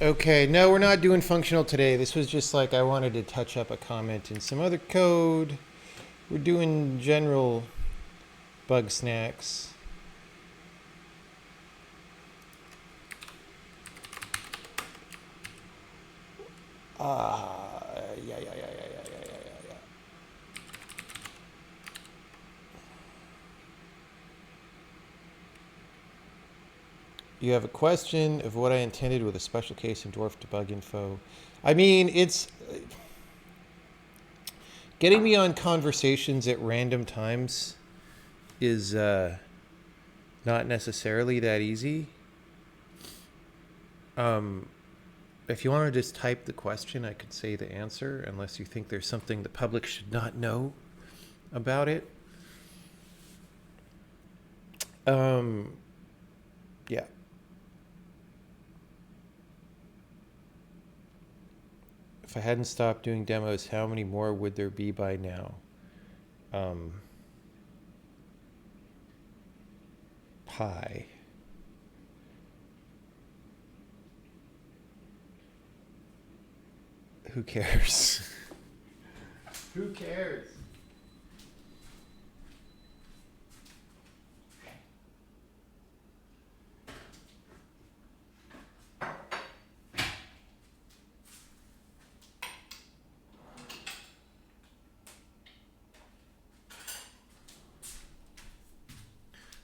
Okay, no, we're not doing functional today. This was just like I wanted to touch up a comment in some other code. We're doing general Bugsnax. Yeah. You have a question of what I intended with a special case in dwarf debug info. I mean, it's getting me on conversations at random times is not necessarily that easy. Um, if you want to just type the question, I could say the answer, unless you think there's something the public should not know about it. Um, yeah. If I hadn't stopped doing demos, how many more would there be by now? Pi. Who cares? Who cares?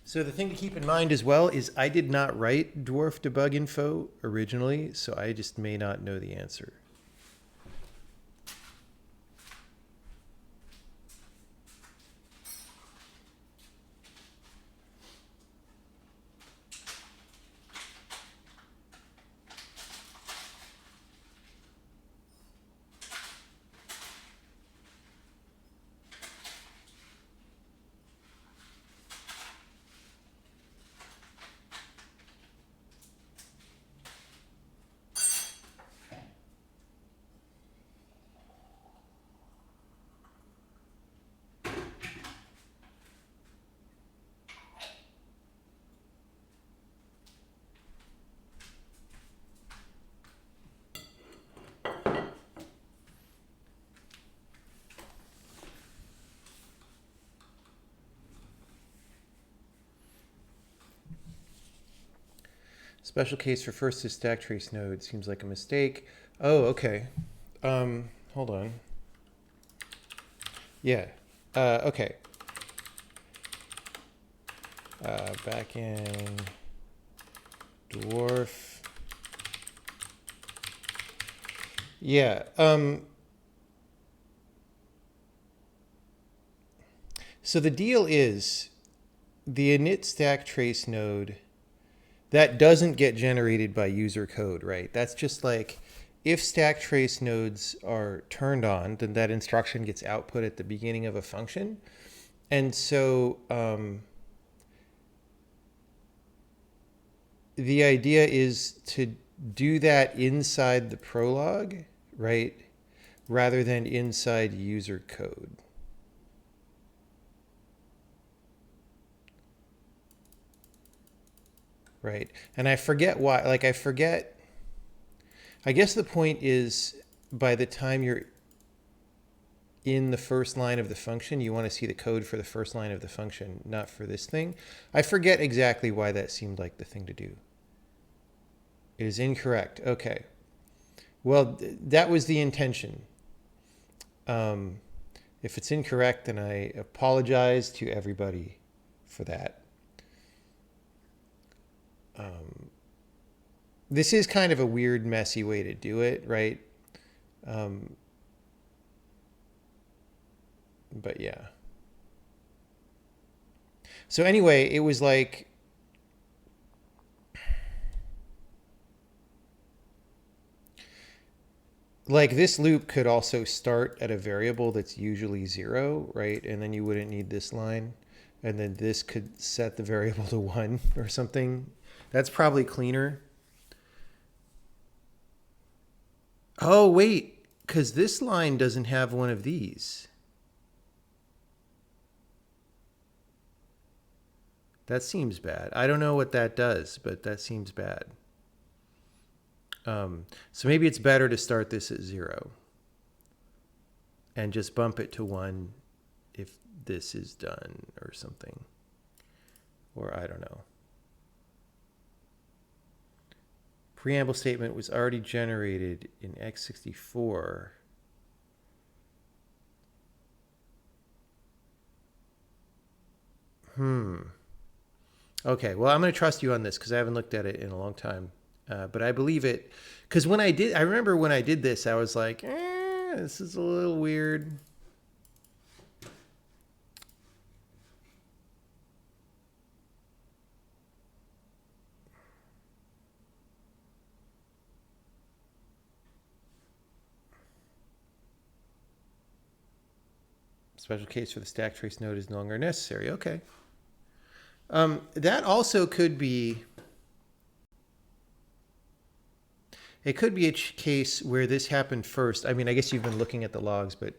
So the thing to keep in mind as well is I did not write dwarf debug info originally, so I just may not know the answer. Special case refers to stack trace node. Seems like a mistake. Oh, okay. Hold on. Yeah. Okay. Back in dwarf. Yeah. So the deal is the init stack trace node that doesn't get generated by user code, right? That's just like if stack trace nodes are turned on, then that instruction gets output at the beginning of a function. And so the idea is to do that inside the prologue, right? Rather than inside user code. Right. And I forget why, like I forget, I guess the point is by the time you're in the first line of the function, you want to see the code for the first line of the function, not for this thing. I forget exactly why that seemed like the thing to do. It is incorrect. Okay. Well, that was the intention. If it's incorrect, then I apologize to everybody for that. This is kind of a weird, messy way to do it, right? But yeah. So anyway, it was like this loop could also start at a variable that's usually 0, right? And then you wouldn't need this line. And then this could set the variable to 1 or something. That's probably cleaner. Oh, wait, because this line doesn't have one of these. That seems bad. I don't know what that does, but that seems bad. So maybe it's better to start this at 0 and just bump it to 1 if this is done or something. Or I don't know. Preamble statement was already generated in x64. Okay, well, I'm going to trust you on this because I haven't looked at it in a long time. But I believe it because I remember when I did this, I was like, this is a little weird. Special case for the stack trace node is no longer necessary. Okay. That also could be. It could be a case where this happened first. I mean, I guess you've been looking at the logs, but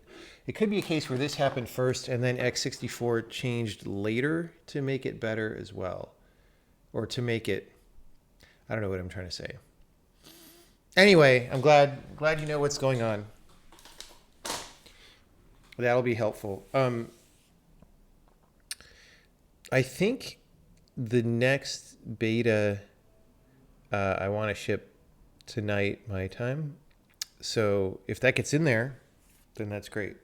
it could be a case where this happened first and then x64 changed later to make it better as well. Or to make it, I don't know what I'm trying to say. Anyway, I'm glad you know what's going on. That'll be helpful. I think the next beta I want to ship tonight my time. So if that gets in there, then that's great.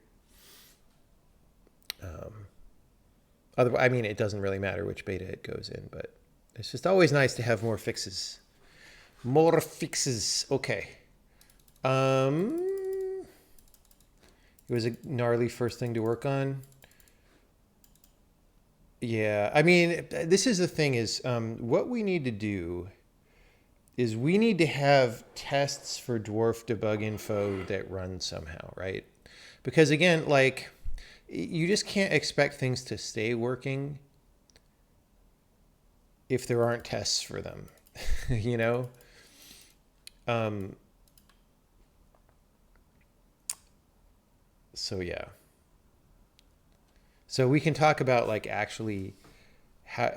Otherwise, I mean, it doesn't really matter which beta it goes in, but it's just always nice to have more fixes. More fixes. Okay. It was a gnarly first thing to work on. Yeah, I mean, this is the thing is what we need to do is we need to have tests for dwarf debug info that run somehow, right? Because again, like, you just can't expect things to stay working if there aren't tests for them, you know? So yeah. So we can talk about like actually how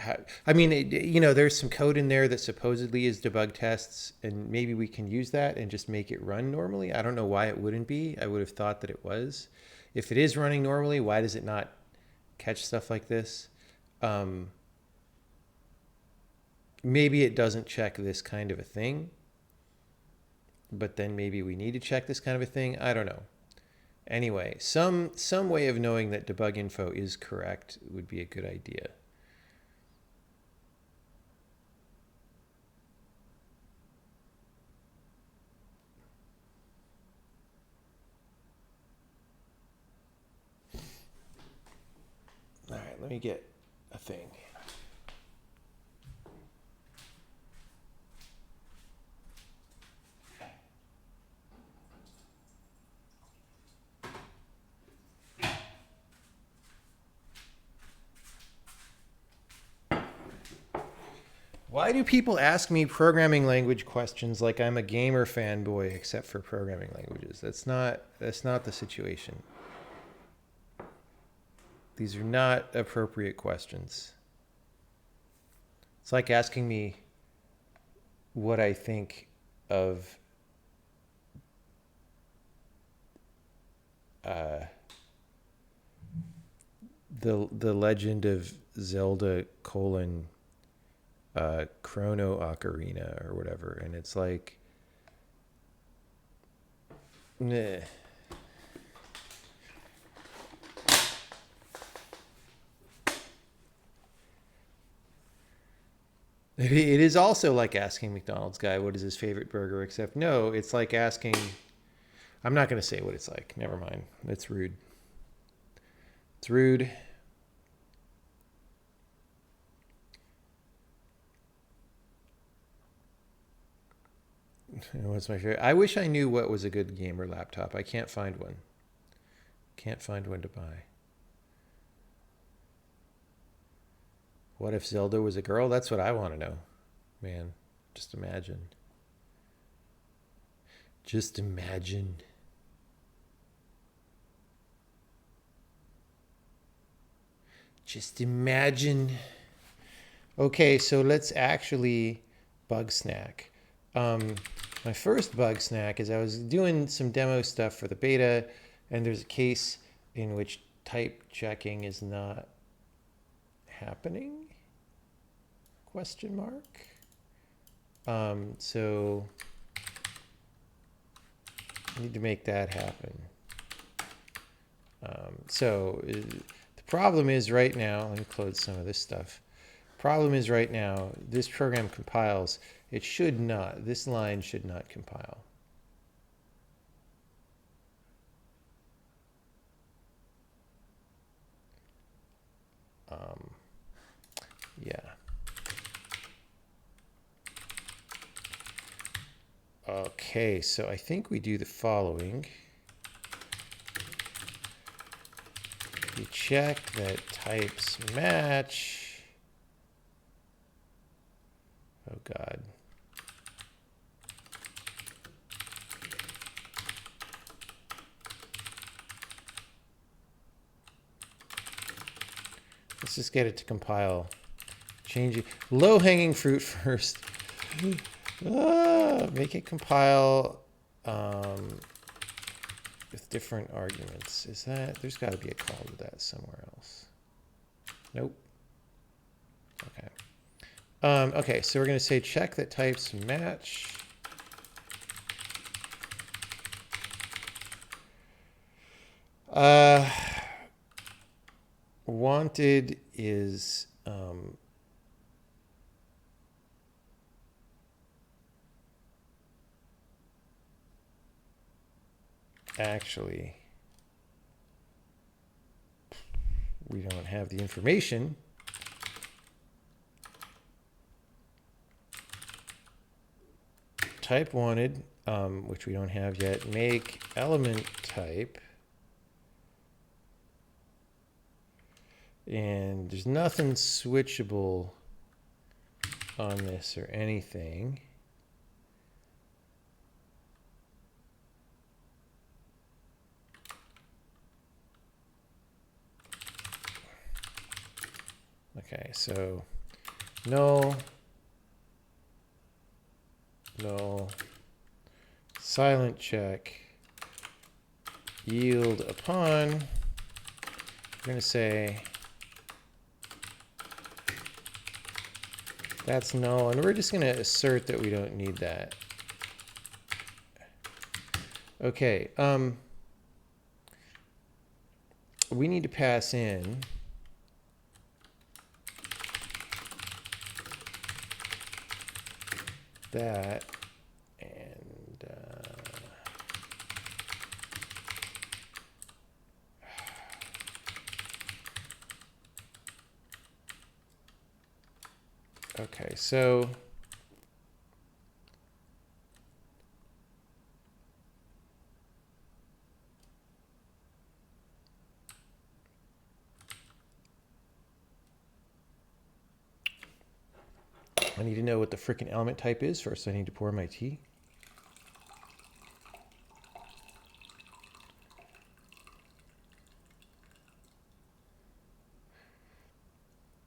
I mean, you know, there's some code in there that supposedly is debug tests, and maybe we can use that and just make it run normally. I don't know why it wouldn't be. I would have thought that it was. If it is running normally, why does it not catch stuff like this? Maybe it doesn't check this kind of a thing, but then maybe we need to check this kind of a thing. I don't know. Anyway, some way of knowing that debug info is correct would be a good idea. All right, let me get a thing. Why do people ask me programming language questions like I'm a gamer fanboy except for programming languages? That's not the situation. These are not appropriate questions. It's like asking me what I think of the Legend of Zelda : Chrono Ocarina or whatever, and it's like, meh. It is also like asking McDonald's guy what is his favorite burger, except no, it's like asking, I'm not going to say what it's like. Never mind. It's rude. It's rude. What's my favorite? I wish I knew what was a good gamer laptop. I can't find one. Can't find one to buy. What if Zelda was a girl? That's what I want to know. Man, just imagine. Just imagine. Just imagine. Okay, so let's actually Bugsnax. my first bug snack is I was doing some demo stuff for the beta, and there's a case in which type checking is not happening? Question mark. So I need to make that happen. The problem is right now, let me close some of this stuff. Problem is right now, this program compiles. It should not, this line should not compile. Yeah. Okay, so I think we do the following. We check that types match. Oh God. Let's just get it to compile. Change it. Low-hanging fruit first. Make it compile with different arguments. Is that, there's got to be a call to that somewhere else. Nope. Okay. Okay, so we're going to say check that types match. Wanted is actually, we don't have the information. Type wanted, which we don't have yet, make element type. And there's nothing switchable on this or anything. Okay, so null, silent check, yield upon. We're going to say that's null, and we're just going to assert that we don't need that. Okay, we need to pass in that, and okay, so I need to know what the frickin' element type is first. I need to pour my tea.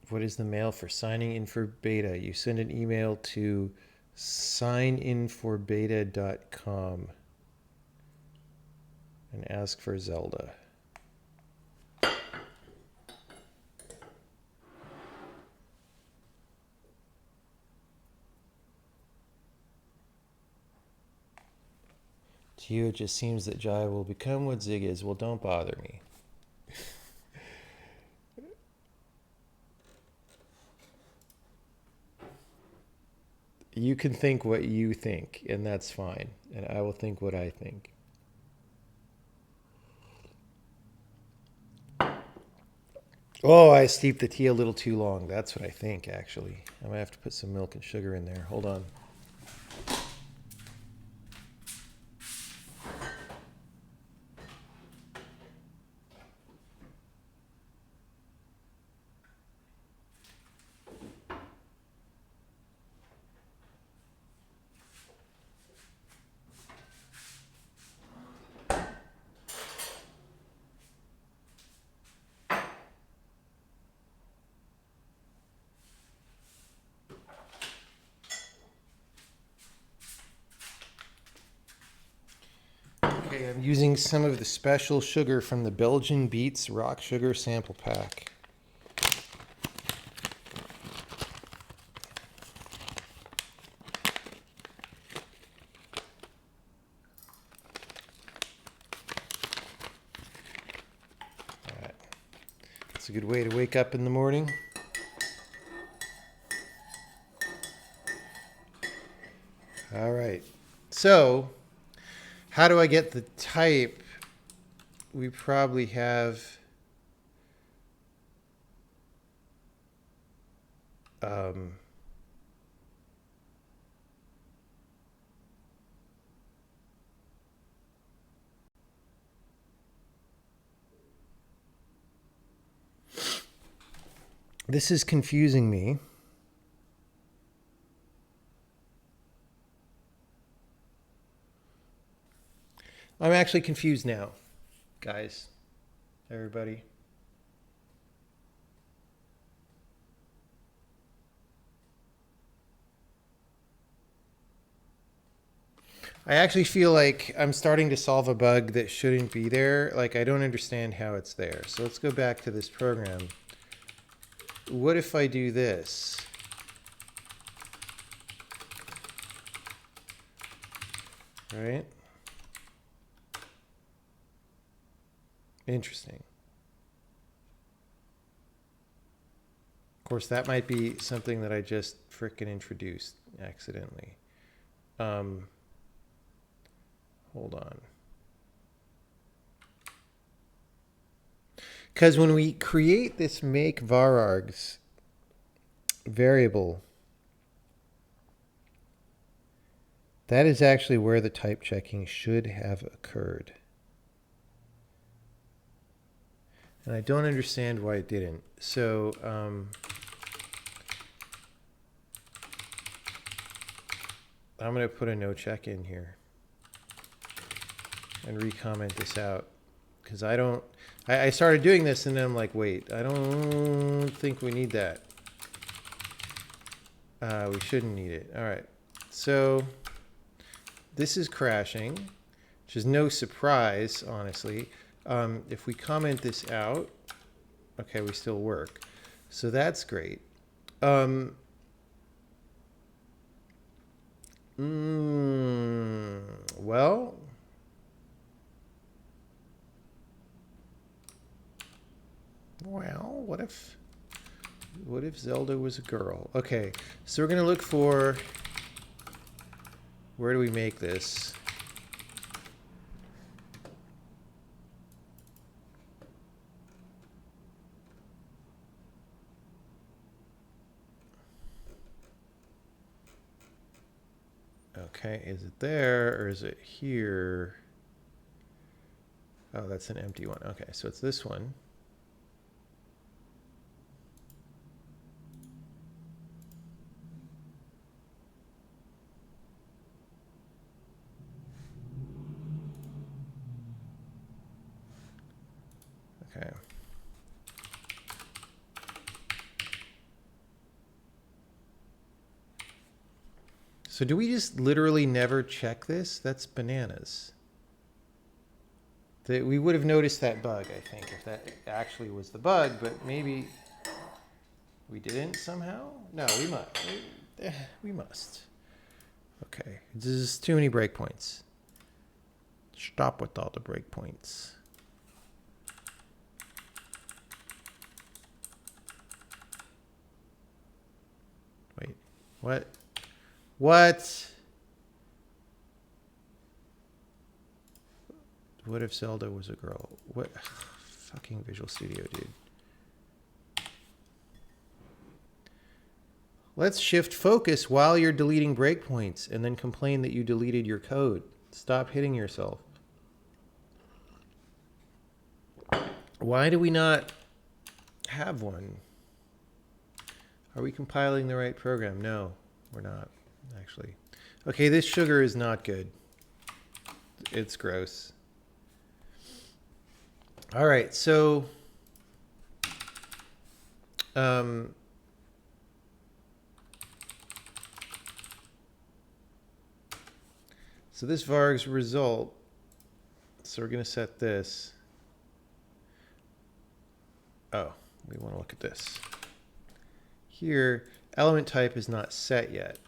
What is the mail for signing in for beta? You send an email to signinforbeta.com and ask for Zelda. To you, it just seems that Jai will become what Zig is. Well, don't bother me. You can think what you think, and that's fine. And I will think what I think. Oh, I steeped the tea a little too long. That's what I think, actually. I might have to put some milk and sugar in there. Hold on. Okay, I'm using some of the special sugar from the Belgian Beets Rock Sugar Sample Pack. It's a good way to wake up in the morning. All right. So, how do I get the type? We probably have this is confusing me. I'm actually confused now, guys, everybody. I actually feel like I'm starting to solve a bug that shouldn't be there. Like, I don't understand how it's there. So let's go back to this program. What if I do this? Right? Interesting. Of course, that might be something that I just frickin' introduced accidentally. Hold on. Because when we create this make varargs variable, that is actually where the type checking should have occurred. And I don't understand why it didn't. So, I'm going to put a no check in here and re-comment this out. Because I started doing this and then I'm like, wait, I don't think we need that. We shouldn't need it. All right. So this is crashing, which is no surprise, honestly. If we comment this out, okay, we still work. So that's great. Well, what if Zelda was a girl? Okay, so we're gonna look for, where do we make this? Okay, is it there or is it here? Oh, that's an empty one. Okay, so it's this one. Okay. So do we just literally never check this? That's bananas. We would have noticed that bug, I think, if that actually was the bug, but maybe we didn't somehow? No, we must. We must. Okay, this is too many breakpoints. Stop with all the breakpoints. Wait, what? What? What if Zelda was a girl? What? Fucking Visual Studio, dude. Let's shift focus while you're deleting breakpoints and then complain that you deleted your code. Stop hitting yourself. Why do we not have one? Are we compiling the right program? No, we're not, actually. Okay, this sugar is not good. It's gross. All right, so so this vargs result So we're going to set this. Oh, we want to look at this. Here, element type is not set yet.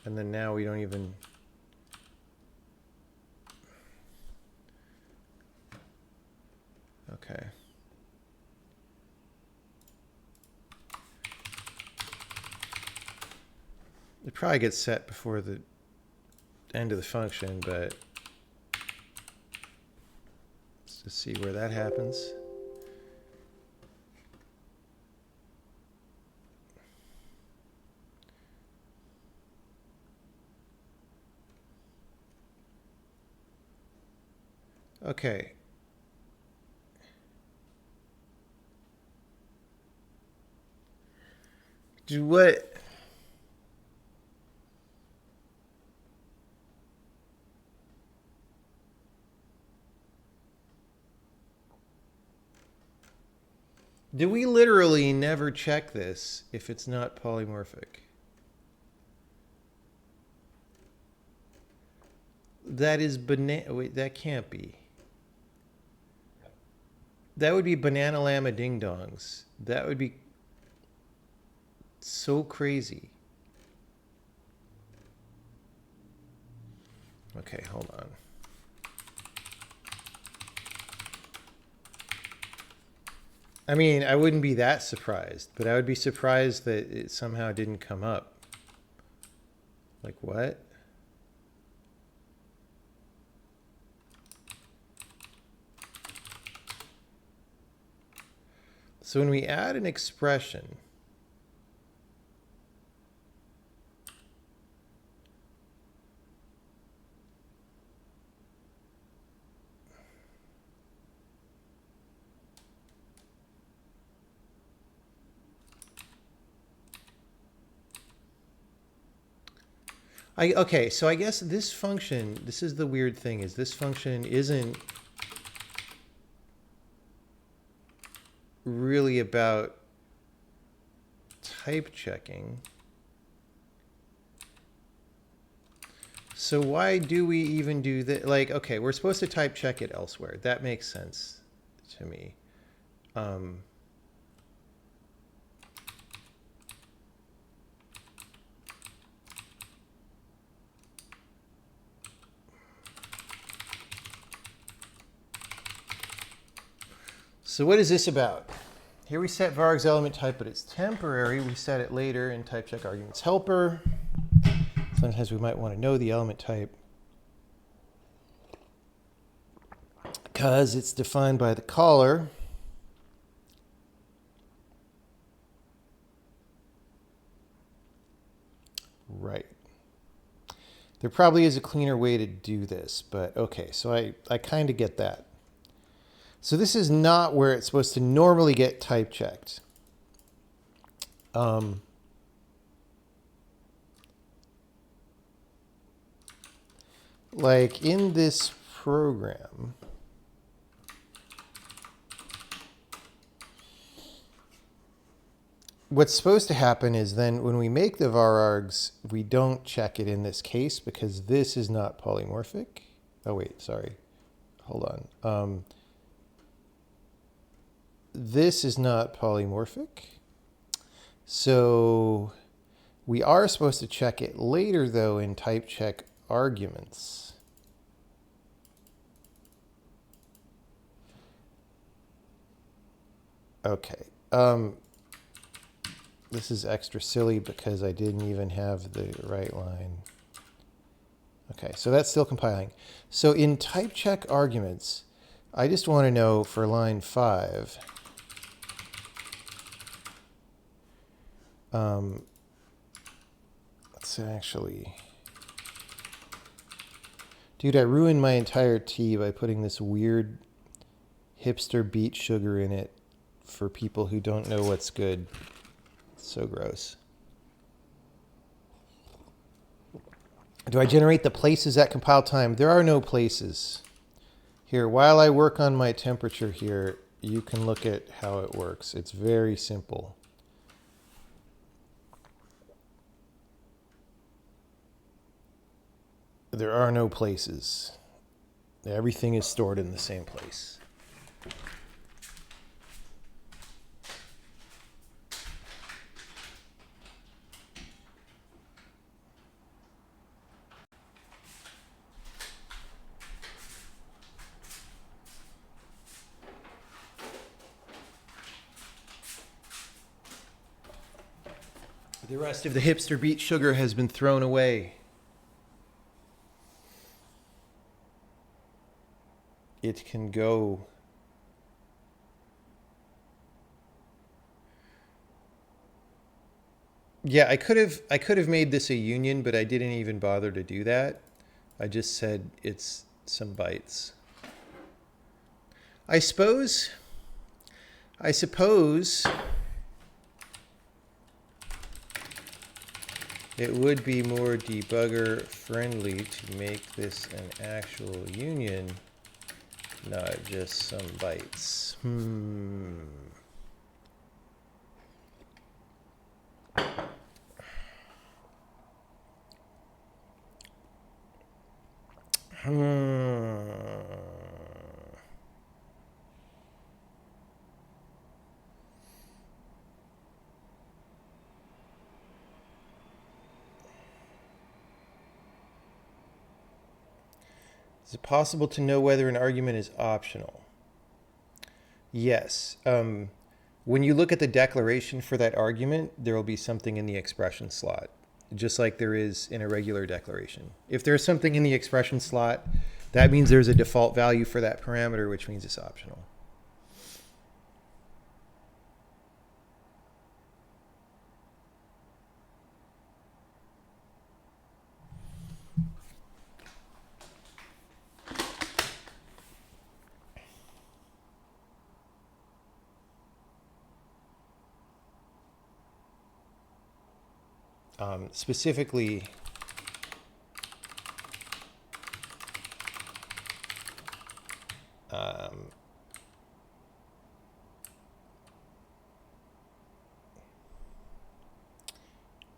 And then now we don't even... Okay. It probably gets set before the end of the function, but let's just see where that happens. Okay. What? Do we literally never check this if it's not polymorphic? That is banana. Wait, that can't be. That would be banana llama ding dongs. That would be so crazy. Okay, hold on. I mean, I wouldn't be that surprised, but I would be surprised that it somehow didn't come up. Like what? So when we add an expression, okay, so I guess this function, this is the weird thing, is this function isn't really about type checking. So why do we even do that? Like, okay, we're supposed to type check it elsewhere. That makes sense to me. So what is this about? Here we set varg's element type, but it's temporary. We set it later in type check arguments helper. Sometimes we might want to know the element type because it's defined by the caller. Right. There probably is a cleaner way to do this, but okay, so I kind of get that. So this is not where it's supposed to normally get type checked. Like in this program, what's supposed to happen is then when we make the var args, we don't check it in this case because this is not polymorphic. Oh wait, sorry. Hold on. This is not polymorphic. So we are supposed to check it later though in type check arguments. Okay. This is extra silly because I didn't even have the right line. Okay, so that's still compiling. So in type check arguments, I just want to know for line 5, let's actually, dude, I ruined my entire tea by putting this weird hipster beet sugar in it for people who don't know what's good. So gross. Do I generate the places at compile time? There are no places. Here, while I work on my temperature here, you can look at how it works. It's very simple. There are no places. Everything is stored in the same place. The rest of the hipster beet sugar has been thrown away. It can go. Yeah, I could have made this a union, but I didn't even bother to do that. I just said it's some bytes. I suppose it would be more debugger friendly to make this an actual union, not just some bytes. Is it possible to know whether an argument is optional? Yes. When you look at the declaration for that argument, there will be something in the expression slot, just like there is in a regular declaration. If there's something in the expression slot, that means there's a default value for that parameter, which means it's optional. Specifically,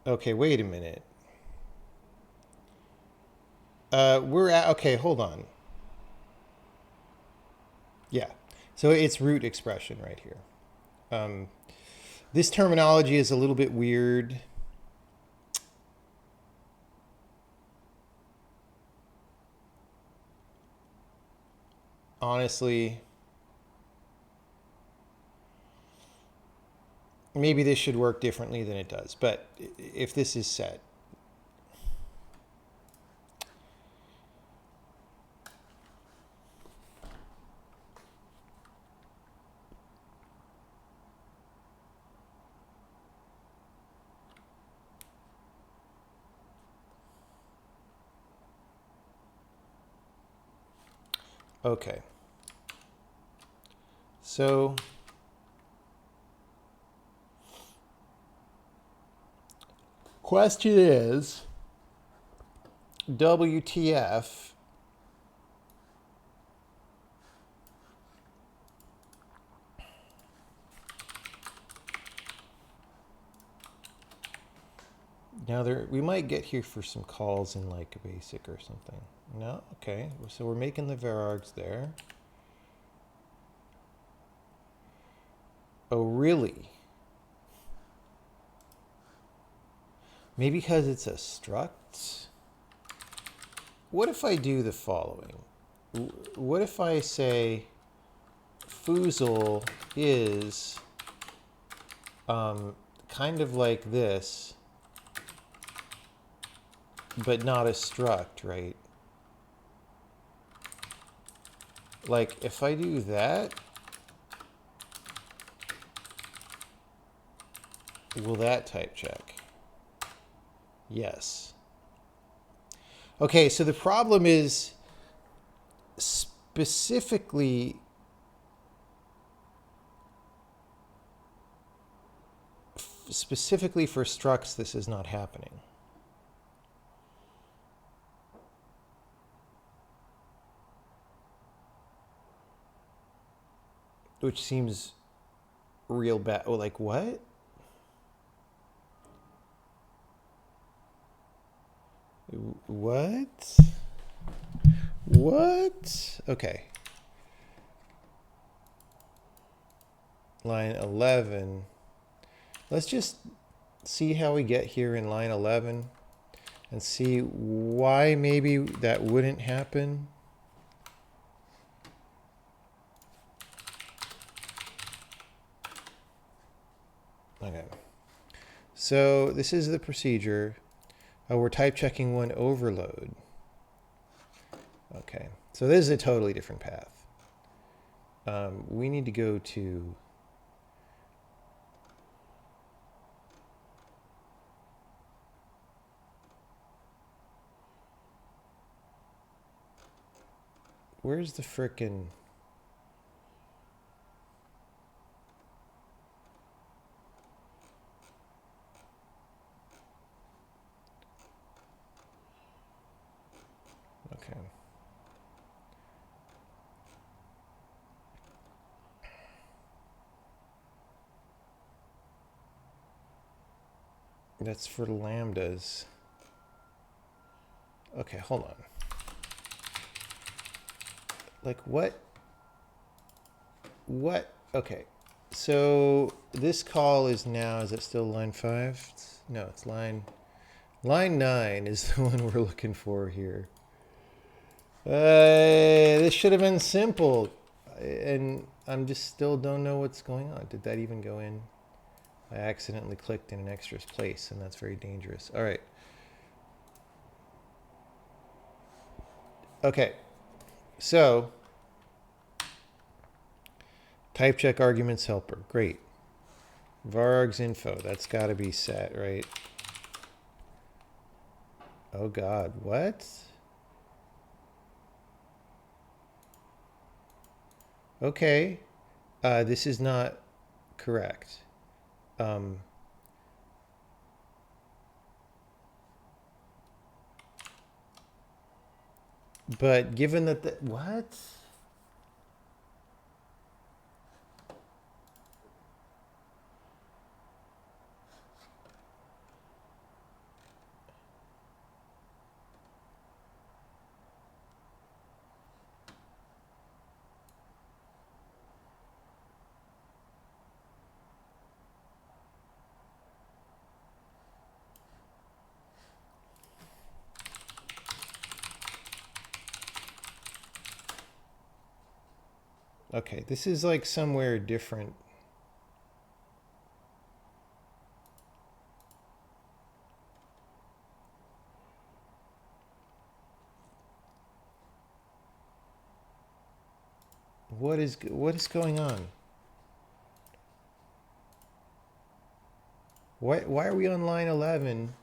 okay, wait a minute. Okay, hold on. Yeah, so it's root expression right here. This terminology is a little bit weird. Honestly, maybe this should work differently than it does, but if this is set, okay. So question is, WTF now we might get here for some calls in like a basic or something. No, okay. So we're making the varargs there. Oh, really? Maybe because it's a struct? What if I do the following? What if I say Foozle is kind of like this, but not a struct, right? Like if I do that, will that type check? Yes. Okay, so the problem is specifically specifically for structs, this is not happening. Which seems real bad. Oh, like what? What? What? Okay. Line 11. Let's just see how we get here in line 11 and see why maybe that wouldn't happen. Okay. So this is the procedure. Oh, we're type checking one overload. Okay. So this is a totally different path. We need to go to where's the frickin' okay. That's for lambdas. Okay, hold on. Like what? What? Okay. So this call is now, is it still line 5? No, it's line 9 is the one we're looking for here. This should have been simple. And I'm just still don't know what's going on. Did that even go in? I accidentally clicked in an extra place, and that's very dangerous. All right. Okay. So type check arguments helper. Great. Varargs info. That's got to be set, right? Oh, God. What? Okay. This is not correct. But given that the... What? Okay, this is like somewhere different. What is going on? Why are we on line 11?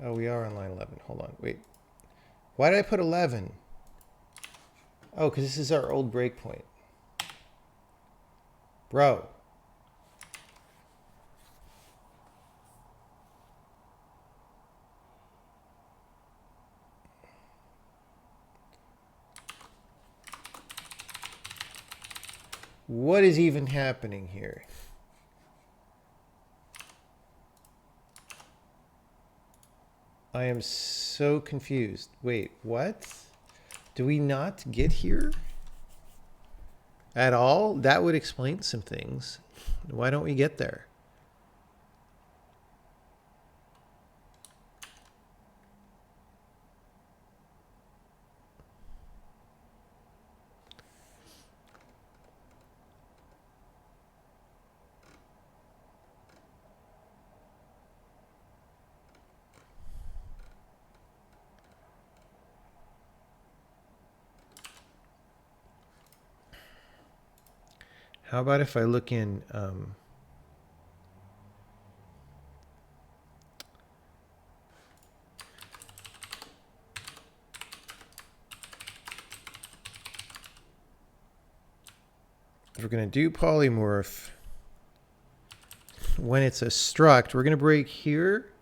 Oh, we are on line 11. Hold on. Wait. Why did I put 11? Oh, because this is our old breakpoint. Bro. What is even happening here? I am so confused. Wait, what? Do we not get here at all? That would explain some things. Why don't we get there? How about if I look in If we're going to do polymorph, when it's a struct, we're going to break here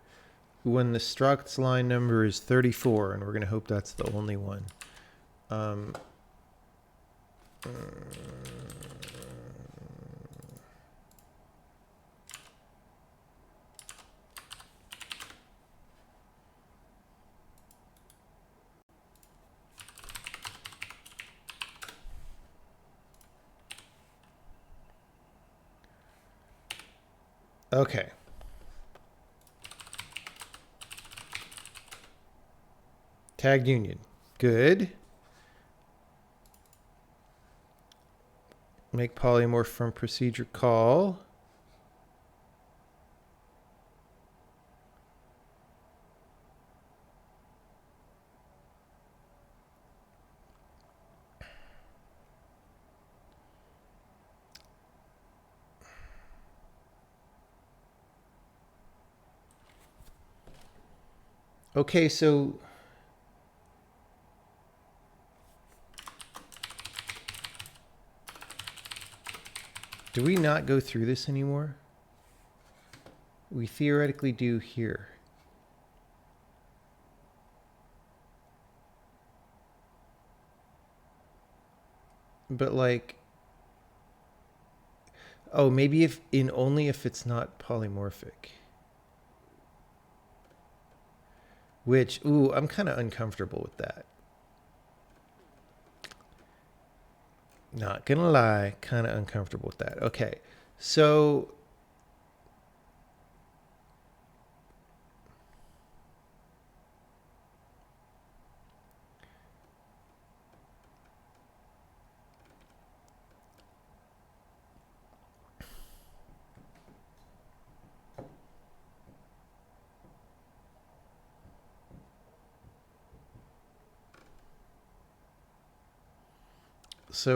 when the struct's line number is 34, and we're going to hope that's the only one. Okay. Tagged union. Good. Make polymorph from procedure call. Okay, so do we not go through this anymore? We theoretically do here. But like, oh, maybe if only if it's not polymorphic. Which, ooh, I'm kind of uncomfortable with that. Not gonna lie, kind of uncomfortable with that. Okay, so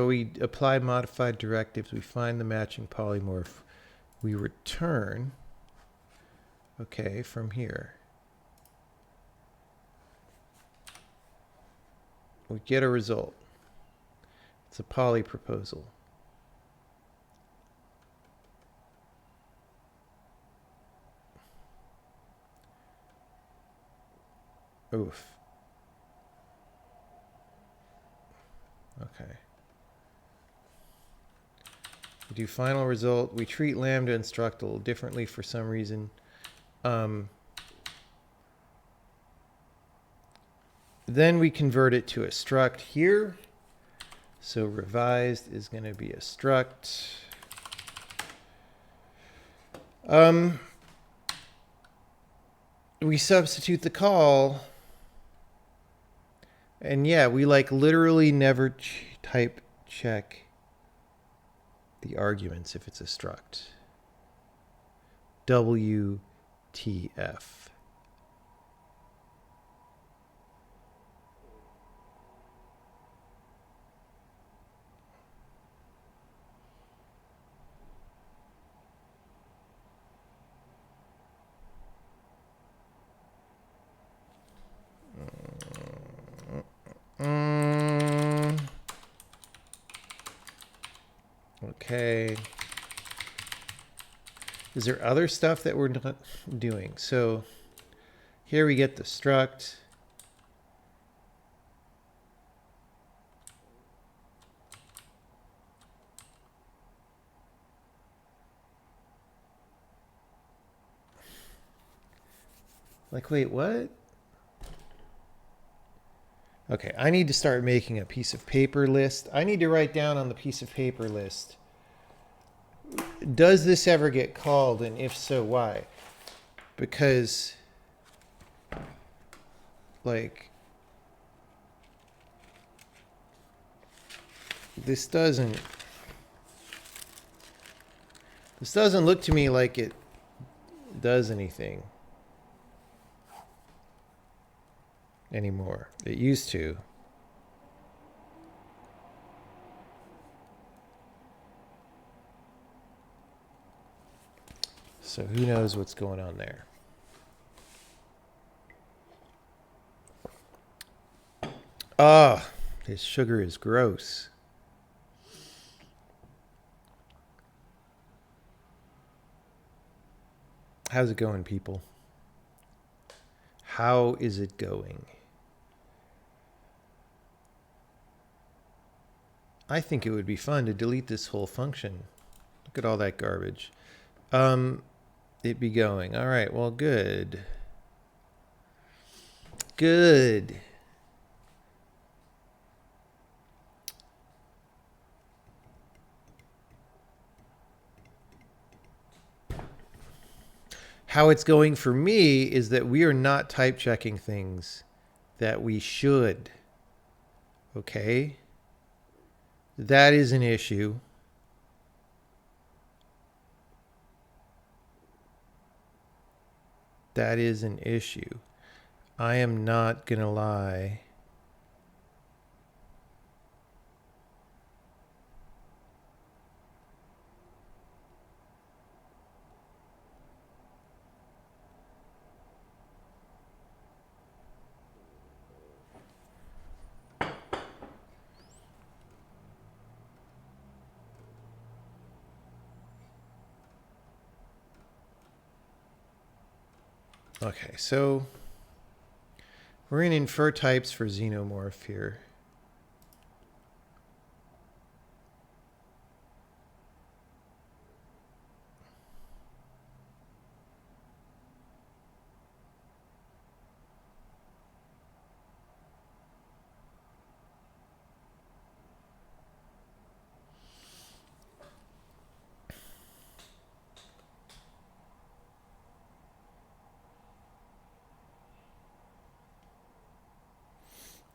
we apply modified directives, we find the matching polymorph, we return, okay, from here. We get a result. It's a poly proposal. Oof. Okay. We do final result. We treat lambda and struct a little differently for some reason. Then we convert it to a struct here. So revised is going to be a struct. We substitute the call. And yeah, we like literally never type check the arguments if it's a struct. WTF. Okay. Is there other stuff that we're not doing? So here we get the struct. Like, wait, what? Okay, I need to start making a piece of paper list. I need to write down on the piece of paper list, does this ever get called? And if so, why? Because, like, this doesn't look to me like it does anything anymore. It used to. So who knows what's going on there. Ah, this sugar is gross. How's it going, people? How is it going? I think it would be fun to delete this whole function. Look at all that garbage. It be going. All right, well, good. Good. How it's going for me is that we are not type checking things that we should. Okay? That is an issue. That is an issue. I am not going to lie. Okay, so we're in infer types for xenomorph here.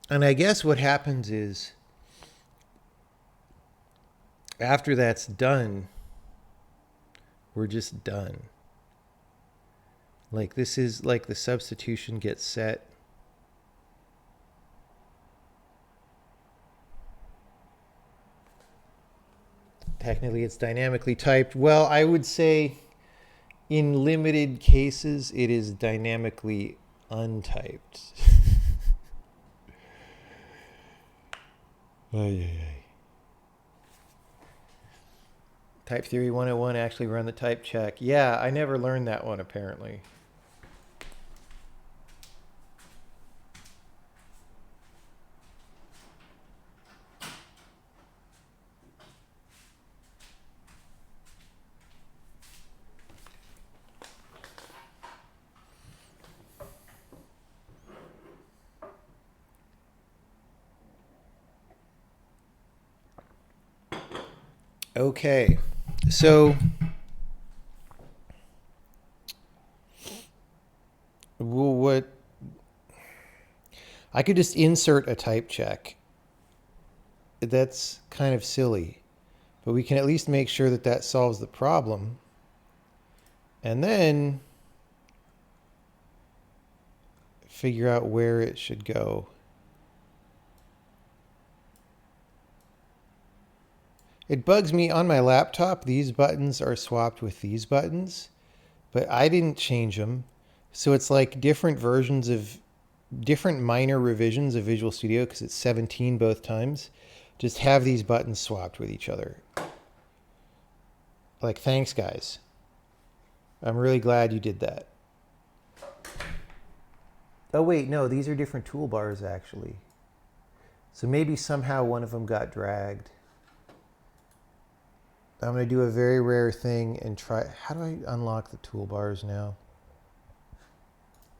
And I guess what happens is after that's done, we're just done. Like this is like the substitution gets set. Technically it's dynamically typed. Well, I would say in limited cases it is dynamically untyped. Type Theory 101 actually run the type check. Yeah, I never learned that one apparently. Okay, so what I could just insert a type check. That's kind of silly, but we can at least make sure that that solves the problem. And then figure out where it should go. It bugs me on my laptop. These buttons are swapped with these buttons, but I didn't change them. So it's like different versions of different minor revisions of Visual Studio because it's 17 both times. Just have these buttons swapped with each other. Like, thanks, guys. I'm really glad you did that. Oh, wait, no, these are different toolbars, actually. So maybe somehow one of them got dragged. I'm going to do a very rare thing and try. How do I unlock the toolbars now?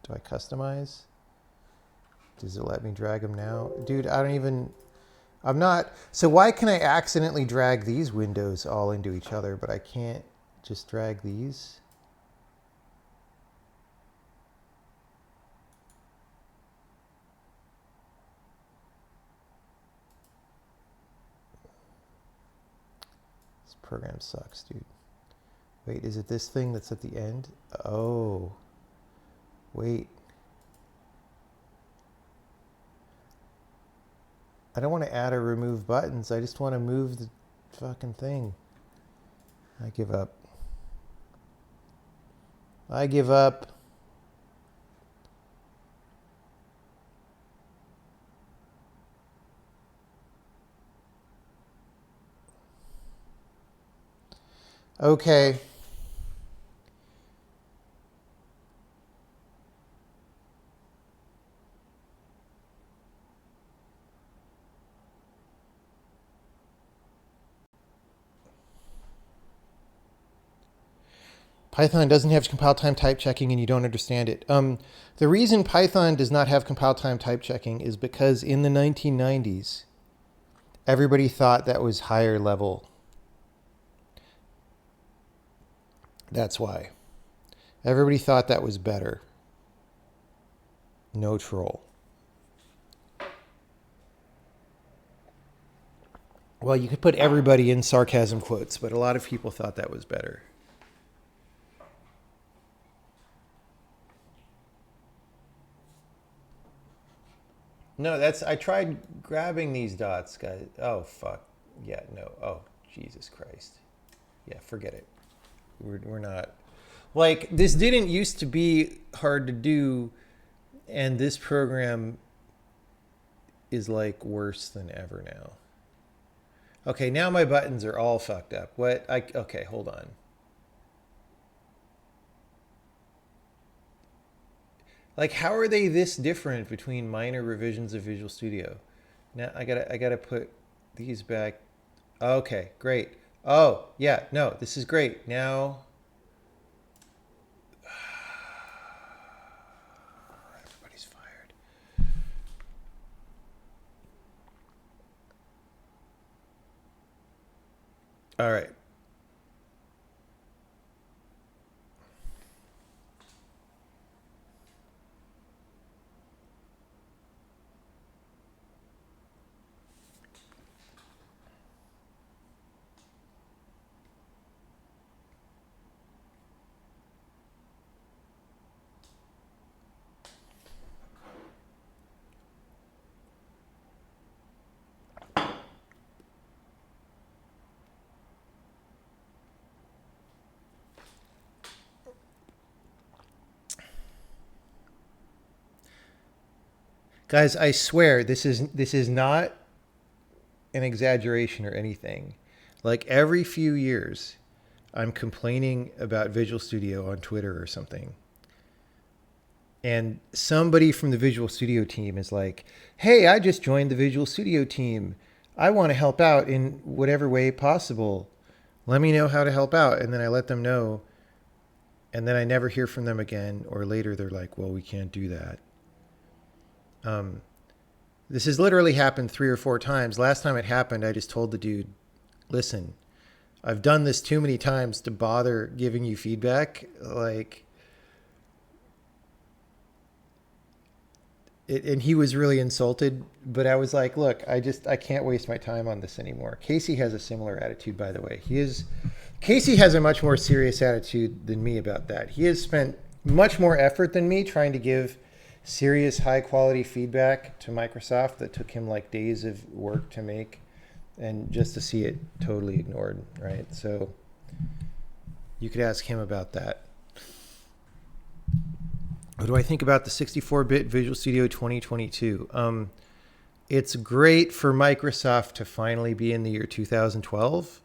Do I customize? Does it let me drag them now? Dude, I don't even... I'm not... So why can I accidentally drag these windows all into each other, but I can't just drag these? This program sucks, dude. Wait, is it this thing that's at the end? Oh. Wait. I don't want to add or remove buttons. I just want to move the fucking thing. I give up. I give up. Okay. Python doesn't have compile time type checking and you don't understand it. The reason Python does not have compile time type checking is because in the 1990s, everybody thought that was higher level. That's why. Everybody thought that was better. No troll. Well, you could put everybody in sarcasm quotes, but a lot of people thought that was better. No, I tried grabbing these dots, guys. Oh, fuck. Yeah, no. Oh, Jesus Christ. Yeah, forget it. We're not. Like, this didn't used to be hard to do, and this program is, like, worse than ever now. Okay, now my buttons are all fucked up. Okay, hold on. Like, how are they this different between minor revisions of Visual Studio? Now I gotta put these back. Okay, great. Oh, yeah, no, this is great. Now everybody's fired. All right. Guys, I swear this is not an exaggeration or anything. Like every few years, I'm complaining about Visual Studio on Twitter or something. And somebody from the Visual Studio team is like, hey, I just joined the Visual Studio team. I want to help out in whatever way possible. Let me know how to help out. And then I let them know. And then I never hear from them again. Or later they're like, well, we can't do that. This has literally happened 3 or 4 times. Last time it happened, I just told the dude, listen, I've done this too many times to bother giving you feedback. Like, and he was really insulted, but I was like, look, I can't waste my time on this anymore. Casey has a similar attitude, by the way. Casey has a much more serious attitude than me about that. He has spent much more effort than me trying to give serious high quality feedback to Microsoft that took him like days of work to make, and just to see it totally ignored, right? So you could ask him about that. What do I think about the 64-bit Visual Studio 2022? It's great for Microsoft to finally be in the year 2012.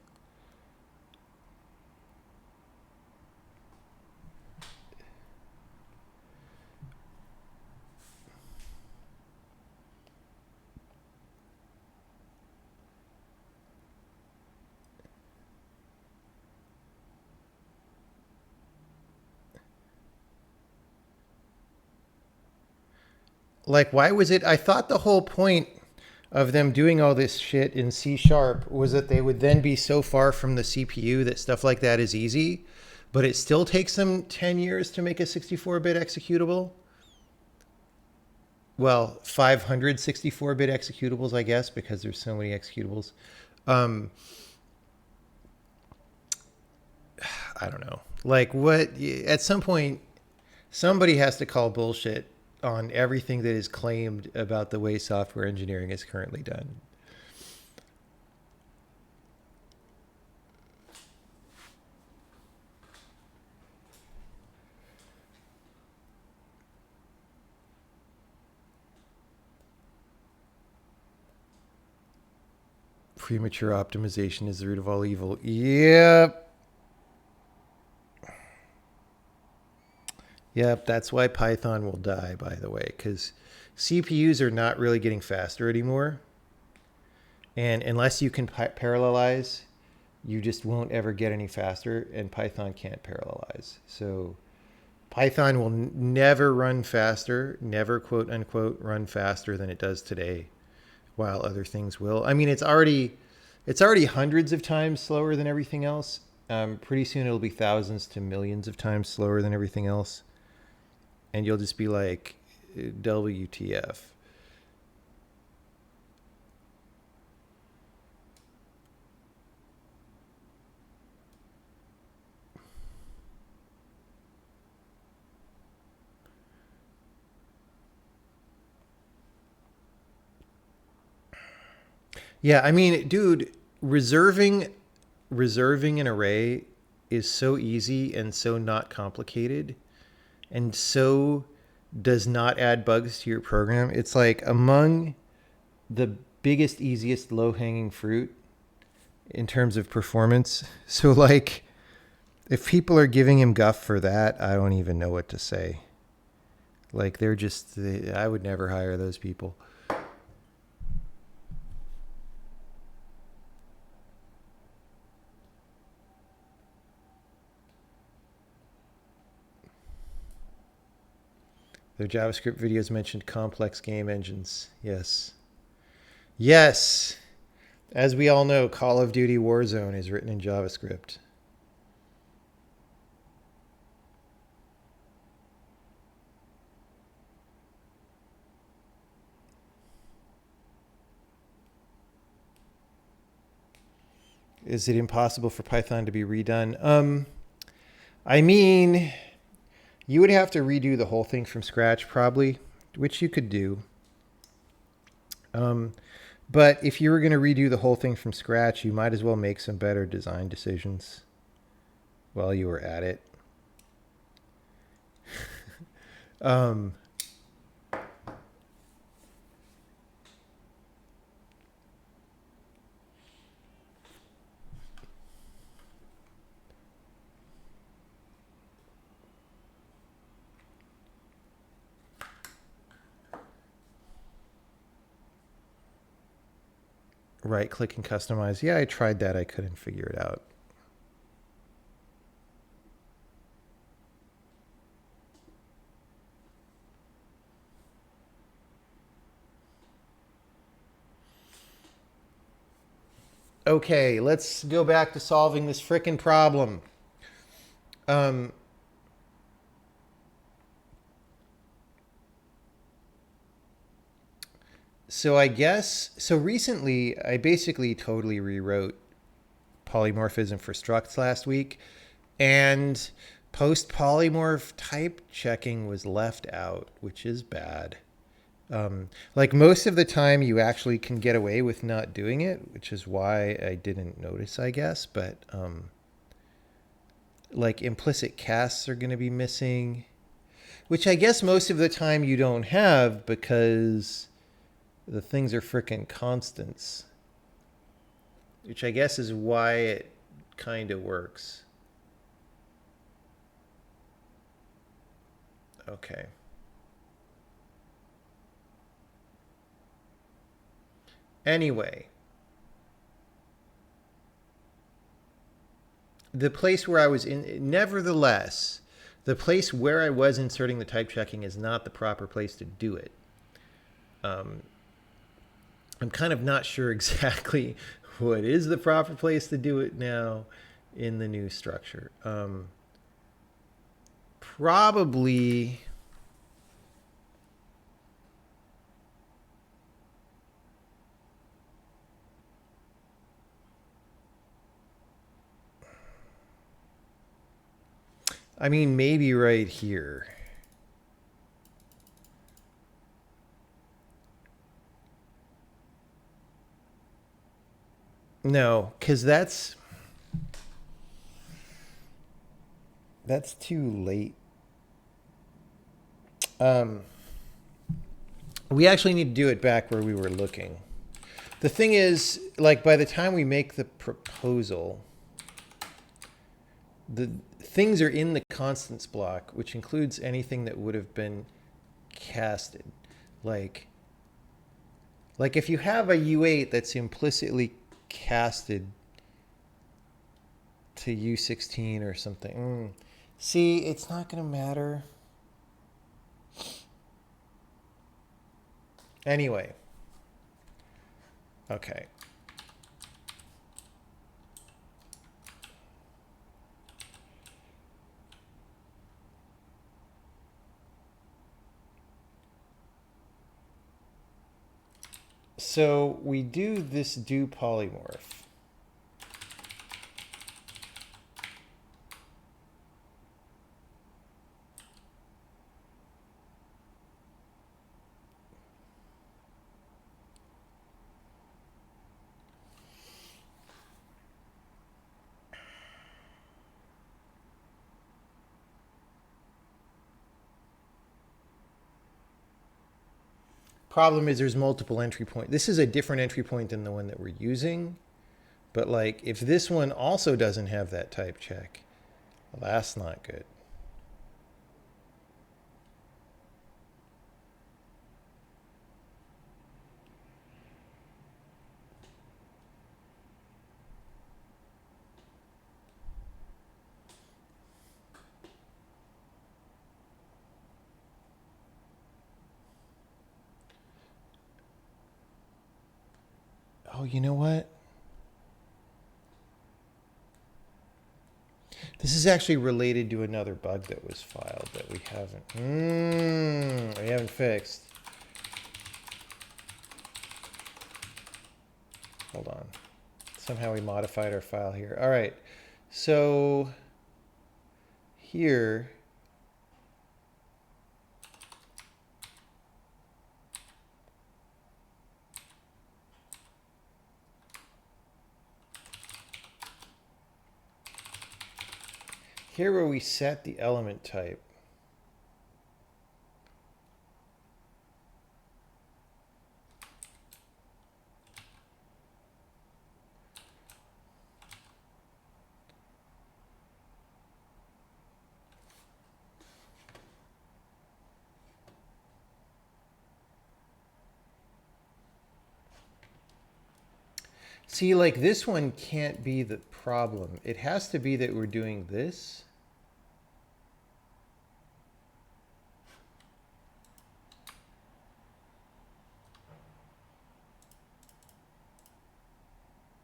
Like, why was it? I thought the whole point of them doing all this shit in C# was that they would then be so far from the CPU that stuff like that is easy, but it still takes them 10 years to make a 64-bit executable. Well, 500 64-bit executables, I guess, because there's so many executables. I don't know. Like, what? At some point, somebody has to call bullshit on everything that is claimed about the way software engineering is currently done. Premature optimization is the root of all evil. Yep. Yep, that's why Python will die, by the way, because CPUs are not really getting faster anymore. And unless you can parallelize you just won't ever get any faster, and Python can't parallelize. So Python will never run faster, never quote unquote run faster than it does today, while other things will. I mean, it's already hundreds of times slower than everything else. Pretty soon it'll be thousands to millions of times slower than everything else, and you'll just be like, WTF. Yeah, I mean, dude, reserving an array is so easy and so not complicated and so does not add bugs to your program. It's like among the biggest, easiest, low-hanging fruit in terms of performance. So like if people are giving him guff for that, I don't even know what to say. Like I would never hire those people. Their JavaScript videos mentioned complex game engines. Yes. Yes. As we all know, Call of Duty Warzone is written in JavaScript. Is it impossible for Python to be redone? I mean, you would have to redo the whole thing from scratch probably, which you could do. But if you were going to redo the whole thing from scratch, you might as well make some better design decisions while you were at it. Right click and customize. Yeah, I tried that. I couldn't figure it out. Okay, let's go back to solving this frickin' problem. So recently I basically totally rewrote polymorphism for structs last week, and post polymorph type checking was left out, which is bad. Like most of the time you actually can get away with not doing it, which is why I didn't notice, I guess. But like implicit casts are going to be missing, which I guess most of the time you don't have because the things are frickin' constants, which I guess is why it kind of works. Okay. Anyway, the place where I was in, nevertheless, the place where I was inserting the type checking is not the proper place to do it. I'm kind of not sure exactly what is the proper place to do it now in the new structure. Probably. I mean, maybe right here. No, because that's too late. We actually need to do it back where we were looking. The thing is, like, by the time we make the proposal, the things are in the constants block, which includes anything that would have been casted. Like if you have a U8 that's implicitly casted to U16 or something. See, it's not going to matter. Anyway. Okay. So we do this do polymorph. Problem is there's multiple entry points. This is a different entry point than the one that we're using. But like if this one also doesn't have that type check, well, that's not good. Oh, you know what? This is actually related to another bug that was filed that we haven't fixed. Hold on. Somehow we modified our file here. All right. So here, where we set the element type, see, like this one can't be the problem. It has to be that we're doing this.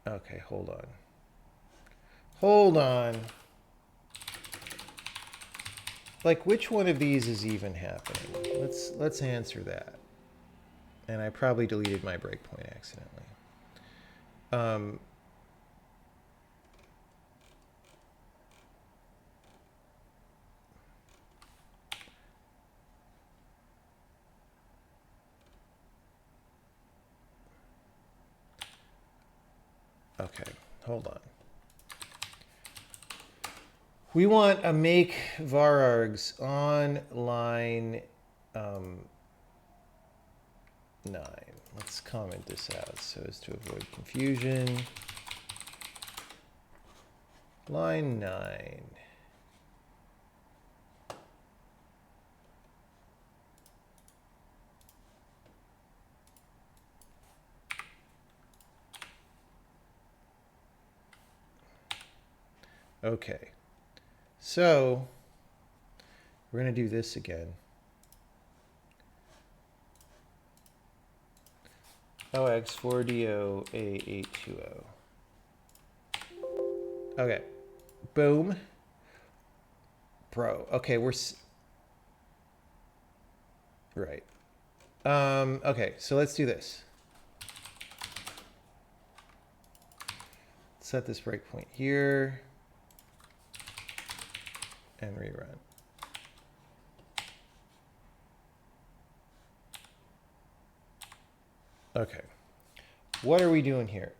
Okay, hold on. Hold on. Like which one of these is even happening? Let's answer that. And I probably deleted my breakpoint accidentally. Okay, hold on. We want a make varargs on line 9. Let's comment this out so as to avoid confusion. Line 9. Okay. So we're going to do this again. OX4DO A820. Okay. Boom. Bro. Okay, we're right. Okay, so let's do this. Set this breakpoint here and rerun. Okay. What are we doing here?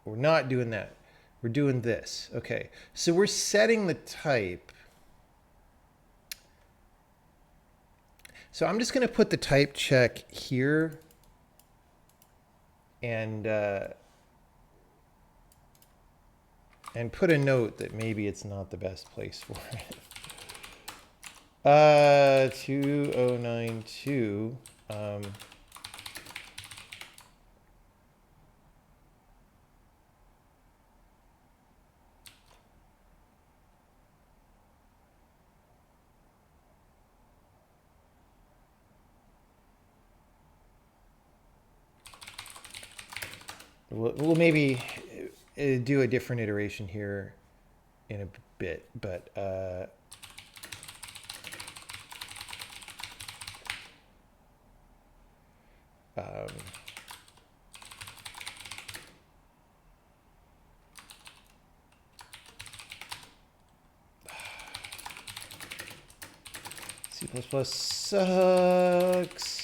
We're not doing that. We're doing this. Okay. So we're setting the type. So I'm just going to put the type check here and put a note that maybe it's not the best place for it. 2092. We'll maybe do a different iteration here in a bit, but C++ sucks.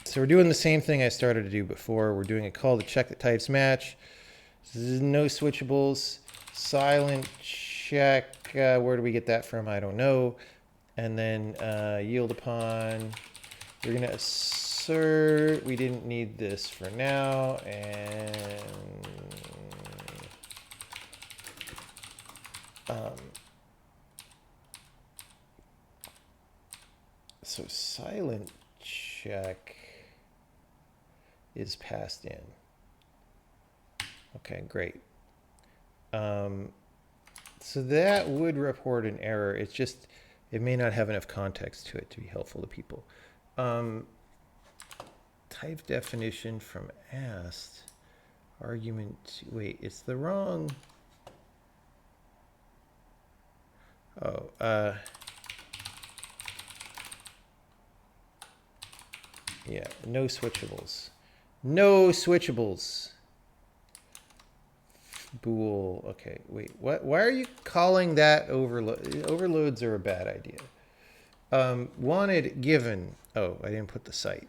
So we're doing the same thing I started to do before. We're doing a call to check that types match. No switchables. Silent check. Where do we get that from? I don't know. And then yield upon. We're going to assert. We didn't need this for now. And so silent check is passed in. Okay, great. So that would report an error. It's just, it may not have enough context to it to be helpful to people. Type definition from asked. Argument, wait, it's the wrong. Oh, yeah, no switchables. No switchables. Bool. Okay, wait. What? Why are you calling that overload? Overloads are a bad idea. Wanted given. Oh, I didn't put the site.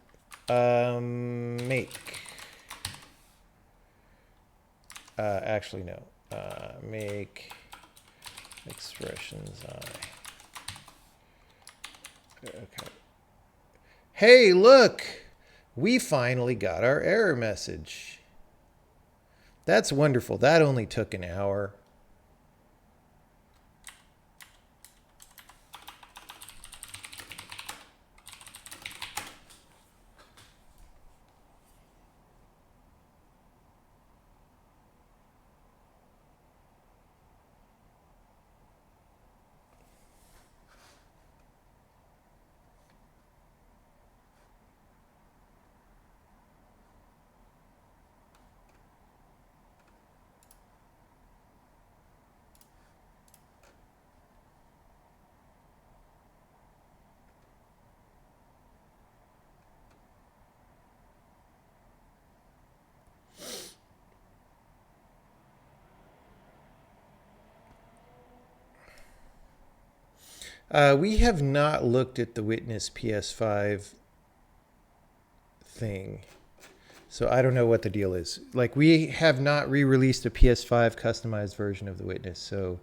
Make. Actually, no. Make expressions I. Okay. Hey, look! We finally got our error message. That's wonderful. That only took an hour. We have not looked at the Witness PS5 thing, so I don't know what the deal is. Like, we have not re-released a PS5 customized version of the Witness, so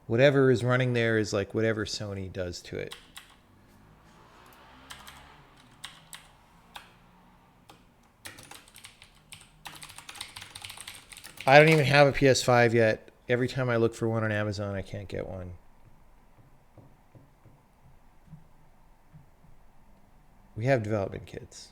whatever is running there is like whatever Sony does to it. I don't even have a PS5 yet. Every time I look for one on Amazon, I can't get one. We have development kits.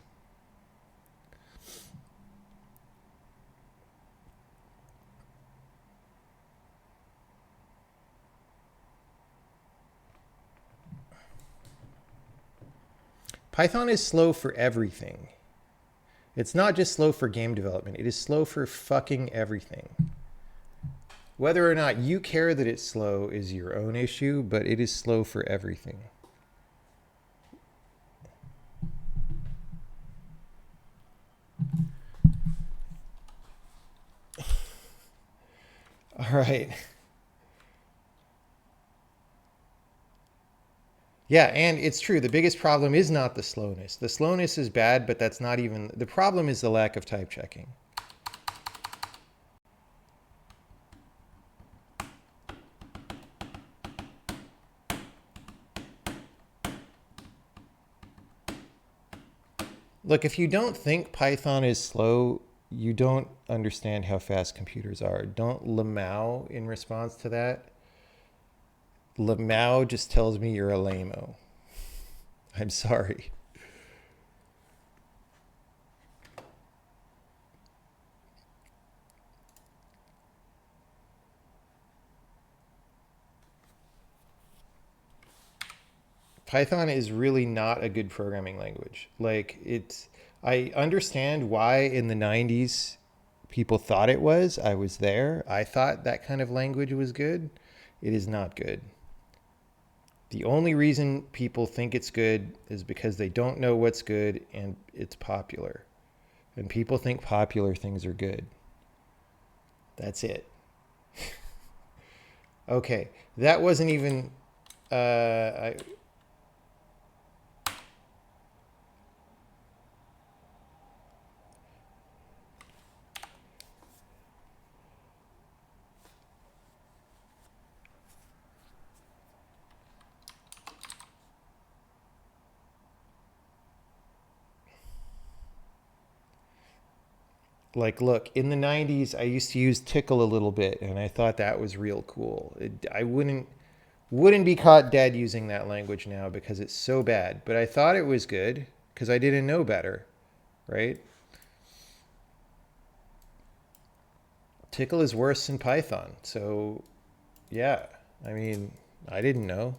Python is slow for everything. It's not just slow for game development. It is slow for fucking everything. Whether or not you care that it's slow is your own issue, but it is slow for everything. All right. Yeah, and it's true. The biggest problem is not the slowness. The slowness is bad, but that's not even... The problem is the lack of type checking. Look, if you don't think Python is slow, you don't understand how fast computers are. Don't Lamau in response to that. Lamau just tells me you're a lame-o. I'm sorry. Python is really not a good programming language. Like I understand why in the 90s people thought it was. I was there. I thought that kind of language was good. It is not good. The only reason people think it's good is because they don't know what's good and it's popular. And people think popular things are good. That's it. Okay, that wasn't even like, look, in the 90s, I used to use Tickle a little bit, and I thought that was real cool. I wouldn't be caught dead using that language now because it's so bad. But I thought it was good because I didn't know better, right? Tickle is worse than Python. So, yeah, I mean, I didn't know.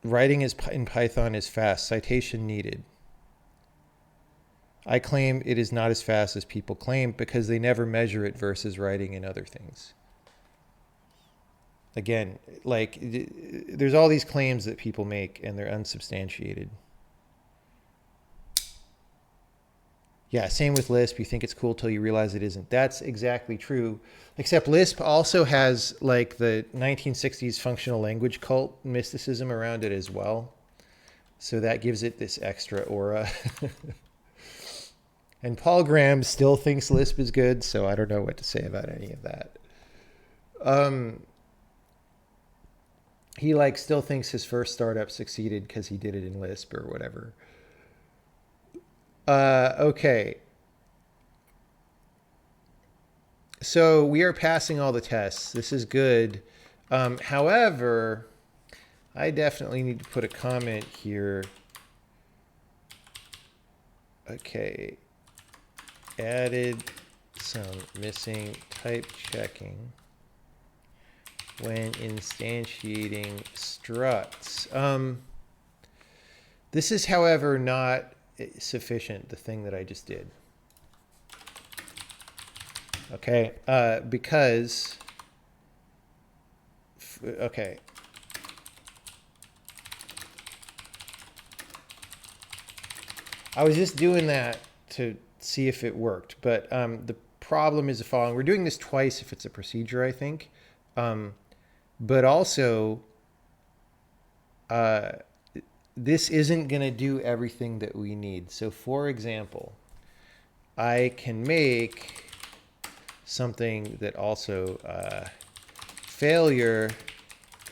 Writing is in Python is fast. Citation needed. I claim it is not as fast as people claim because they never measure it versus writing in other things. Again, like there's all these claims that people make and they're unsubstantiated. Yeah, same with Lisp. You think it's cool till you realize it isn't. That's exactly true. Except Lisp also has like the 1960s functional language cult mysticism around it as well. So that gives it this extra aura. And Paul Graham still thinks Lisp is good, so I don't know what to say about any of that. He like still thinks his first startup succeeded because he did it in Lisp or whatever. Okay. So we are passing all the tests. This is good. However, I definitely need to put a comment here. Okay. Added some missing type checking when instantiating structs. This is, however, not sufficient, the thing that I just did. Okay, because, okay. I was just doing that to see if it worked, but the problem is the following. We're doing this twice if it's a procedure, I think. But also, this isn't going to do everything that we need. So for example, I can make something that also failure,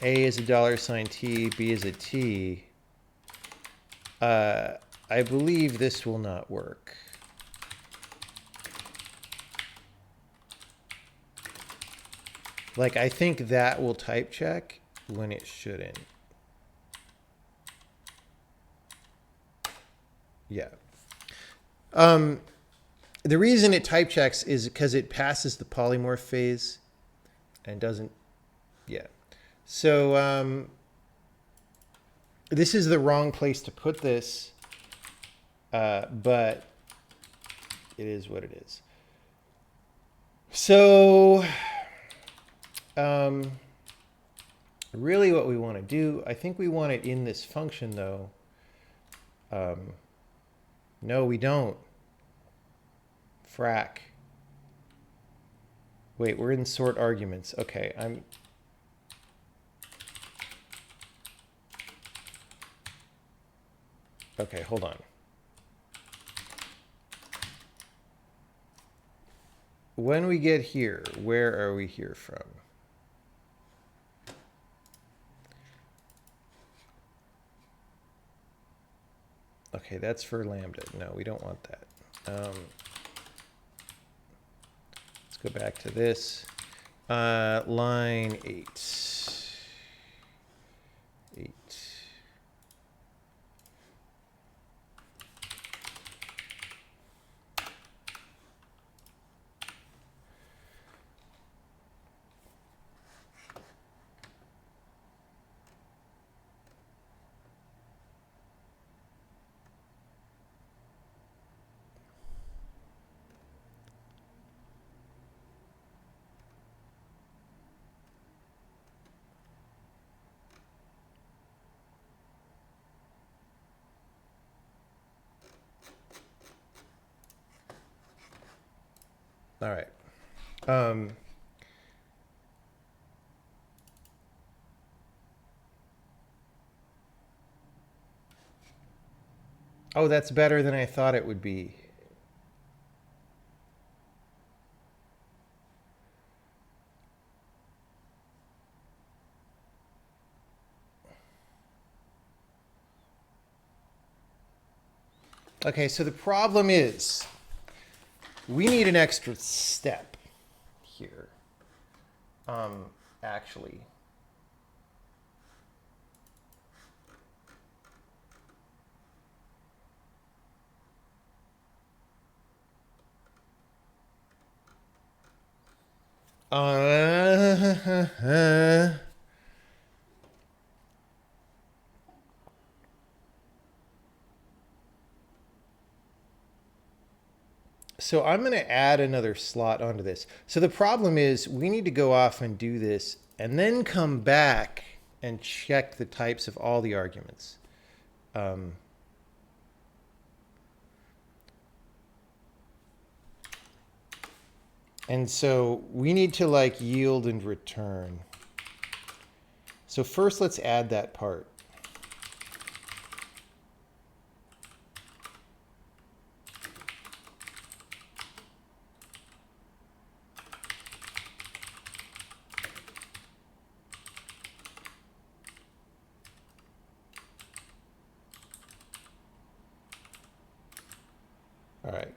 A is a $T, B is a T. I believe this will not work. Like, I think that will type check when it shouldn't. Yeah. The reason it type checks is because it passes the polymorph phase and doesn't. Yeah. So this is the wrong place to put this, but it is what it is. So really what we want to do, I think we want it in this function though. No, we don't. Frack. Wait, we're in sort arguments. Okay, okay, hold on. When we get here, where are we here from? Okay, that's for lambda. No, we don't want that. Let's go back to this. Line 8. 8. All right. Um, oh, that's better than I thought it would be. Okay, so the problem is we need an extra step here. Actually. So I'm going to add another slot onto this. So the problem is we need to go off and do this and then come back and check the types of all the arguments. And so we need to like yield and return. So first let's add that part. All right.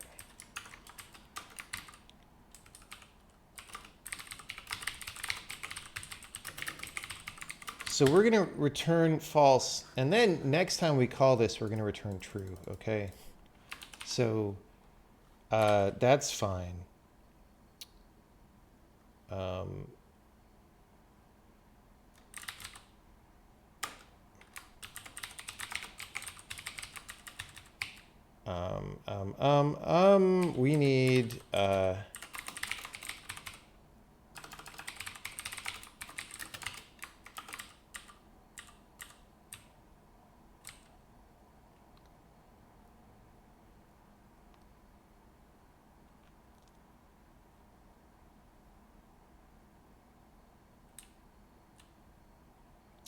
So we're going to return false. And then next time we call this, we're going to return true. Okay. So that's fine. We need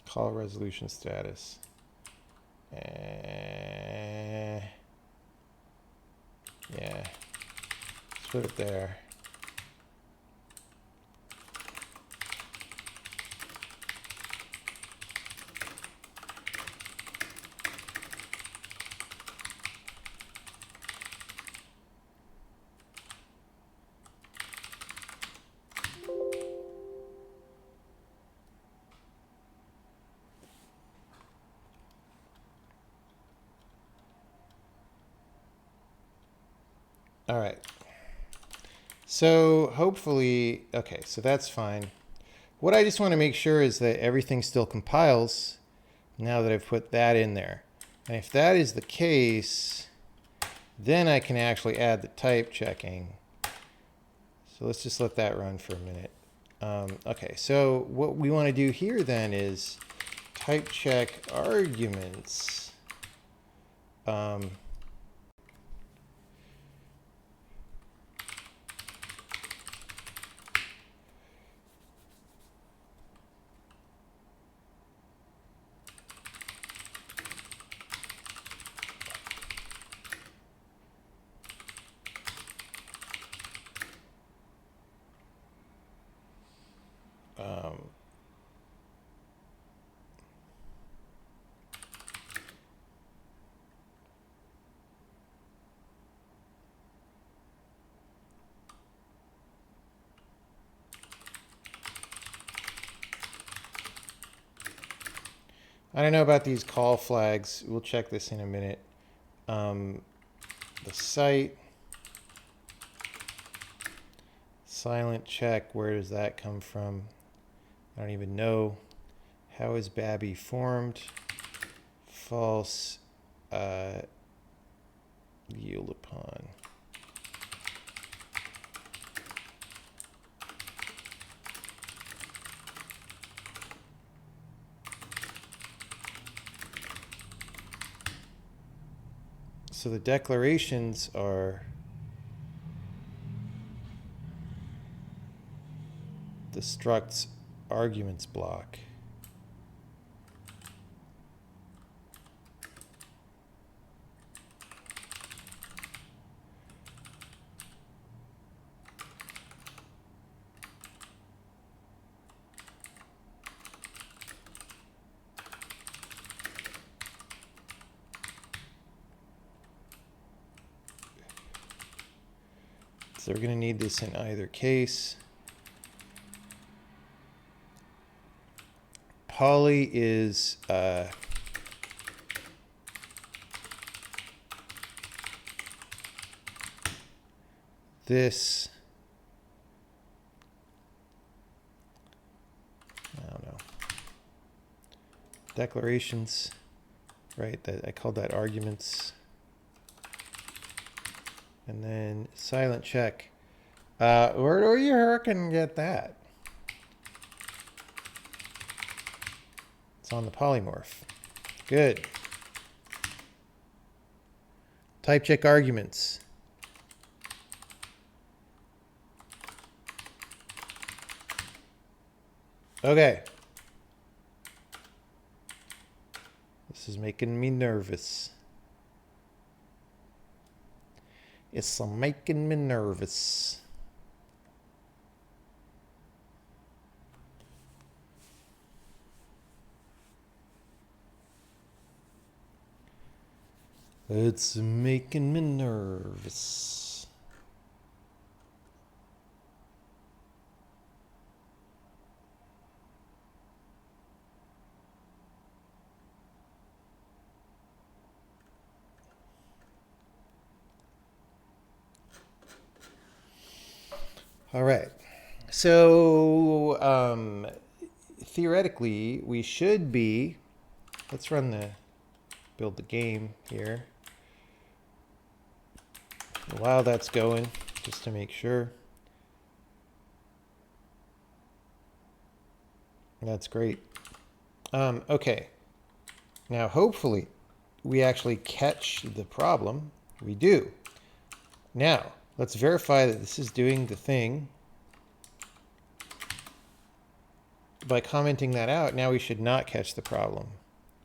call resolution status. Yeah, let's put it there. All right. So hopefully, okay, so that's fine. What I just want to make sure is that everything still compiles now that I've put that in there. And if that is the case, then I can actually add the type checking. So let's just let that run for a minute. Okay, so what we want to do here then is type check arguments. I don't know about these call flags. We'll check this in a minute. The site, silent check, where does that come from? I don't even know. How is Babby formed? False, yield upon. So the declarations are struct's arguments block. So we're going to need this in either case. Poly is this. I don't know. Declarations, right? That I called that arguments. And then silent check. Where do you hurricane get that? It's on the polymorph. Good. Type check arguments. Okay. This is making me nervous. It's making me nervous. It's making me nervous. All right. So theoretically, we should be, let's build the game here. While that's going, just to make sure. That's great. Okay. Now, hopefully, we actually catch the problem. We do. Now, let's verify that this is doing the thing. By commenting that out, now we should not catch the problem.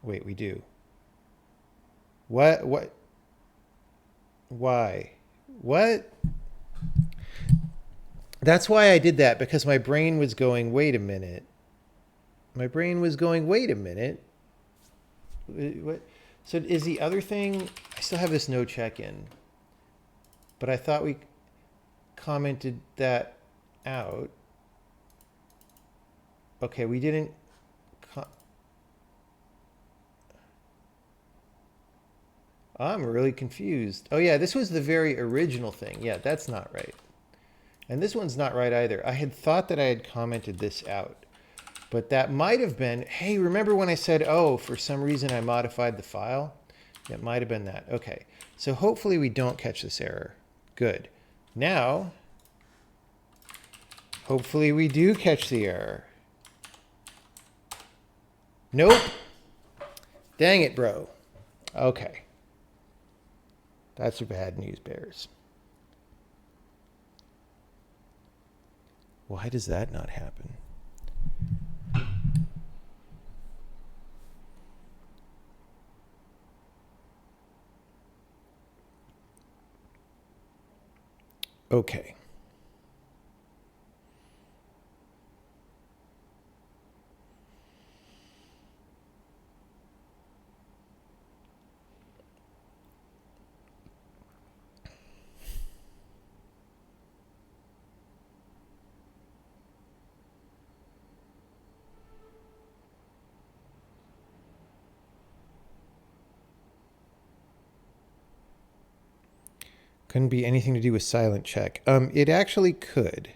Wait, we do. What? Why? What? That's why I did that, because my brain was going, wait a minute. My brain was going, wait a minute. What? So is the other thing, I still have this no check-in, but I thought we commented that out. Okay, we didn't. I'm really confused. Oh yeah, this was the very original thing. Yeah, that's not right. And this one's not right either. I had thought that I had commented this out, but that might have been, hey, remember when I said, oh, for some reason I modified the file? It might have been that. Okay, so hopefully we don't catch this error. Good. Now, hopefully we do catch the error. Nope. Dang it, bro. Okay. That's bad news bears. Why does that not happen? Okay. Couldn't be anything to do with silent check. It actually could,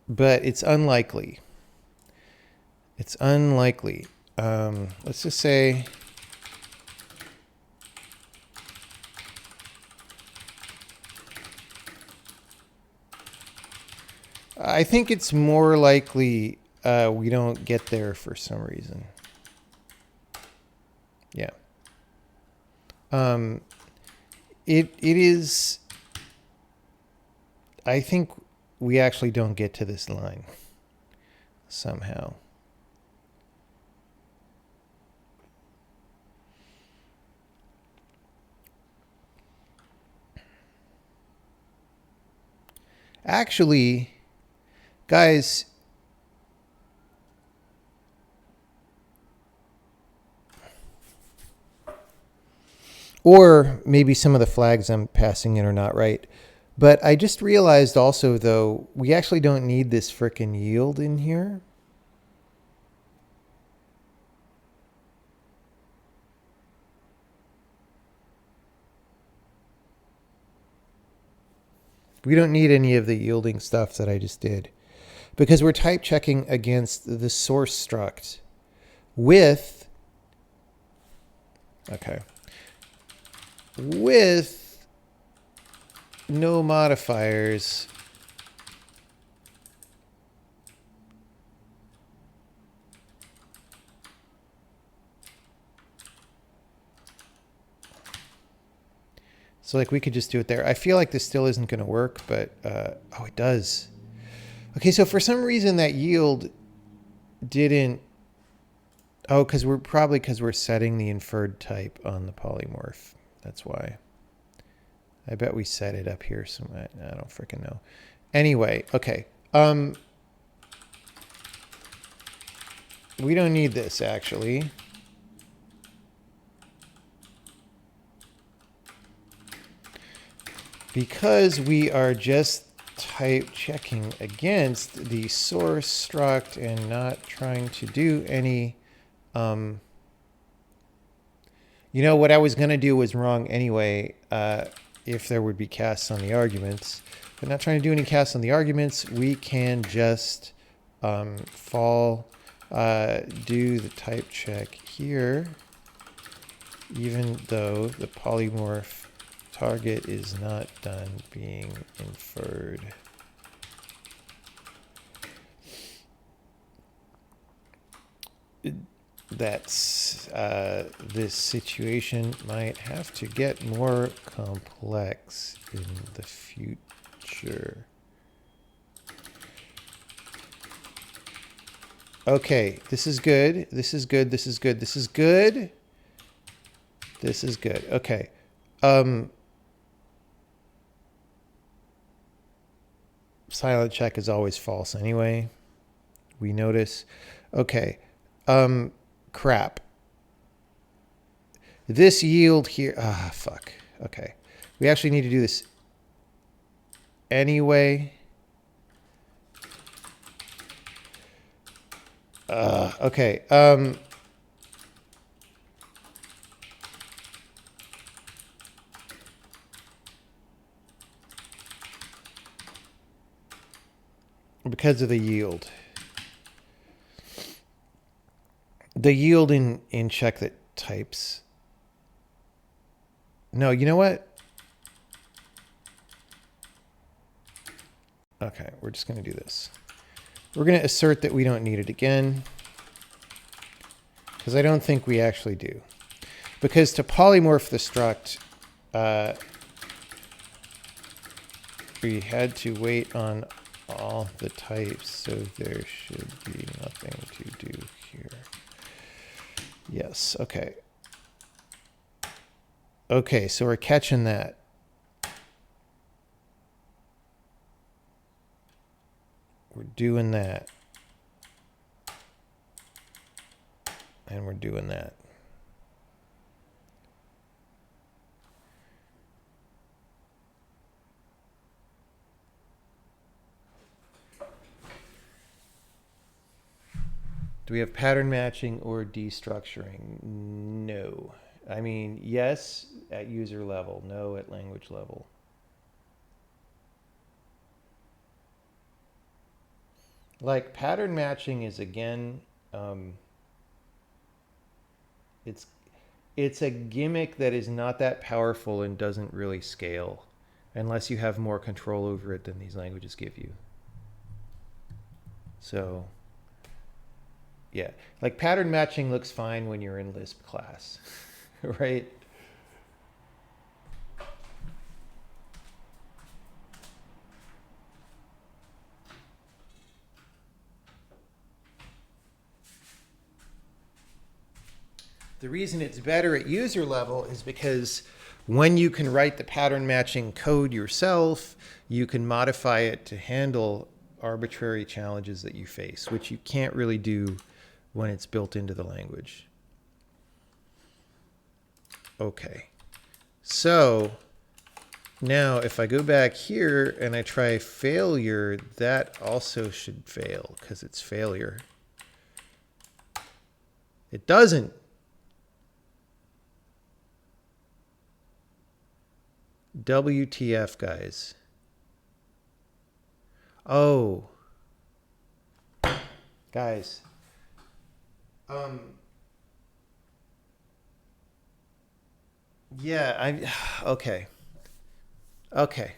but it's unlikely. It's unlikely. Let's just say I think it's more likely we don't get there for some reason. Yeah. It is, I think we actually don't get to this line somehow. Actually, guys, or maybe some of the flags I'm passing in are not right. But I just realized also, though, we actually don't need this frickin' yield in here. We don't need any of the yielding stuff that I just did, because we're type checking against the source struct with, okay, with no modifiers. So like we could just do it there. I feel like this still isn't going to work, but oh, it does. Okay, so for some reason that yield didn't. Oh, because we're setting the inferred type on the polymorph. That's why. I bet we set it up here somewhere. I don't freaking know. Anyway, okay. We don't need this actually. Because we are just type checking against the source struct and not trying to do any, you know, what I was going to do was wrong anyway, if there would be casts on the arguments. But not trying to do any casts on the arguments, we can just do the type check here, even though the polymorph target is not done being inferred. That's this situation might have to get more complex in the future. Okay, this is good. This is good. This is good. This is good. This is good. Okay. Silent check is always false anyway. We notice. Okay. Crap. This yield here. Ah, fuck. Okay. We actually need to do this anyway. Okay. Because of the yield. The yield in check that types. No, you know what? Okay, we're just going to do this. We're going to assert that we don't need it again. Because I don't think we actually do. Because to polymorph the struct, we had to wait on all the types, so there should be nothing to do here. Yes, okay. Okay, so we're catching that. We're doing that. And we're doing that. Do we have pattern matching or destructuring? No. I mean, yes, at user level. No, at language level. Like, pattern matching is, again, it's a gimmick that is not that powerful and doesn't really scale unless you have more control over it than these languages give you. So, yeah, like pattern matching looks fine when you're in Lisp class, right? The reason it's better at user level is because when you can write the pattern matching code yourself, you can modify it to handle arbitrary challenges that you face, which you can't really do when it's built into the language. Okay. So now if I go back here and I try failure, that also should fail because it's failure. It doesn't. WTF, guys. Oh. Guys. Yeah, okay. Okay.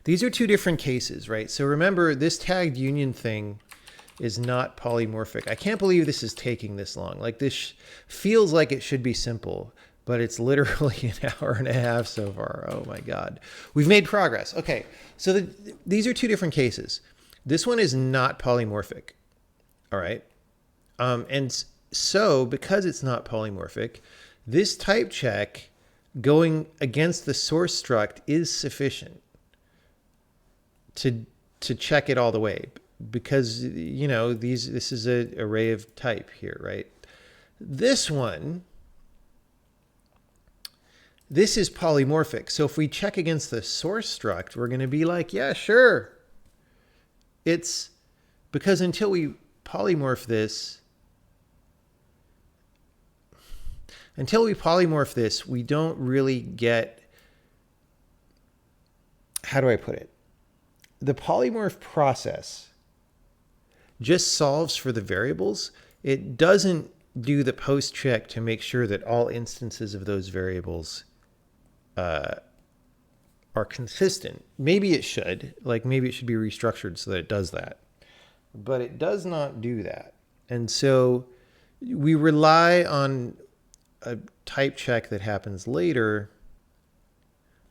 These are two different cases, right? So remember, this tagged union thing is not polymorphic. I can't believe this is taking this long. Like, this feels like it should be simple, but it's literally an hour and a half so far. Oh my God. We've made progress. Okay. So these are two different cases. This one is not polymorphic. All right. And so because it's not polymorphic, this type check going against the source struct is sufficient to check it all the way, because, you know, this is an array of type here, right? This one, this is polymorphic. So if we check against the source struct, we're going to be like, yeah, sure. It's because until we polymorph this, we don't really get, how do I put it? The polymorph process just solves for the variables. It doesn't do the post check to make sure that all instances of those variables are consistent. Maybe it should, like maybe it should be restructured so that it does that, but it does not do that. And so we rely on a type check that happens later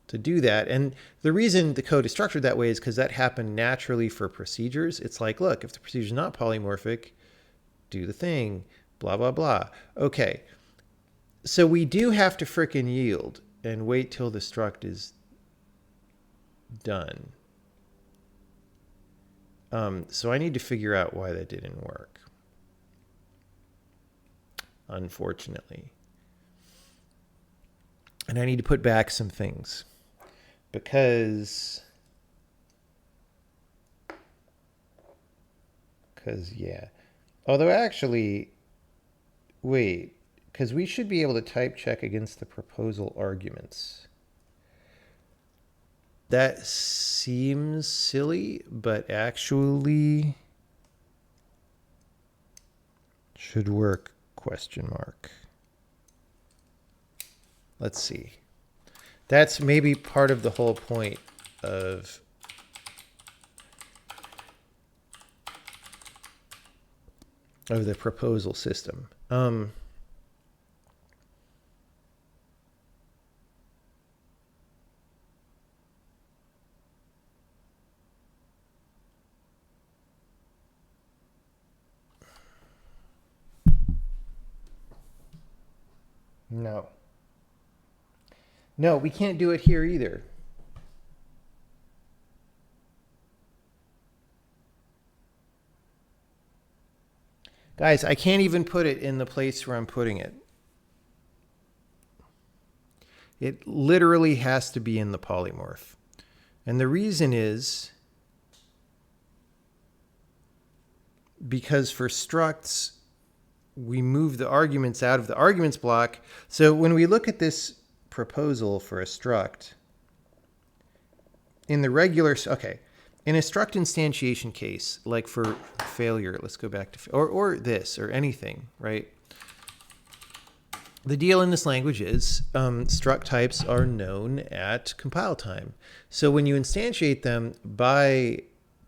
to do that. And the reason the code is structured that way is because that happened naturally for procedures. It's like, look, if the procedure is not polymorphic, do the thing, blah, blah, blah. Okay. So we do have to frickin' yield and wait till the struct is done. So I need to figure out why that didn't work, unfortunately. And I need to put back some things because yeah. Although actually, wait, because we should be able to type check against the proposal arguments. That seems silly, but actually should work, question mark. Let's see. That's maybe part of the whole point of the proposal system. No, we can't do it here either. Guys, I can't even put it in the place where I'm putting it. It literally has to be in the polymorph. And the reason is because for structs, we move the arguments out of the arguments block. So when we look at this proposal for a struct, in the regular, okay, in a struct instantiation case, like for failure, let's go back to, or this, or anything, right? The deal in this language is struct types are known at compile time. So when you instantiate them by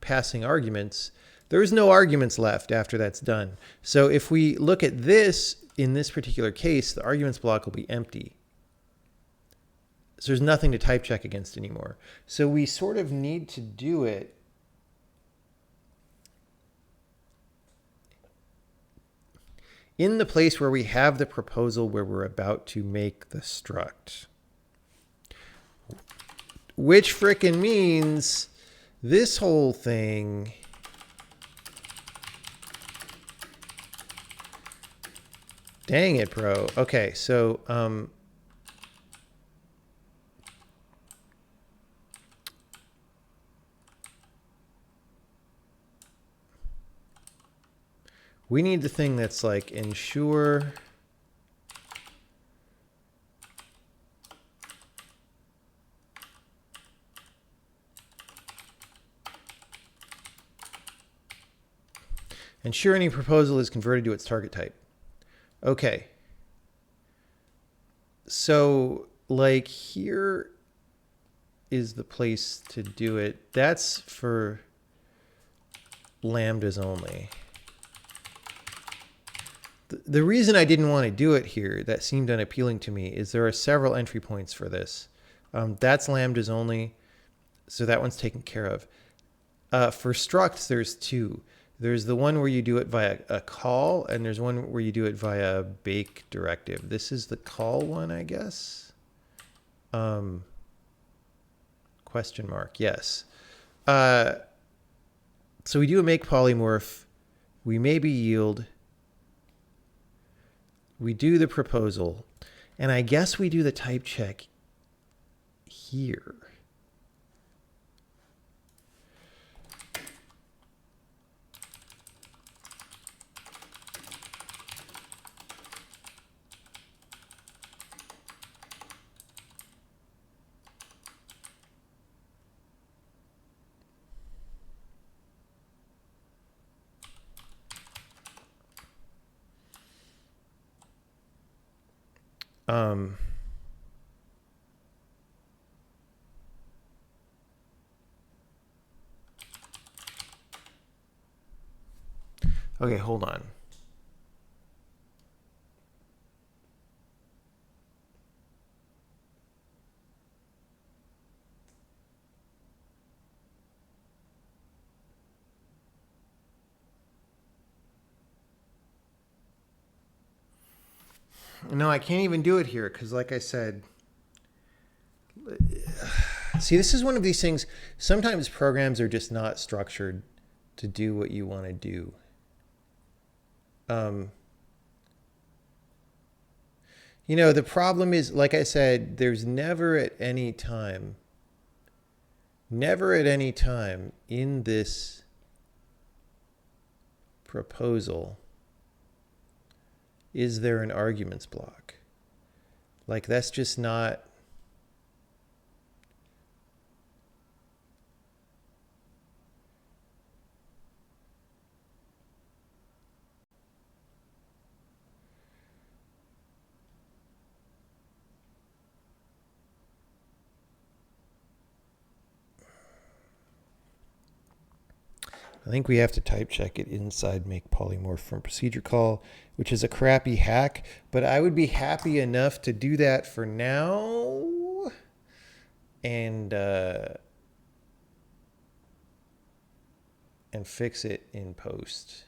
passing arguments, there's no arguments left after that's done. So if we look at this, in this particular case, the arguments block will be empty. So there's nothing to type check against anymore. So we sort of need to do it in the place where we have the proposal where we're about to make the struct. Which frickin' means this whole thing dang it, bro. Okay, so we need the thing that's like ensure any proposal is converted to its target type. Okay. So like here is the place to do it. That's for lambdas only. The reason I didn't want to do it here, that seemed unappealing to me, is there are several entry points for this. That's lambdas only, so that one's taken care of. For structs, there's two. There's the one where you do it via a call, and there's one where you do it via a bake directive. This is the call one, I guess. Question mark, yes. So we do a make polymorph. We maybe yield. We do the proposal. And I guess we do the type check here. Okay, hold on. No, I can't even do it here because, like I said, see, this is one of these things. Sometimes programs are just not structured to do what you want to do. You know, the problem is, like I said, there's never at any time in this proposal is there an arguments block. Like, that's just not. I think we have to type check it inside make polymorph from procedure call, which is a crappy hack, but I would be happy enough to do that for now. And fix it in post.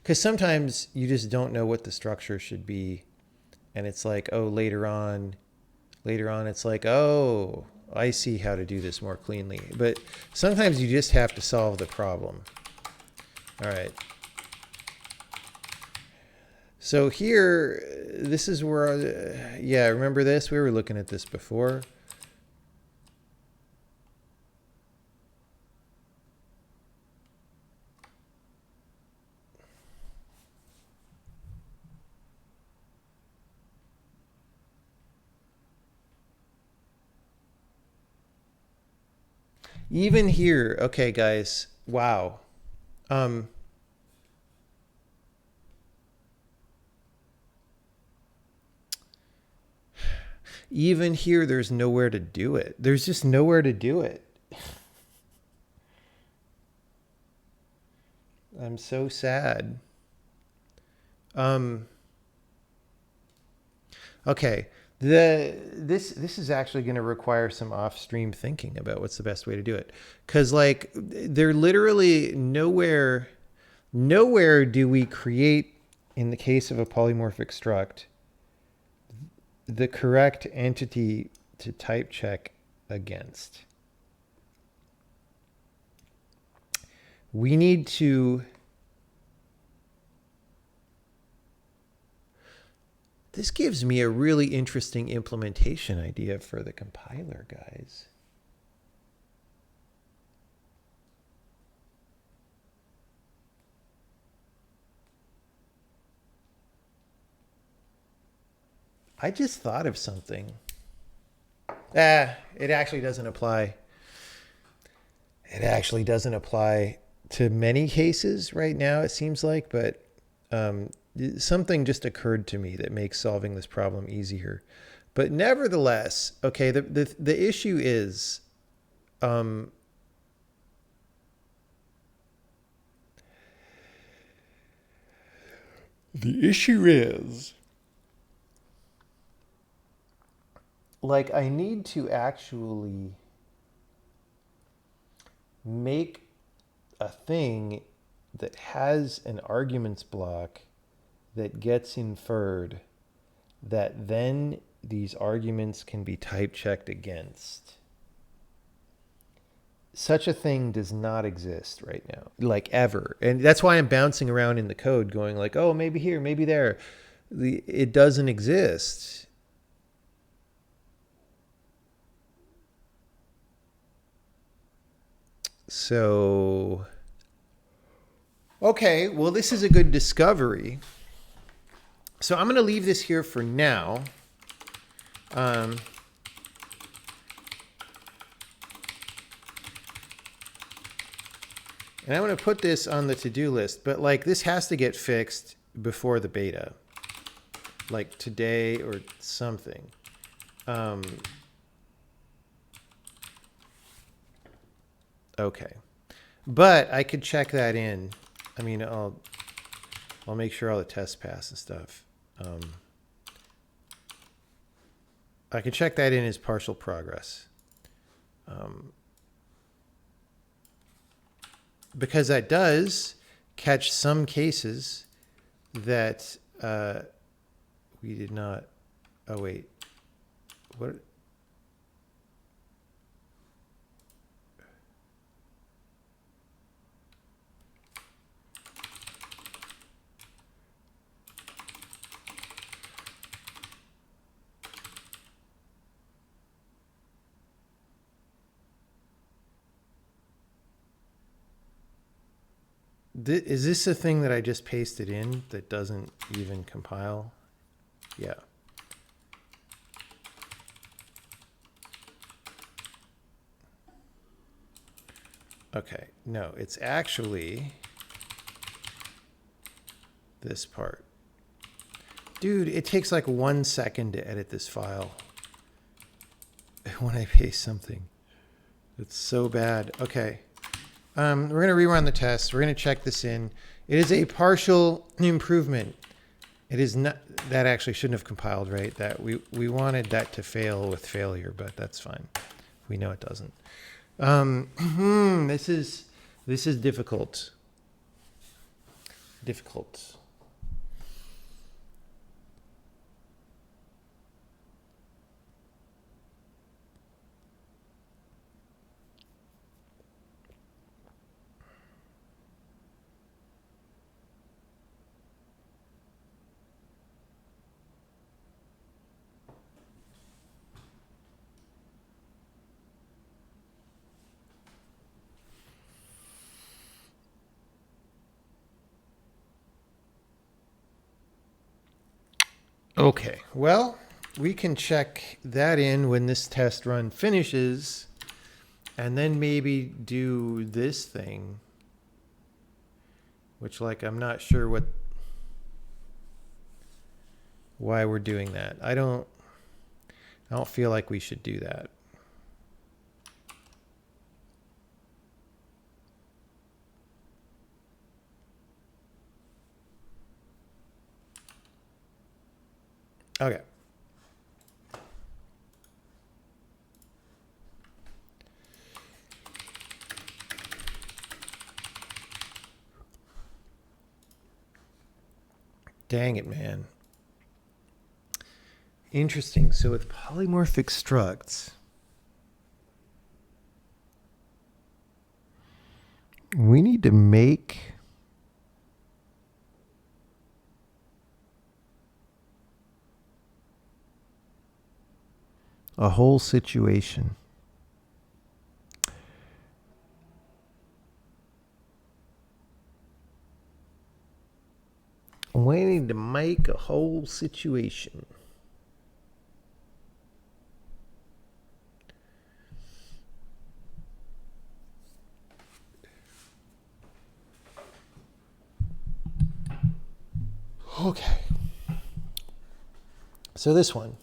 Because sometimes you just don't know what the structure should be. And it's like, oh, later on it's like, oh, I see how to do this more cleanly. But sometimes you just have to solve the problem. All right. So here, this is where, yeah, remember this? We were looking at this before. Even here, okay, guys, wow. Even here, there's nowhere to do it. There's just nowhere to do it. I'm so sad. Okay. This is actually going to require some off-stream thinking about what's the best way to do it, because like they're literally nowhere do we create in the case of a polymorphic struct, the correct entity to type check against. We need to... This gives me a really interesting implementation idea for the compiler, guys. I just thought of something. It actually doesn't apply. It actually doesn't apply to many cases right now, it seems like, but something just occurred to me that makes solving this problem easier. But nevertheless, okay, the issue is the issue is, like, I need to actually make a thing that has an arguments block that gets inferred, that then these arguments can be type checked against. Such a thing does not exist right now, like ever. And that's why I'm bouncing around in the code going like, oh, maybe here, maybe there. It doesn't exist. So, okay, well, this is a good discovery. So I'm going to leave this here for now. And I'm going to put this on the to-do list, but like this has to get fixed before the beta, like today or something. Okay, but I could check that in. I mean, I'll make sure all the tests pass and stuff. I can check that in as partial progress. Because that does catch some cases that we did not. Oh, wait. What? Is this a thing that I just pasted in that doesn't even compile? Yeah. Okay, no, it's actually this part. Dude, it takes like 1 second to edit this file when I paste something. It's so bad. Okay. We're going to rerun the test. We're going to check this in. It is a partial improvement. It is not, that actually shouldn't have compiled, right? That we wanted that to fail with failure, but that's fine. We know it doesn't. This is difficult. Difficult. Okay, well, we can check that in when this test run finishes, and then maybe do this thing, which, like, I'm not sure why we're doing that. I don't feel like we should do that. Okay. Dang it, man. Interesting. So with polymorphic structs, we need to make a whole situation. We need to make a whole situation. Okay. So this one,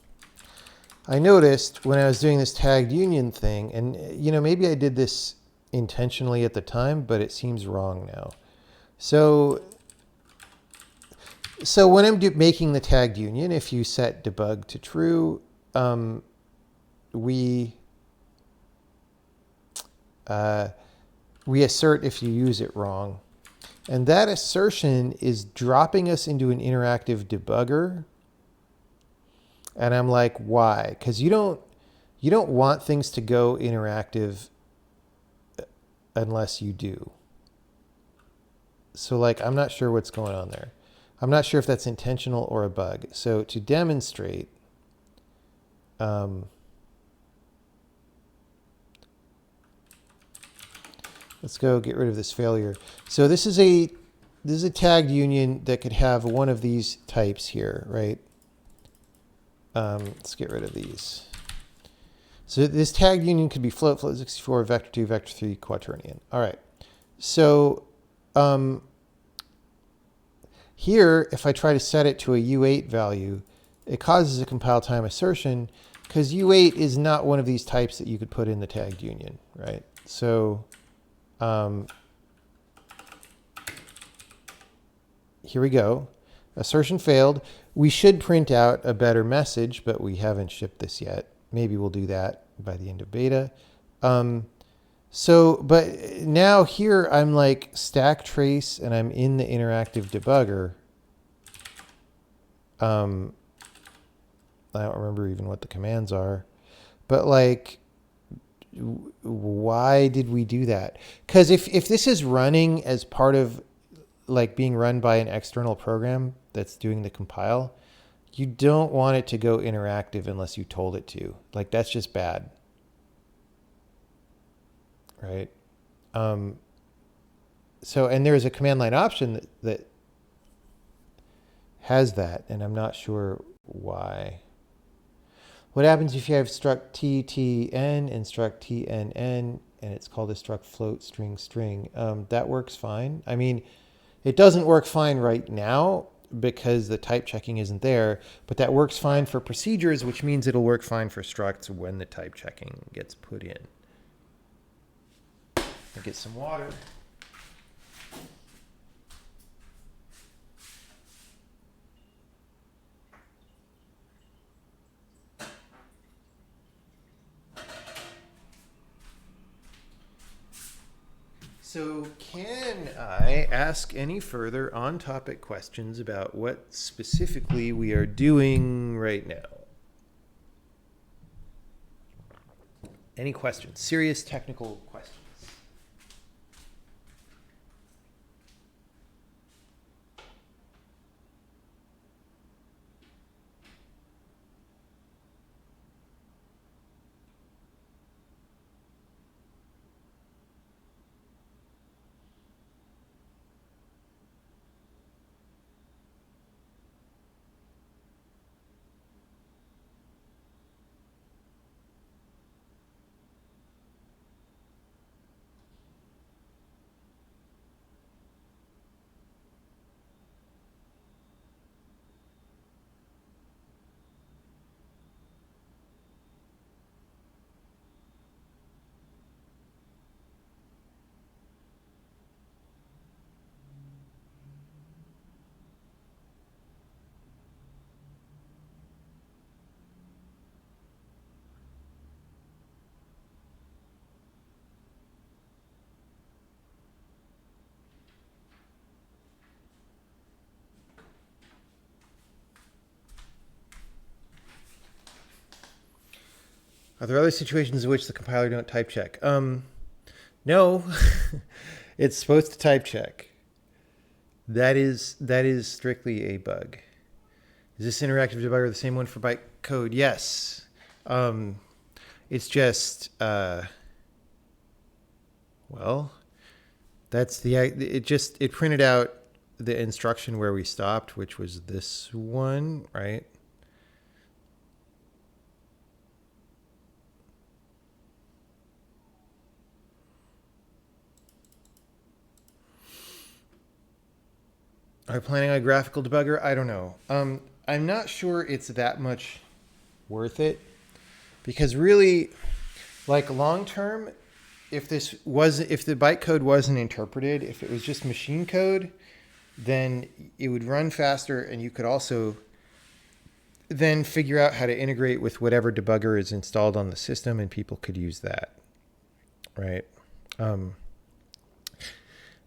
I noticed when I was doing this tagged union thing, and maybe I did this intentionally at the time, but it seems wrong now. So when I'm making the tagged union, if you set debug to true, we assert if you use it wrong. And that assertion is dropping us into an interactive debugger. And I'm like, why? Because you don't want things to go interactive unless you do. So like, I'm not sure what's going on there. I'm not sure if that's intentional or a bug. So to demonstrate, let's go get rid of this failure. So this is a tagged union that could have one of these types here, right? Let's get rid of these. So this tagged union could be float, float 64, vector 2, vector 3, quaternion. All right. So here, if I try to set it to a U8 value, it causes a compile time assertion because U8 is not one of these types that you could put in the tagged union, right? So here we go. Assertion failed. We should print out a better message, but we haven't shipped this yet. Maybe we'll do that by the end of beta. But now here I'm like stack trace and I'm in the interactive debugger. I don't remember even what the commands are, but like, why did we do that? Because if this is running as part of like being run by an external program that's doing the compile, you don't want it to go interactive unless you told it to. Like, that's just bad. Right? So, and there's a command line option that has that, and I'm not sure why. What happens if you have struct TTN and struct TNN, and it's called a struct float string string? That works fine. I mean, it doesn't work fine right now because the type checking isn't there, but that works fine for procedures, which means it'll work fine for structs when the type checking gets put in. I'll get some water. So can I ask any further on-topic questions about what specifically we are doing right now? Any questions? Serious technical questions? Are there other situations in which the compiler don't type check? No, it's supposed to type check. That is strictly a bug. Is this interactive debugger the same one for bytecode? Yes. It's just well, it printed out the instruction where we stopped, which was this one, right? Are you planning on a graphical debugger? I don't know. I'm not sure it's that much worth it, because really, like long term, if the bytecode wasn't interpreted, if it was just machine code, then it would run faster, and you could also then figure out how to integrate with whatever debugger is installed on the system, and people could use that, right?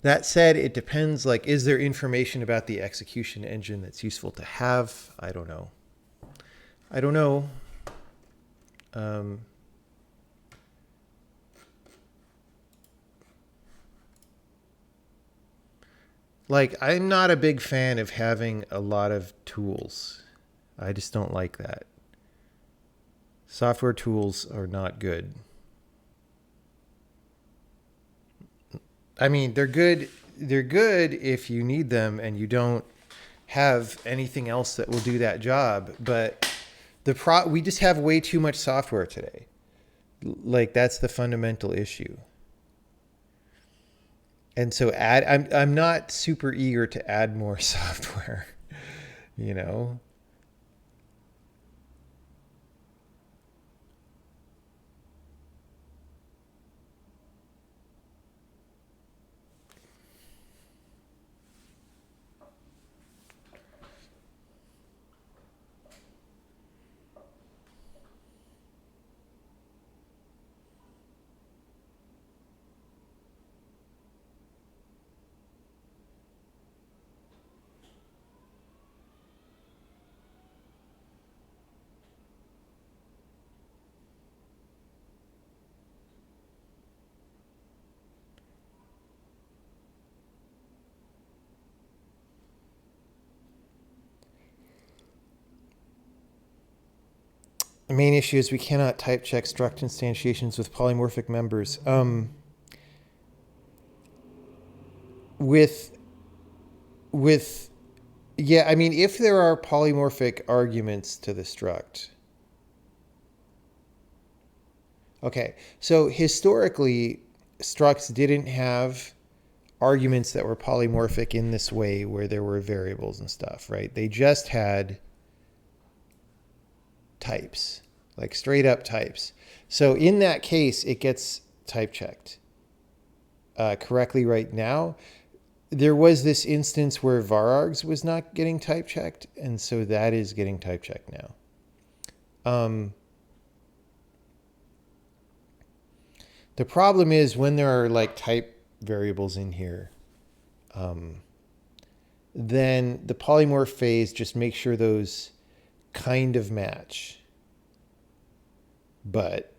That said, it depends. Like, is there information about the execution engine that's useful to have? I don't know. Like, I'm not a big fan of having a lot of tools. I just don't like that. Software tools are not good. I mean, they're good. They're good if you need them and you don't have anything else that will do that job. But we just have way too much software today. Like, that's the fundamental issue. And so I'm not super eager to add more software, you know? The main issue is we cannot type check struct instantiations with polymorphic members. Yeah, I mean, if there are polymorphic arguments to the struct. Okay, so historically, structs didn't have arguments that were polymorphic in this way where there were variables and stuff, right? They just had types, like straight up types. So in that case, it gets type checked correctly right now. There was this instance where varargs was not getting type checked, and so that is getting type checked now. The problem is when there are like type variables in here, then the polymorph phase just makes sure those kind of match, but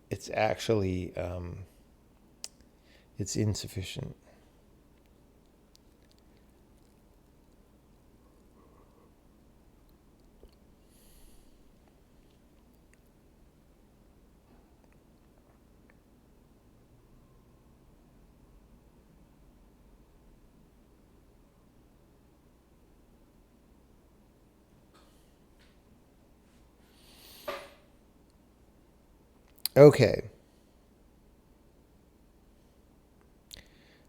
it's actually it's insufficient. Okay.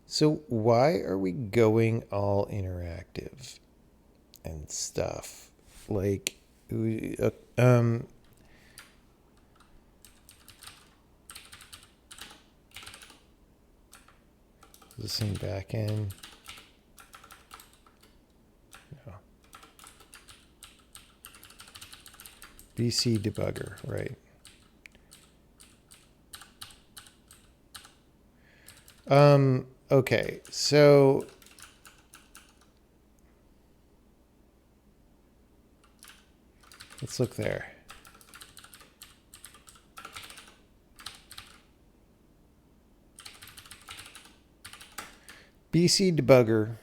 So why are we going all interactive and stuff? Like, is this in back end? No. BC debugger, right? Okay, so Let's look there. BC debugger.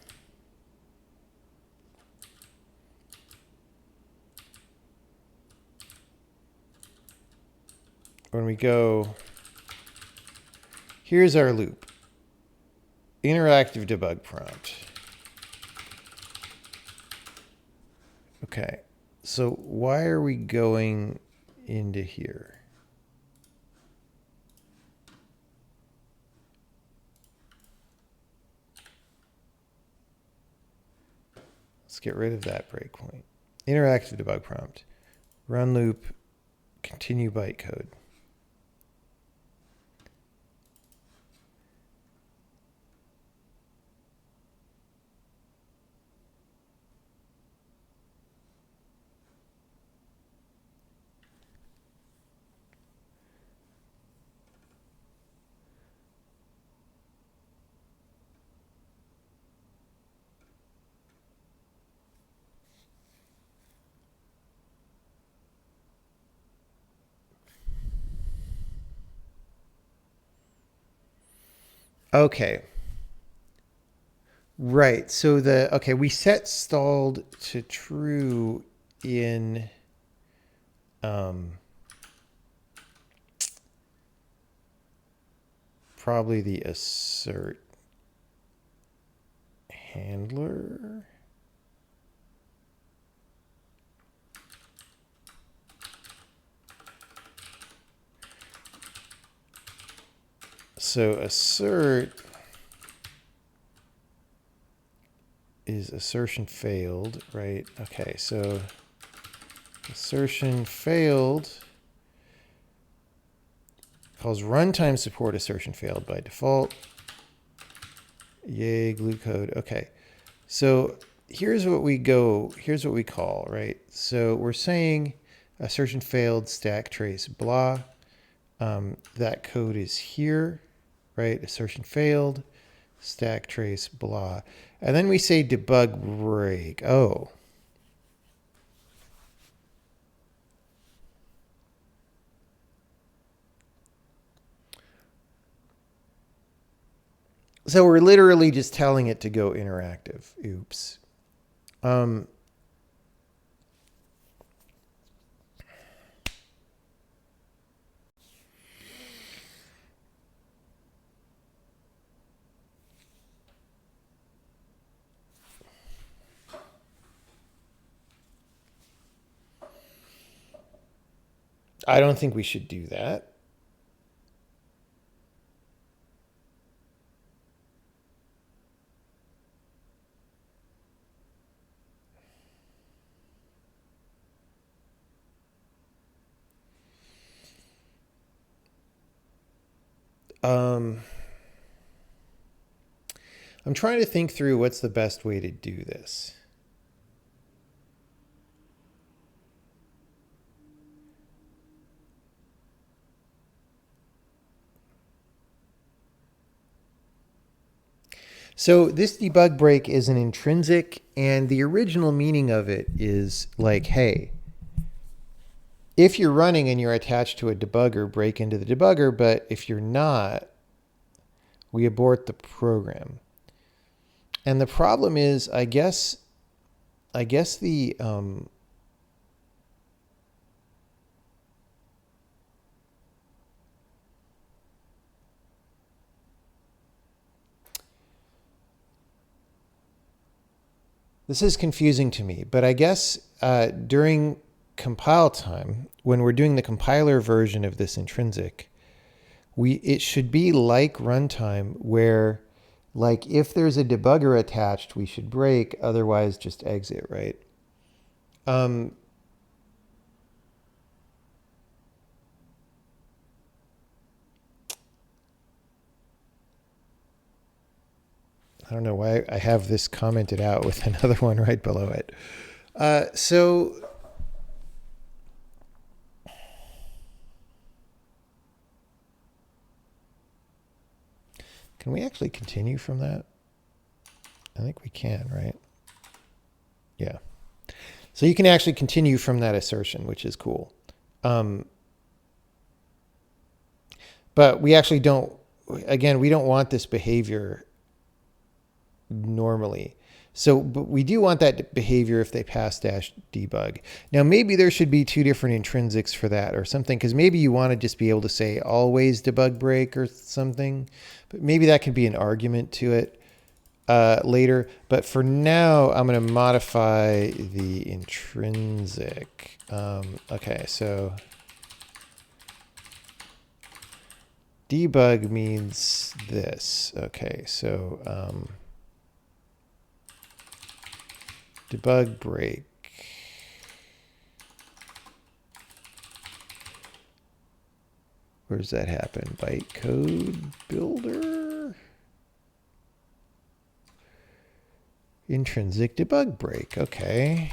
When we go, here's our loop. Interactive debug prompt. Okay, so why are we going into here? Let's get rid of that breakpoint. Interactive debug prompt. Run loop, continue bytecode. Okay. Right. So okay, we set stalled to true in probably the assert handler. So assert is assertion failed, right? Okay, so assertion failed calls runtime support assertion failed by default. Yay, glue code. Okay, so here's what we call, right? So we're saying assertion failed stack trace blah. That code is here, right? Assertion failed, stack trace blah. And then we say debug break. Oh. So we're literally just telling it to go interactive. Oops. I don't think we should do that. I'm trying to think through what's the best way to do this. So this debug break is an intrinsic, and the original meaning of it is like, hey, if you're running and you're attached to a debugger, break into the debugger, but if you're not, we abort the program. And the problem is, I guess the this is confusing to me, but I guess during compile time, when we're doing the compiler version of this intrinsic, it should be like runtime where, like, if there's a debugger attached, we should break, otherwise just exit, right? I don't know why I have this commented out with another one right below it. So can we actually continue from that? I think we can, right? Yeah. So you can actually continue from that assertion, which is cool. But we actually don't, again, we don't want this behavior normally. So, but we do want that behavior if they pass dash debug. Now, maybe there should be two different intrinsics for that or something, because maybe you want to just be able to say always debug break or something, but maybe that can be an argument to it later. But for now, I'm going to modify the intrinsic. Okay, so debug means this. Okay, so debug break. Where does that happen? Bytecode builder. Intrinsic debug break. Okay.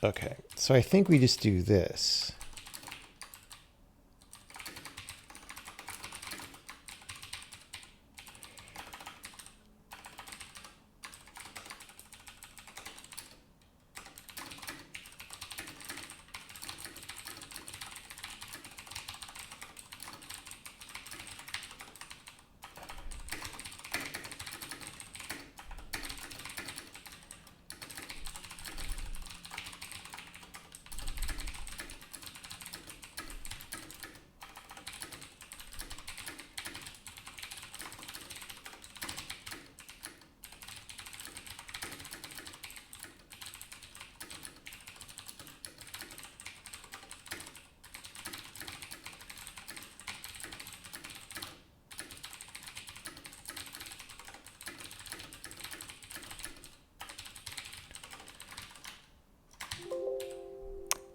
Okay, so I think we just do this.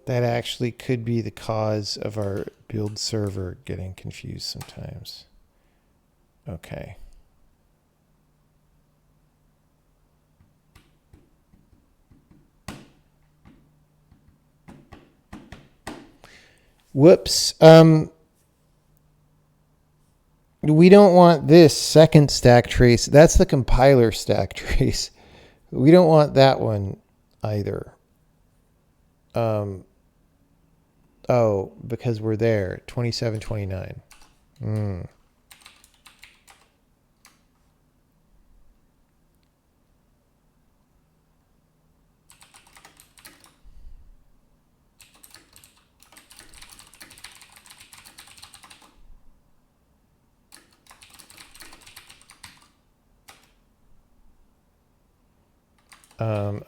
That actually could be the cause of our build server getting confused sometimes. Okay. Whoops. We don't want this second stack trace. That's the compiler stack trace. We don't want that one either. Oh, because we're there, 2729.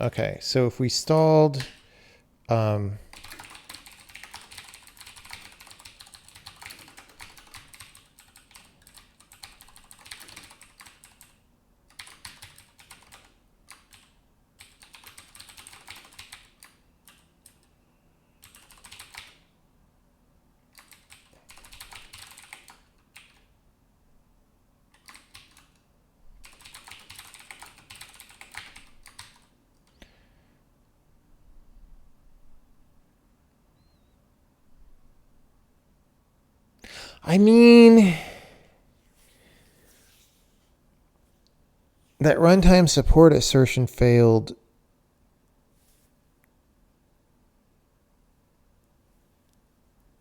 Okay, so if we stalled, I mean, that runtime support assertion failed.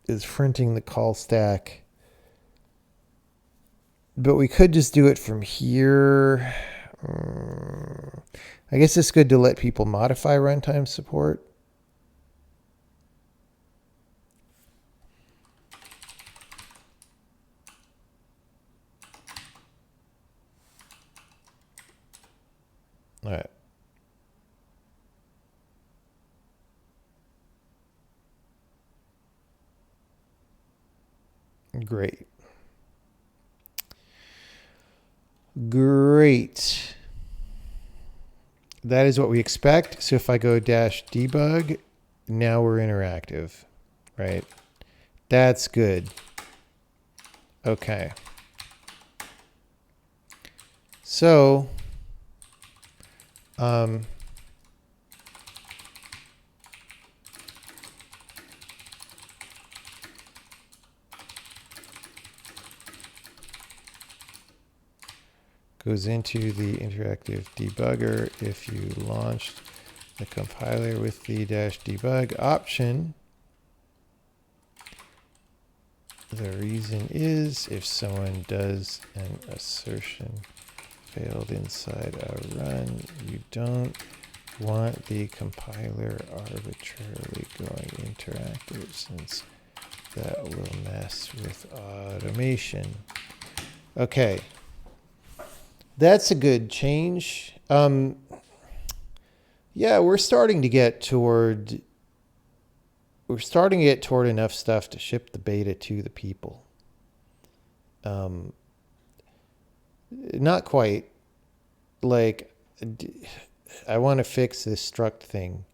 Is fronting the call stack. But we could just do it from here. I guess it's good to let people modify runtime support. All right. Great. Great. That is what we expect. So if I go dash debug, now we're interactive, right? That's good. Okay. So, goes into the interactive debugger if you launched the compiler with the -debug option. The reason is if someone does an assertion failed inside a run, you don't want the compiler arbitrarily going interactive, since that will mess with automation. Okay. That's a good change. Yeah, we're starting to get toward enough stuff to ship the beta to the people. Not quite. Like, I want to fix this struct thing,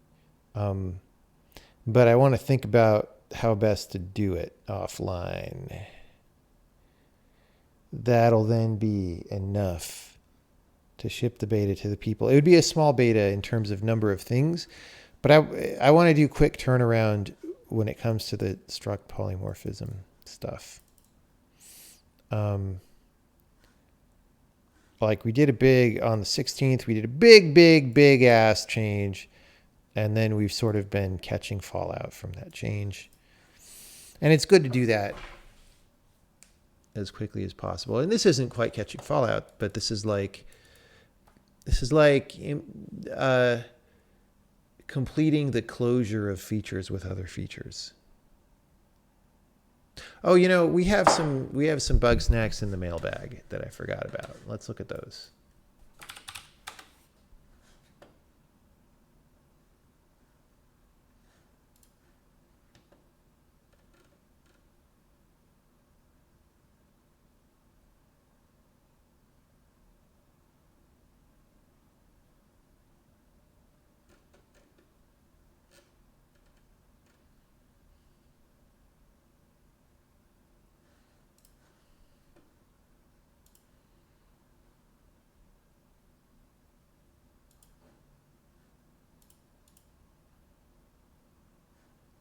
but I want to think about how best to do it offline. That'll then be enough to ship the beta to the people. It would be a small beta in terms of number of things, but I want to do quick turnaround when it comes to the struct polymorphism stuff. Like we did on the 16th, we did a big ass change. And then we've sort of been catching fallout from that change. And it's good to do that as quickly as possible. And this isn't quite catching fallout, but this is like completing the closure of features with other features. Oh, we have some Bugsnax in the mailbag that I forgot about. Let's look at those.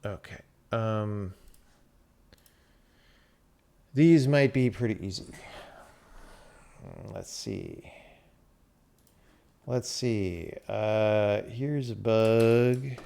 Okay. These might be pretty easy. Let's see. Here's a bug.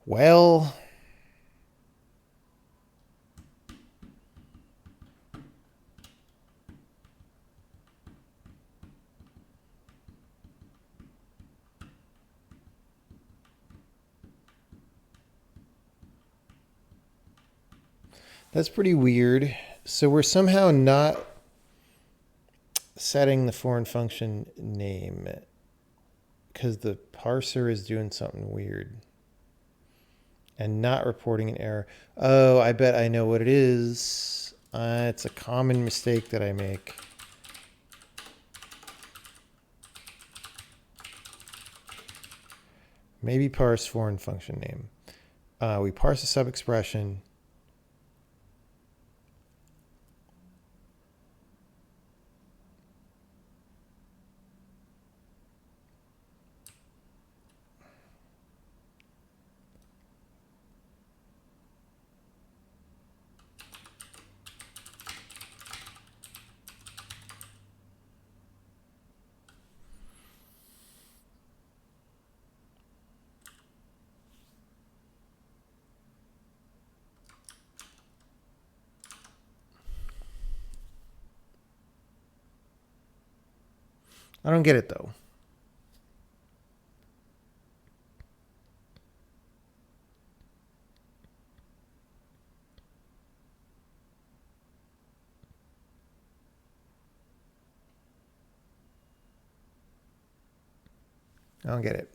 Well, that's pretty weird. So we're somehow not setting the foreign function name because the parser is doing something weird and not reporting an error. Oh, I bet I know what it is. It's a common mistake that I make. Maybe parse foreign function name. We parse a sub-expression. I don't get it though. I don't get it.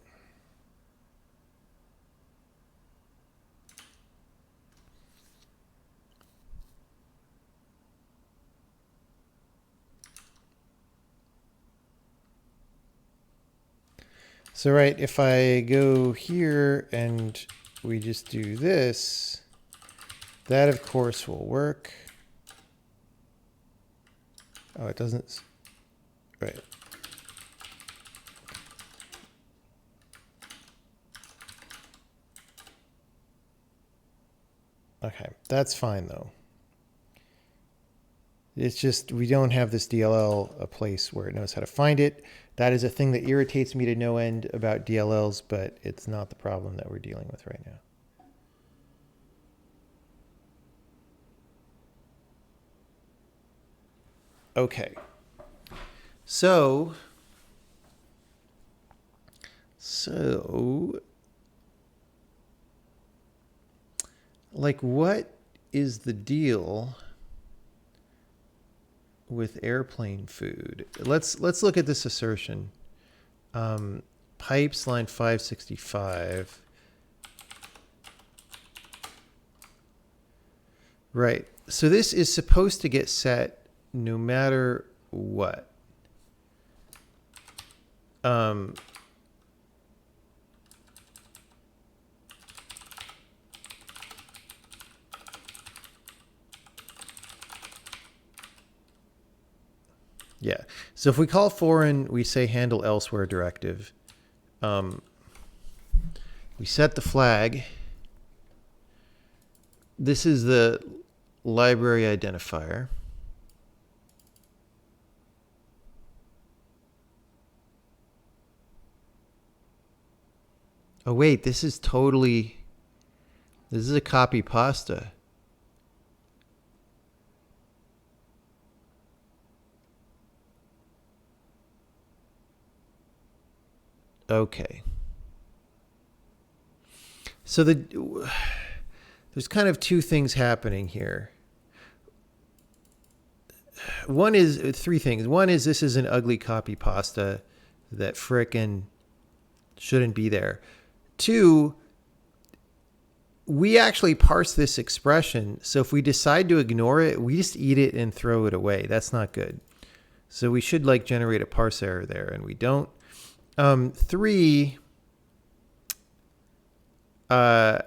So right, if I go here and we just do this, that of course will work. Oh, it doesn't. Right. Okay, that's fine though. It's just we don't have this DLL a place where it knows how to find it. That is a thing that irritates me to no end about DLLs, but it's not the problem that we're dealing with right now. Okay. So like what is the deal with airplane food? Let's look at this assertion. Pipes line 565. Right. So this is supposed to get set no matter what. Yeah. So if we call foreign, we say handle elsewhere directive. We set the flag. This is the library identifier. Oh, wait, this is a copy pasta. Okay. So there's kind of two things happening here. One is three things. One is this is an ugly copy pasta that frickin' shouldn't be there. Two, we actually parse this expression. So if we decide to ignore it, we just eat it and throw it away. That's not good. So we should like generate a parse error there, and we don't. Three, if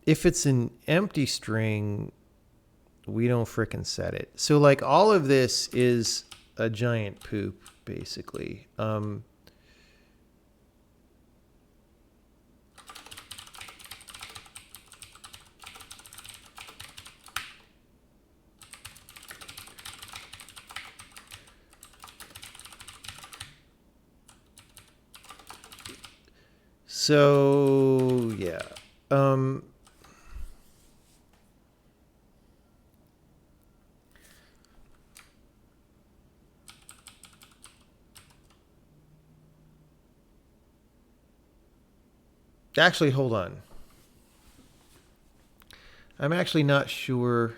it's an empty string, we don't frickin' set it. So like all of this is a giant poop, basically. So yeah. Actually, hold on. I'm actually not sure.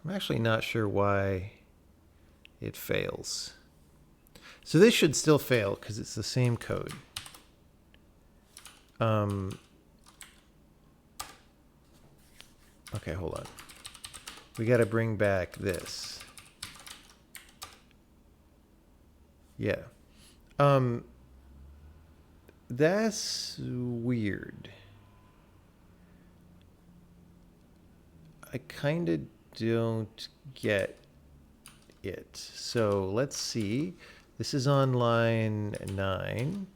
I'm actually not sure why it fails. So this should still fail because it's the same code. Okay, hold on. We got to bring back this. Yeah. That's weird. I kind of don't get it. So let's see. This is on line 9.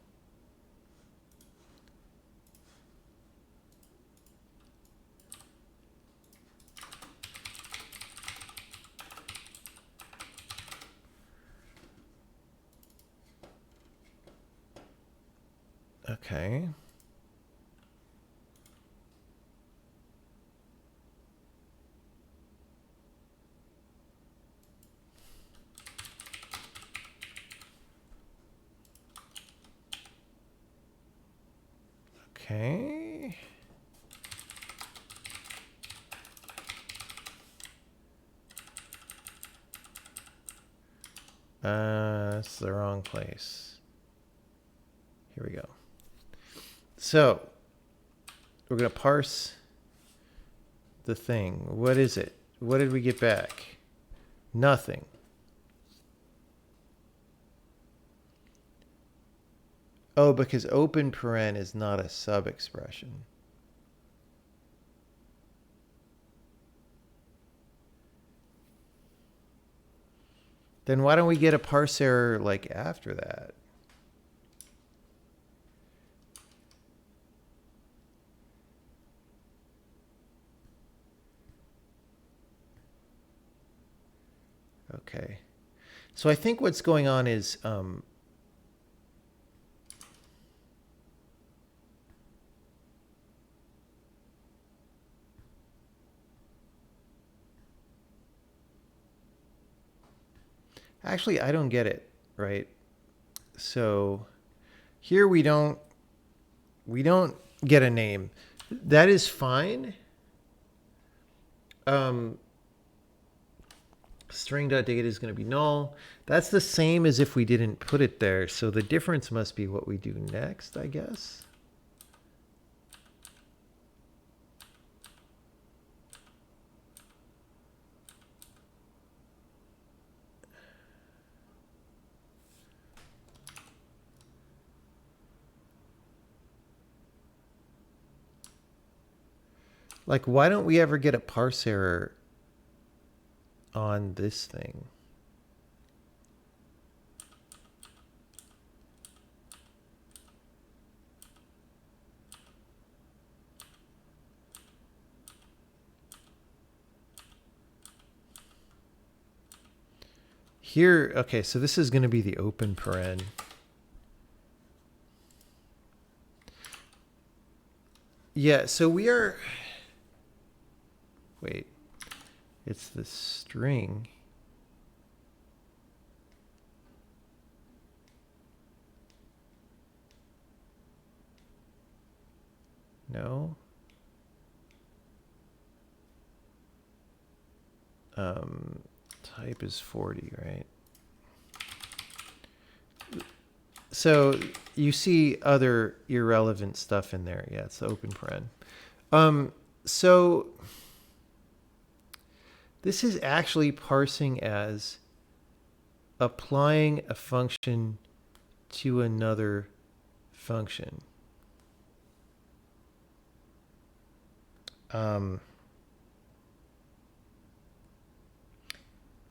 Okay. Okay. That's the wrong place. Here we go. So we're going to parse the thing. What is it? What did we get back? Nothing. Oh, because open paren is not a sub expression. Then why don't we get a parse error like after that? Okay. So I think what's going on is actually I don't get it, right? So here we don't get a name. That is fine. String.data is going to be null. That's the same as if we didn't put it there. So the difference must be what we do next, I guess. Like, why don't we ever get a parse error on this thing? Here, okay, so this is going to be the open paren. Yeah, so we are... Wait, it's the string. No. Type is 40, right? So you see other irrelevant stuff in there. Yeah, it's the open paren. So this is actually parsing as applying a function to another function.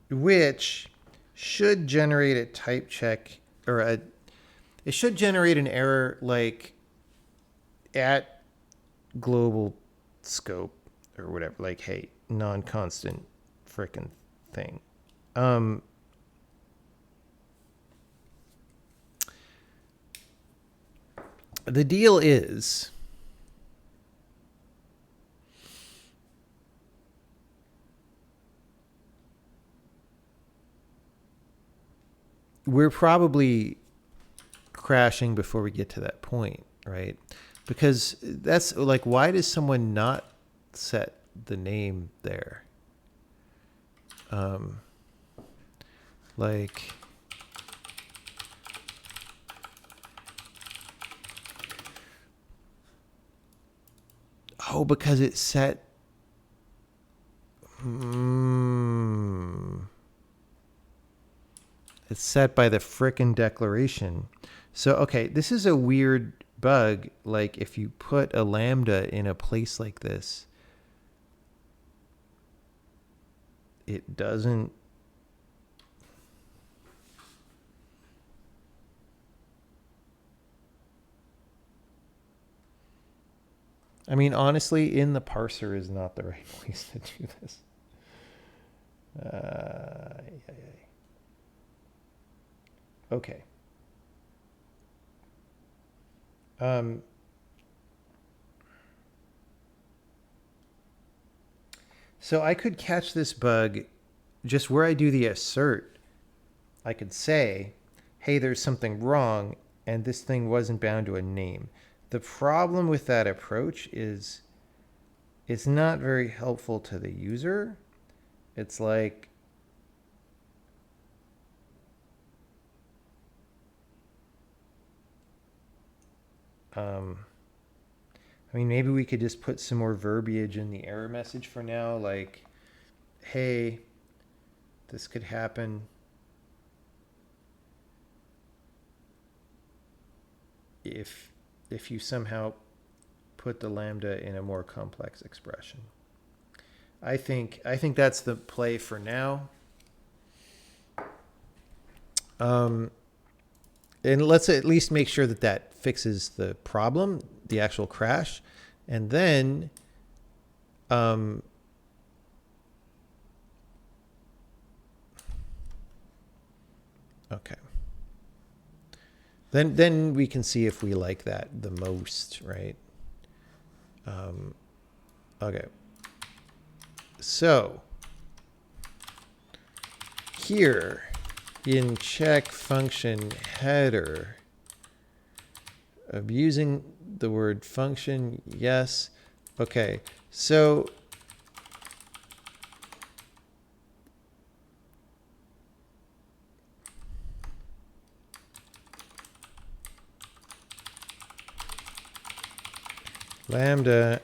Which should generate a type check or it should generate an error like at global scope or whatever, like, hey, non-constant frickin' thing. The deal is we're probably crashing before we get to that point, right? Because that's like, why does someone not set the name there? Like, oh, because it's set. It's set by the frickin' declaration. So, okay, this is a weird bug. Like, if you put a lambda in a place like this, it doesn't. I mean, honestly, in the parser is not the right place to do this. Okay. So I could catch this bug just where I do the assert. I could say, hey, there's something wrong, and this thing wasn't bound to a name. The problem with that approach is it's not very helpful to the user. It's like, I mean, maybe we could just put some more verbiage in the error message for now, like, hey, this could happen. If you somehow put the lambda in a more complex expression. I think that's the play for now. And let's at least make sure that that fixes the problem, the actual crash. And then okay. Then we can see if we like that the most, right? Okay. So here in check function header, abusing the word function, yes. Okay, so lambda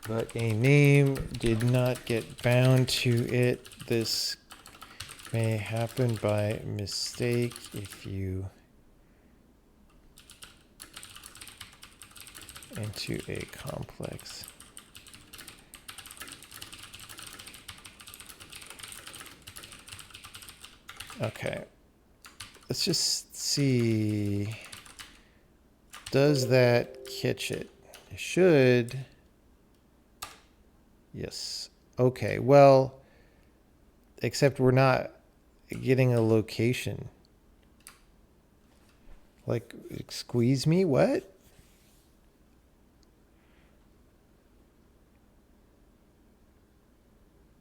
but a name did not get bound to it. This may happen by mistake if you into a complex. Okay, let's just see. Does that catch it? It should. Yes. Okay, well, except we're not getting a location. Like, squeeze me? What?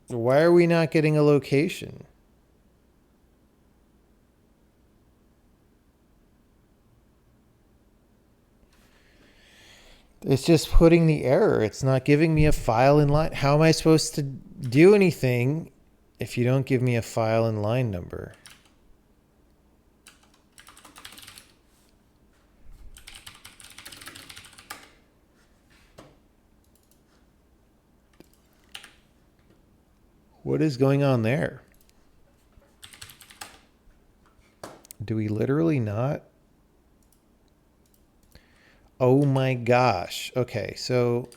Why are we not getting a location? It's just putting the error. It's not giving me a file in line. How am I supposed to do anything if you don't give me a file and line number? What is going on there? Do we literally not? Oh my gosh. Okay, so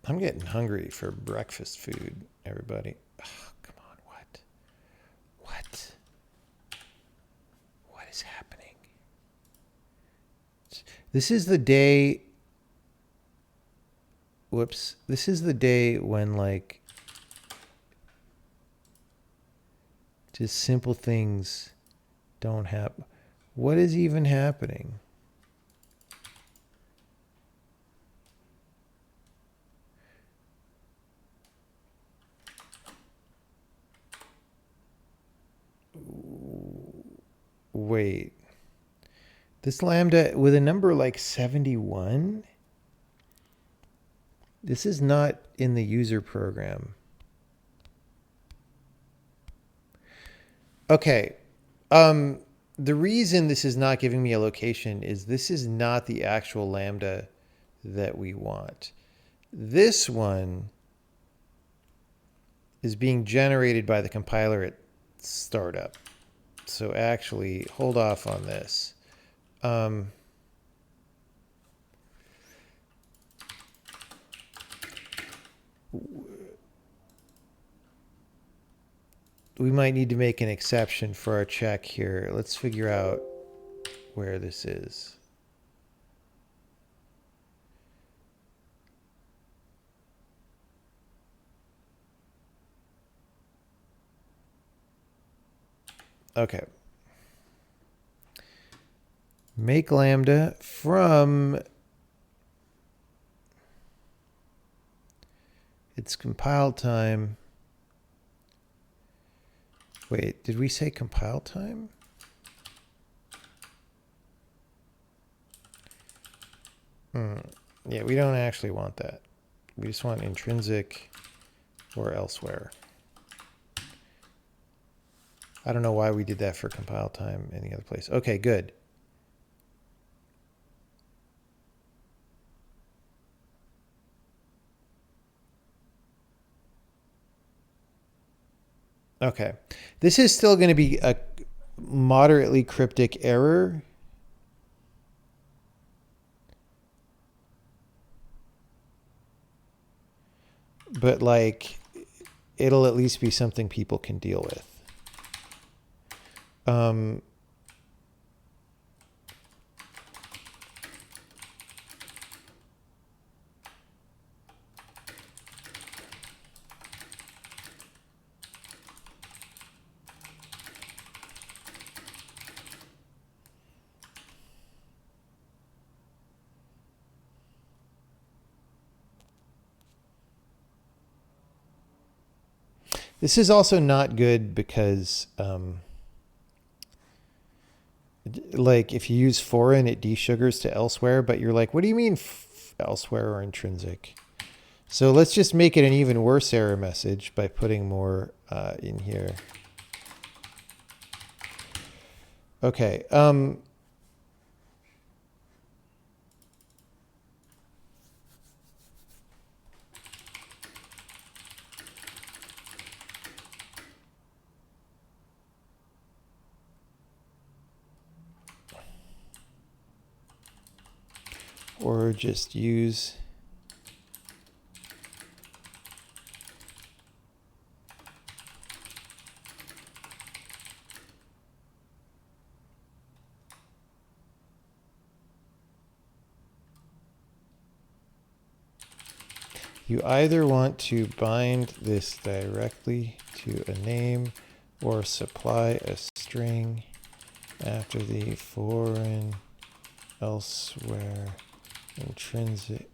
I'm getting hungry for breakfast food, everybody. Oh, come on, what? What? What is happening? This is the day. Whoops. This is the day when, like, just simple things don't happen. What is even happening? Wait. This lambda with a number like 71? This is not in the user program. Okay. The reason this is not giving me a location is this is not the actual lambda that we want. This one is being generated by the compiler at startup. So actually, hold off on this. We might need to make an exception for our check here. Let's figure out where this is. Okay. Make lambda from its compile time. Wait, did we say compile time? Yeah, we don't actually want that. We just want intrinsic or elsewhere. I don't know why we did that for compile time in the other place. Okay, good. Okay. This is still going to be a moderately cryptic error. But like, it'll at least be something people can deal with. This is also not good because, like, if you use foreign, it desugars to elsewhere, but you're like, what do you mean elsewhere or intrinsic? So let's just make it an even worse error message by putting more in here. Okay. Or just use you either want to bind this directly to a name or supply a string after the foreign elsewhere intrinsic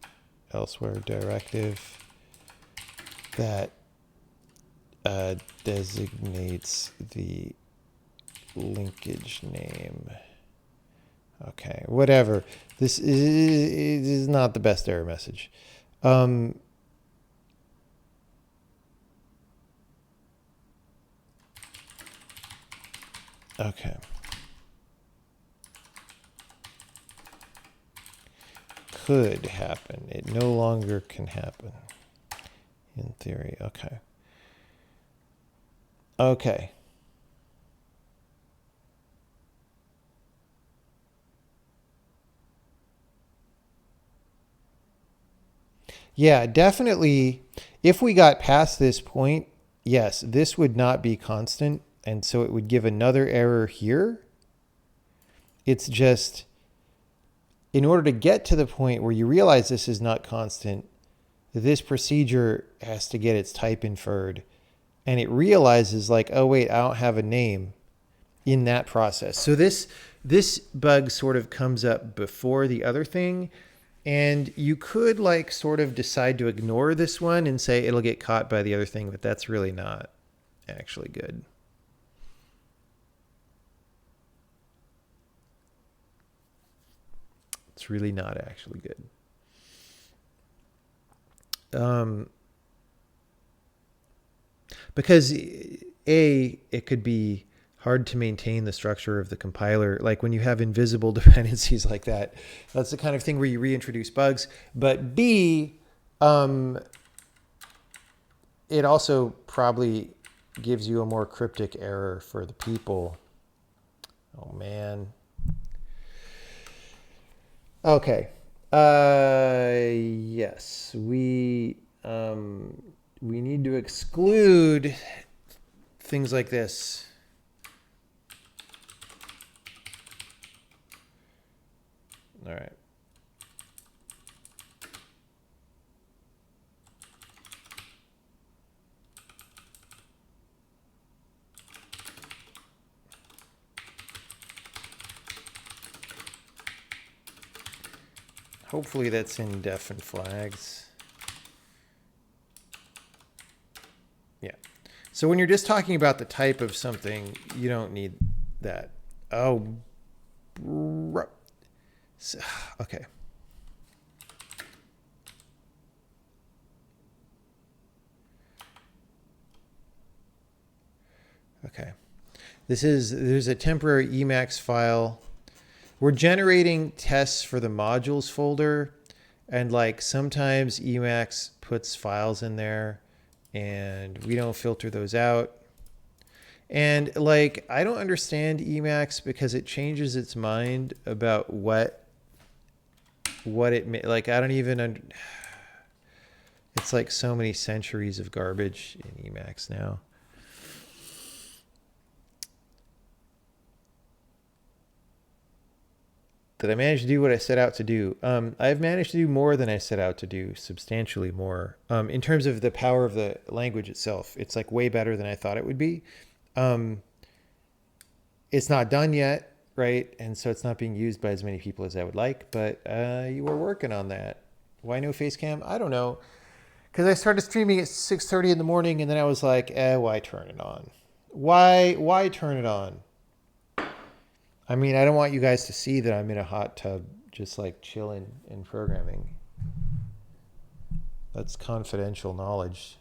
elsewhere directive that designates the linkage name. Okay, whatever. This is not the best error message. Okay. Could happen. It no longer can happen. In theory. Okay. Okay. Yeah, definitely. If we got past this point, yes, this would not be constant. And so it would give another error here. It's just, in order to get to the point where you realize this is not constant, this procedure has to get its type inferred. And it realizes like, oh, wait, I don't have a name in that process. So this bug sort of comes up before the other thing. And you could like sort of decide to ignore this one and say it'll get caught by the other thing, but that's really not actually good. It's really not actually good. Because it could be hard to maintain the structure of the compiler. Like when you have invisible dependencies like that, that's the kind of thing where you reintroduce bugs. But B, it also probably gives you a more cryptic error for the people. Oh, man. Okay. Yes, we need to exclude things like this. All right. Hopefully that's in def and flags. Yeah. So when you're just talking about the type of something, you don't need that. Oh. Okay. Okay. There's a temporary Emacs file. We're generating tests for the modules folder, and like sometimes Emacs puts files in there and we don't filter those out. And like, I don't understand Emacs because it changes its mind about what it, like, I don't even, it's like so many centuries of garbage in Emacs now. Did I manage to do what I set out to do? I've managed to do more than I set out to do, substantially more. In terms of the power of the language itself, it's like way better than I thought it would be. It's not done yet, right? And so it's not being used by as many people as I would like, but you were working on that. Why no face cam? I don't know. Because I started streaming at 6:30 in the morning, and then I was like, why turn it on? Why turn it on? I mean, I don't want you guys to see that I'm in a hot tub just like chilling and programming. That's confidential knowledge.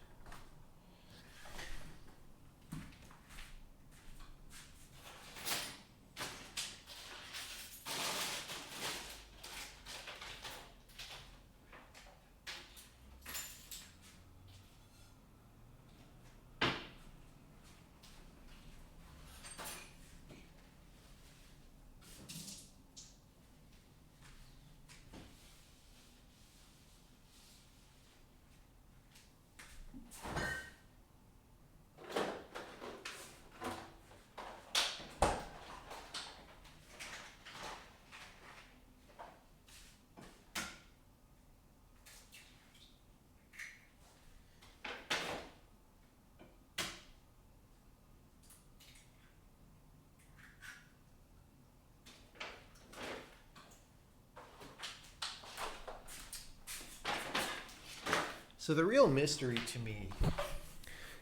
So the real mystery to me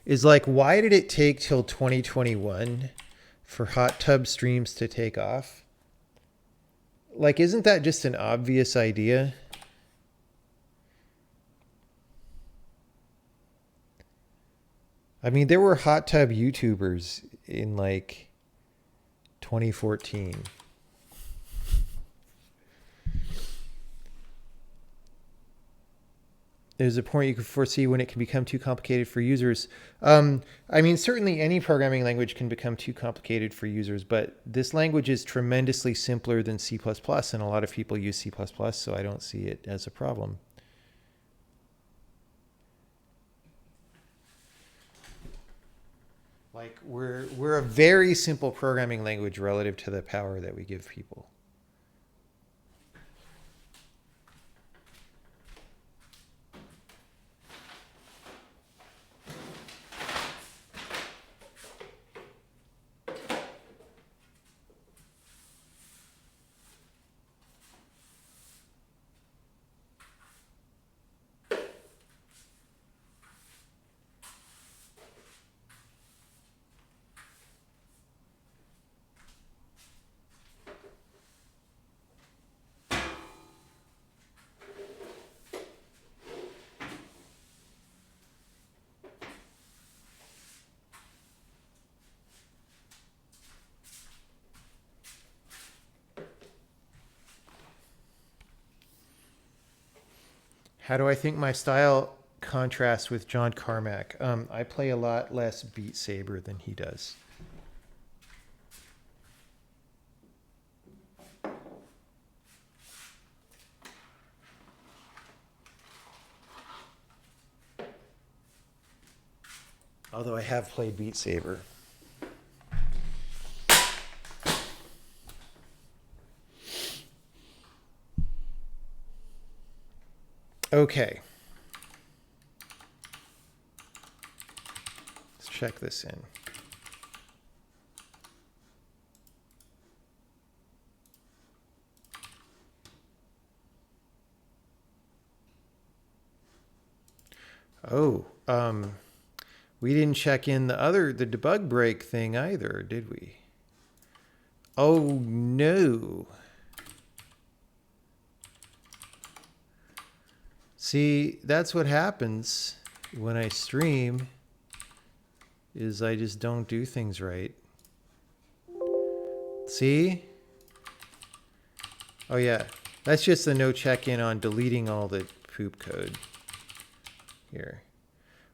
is like, why did it take till 2021 for hot tub streams to take off? Like, isn't that just an obvious idea? I mean, there were hot tub YouTubers in like 2014. There's a point you can foresee when it can become too complicated for users. I mean, certainly any programming language can become too complicated for users, but this language is tremendously simpler than C++, and a lot of people use C++, so I don't see it as a problem. Like, we're a very simple programming language relative to the power that we give people. How do I think my style contrasts with John Carmack? I play a lot less Beat Saber than he does. Although I have played Beat Saber. Okay. Let's check this in. Oh, we didn't check in the debug break thing either, did we? Oh no. See, that's what happens when I stream. is I just don't do things right. See? Oh yeah, that's just the no check-in on deleting all the poop code here,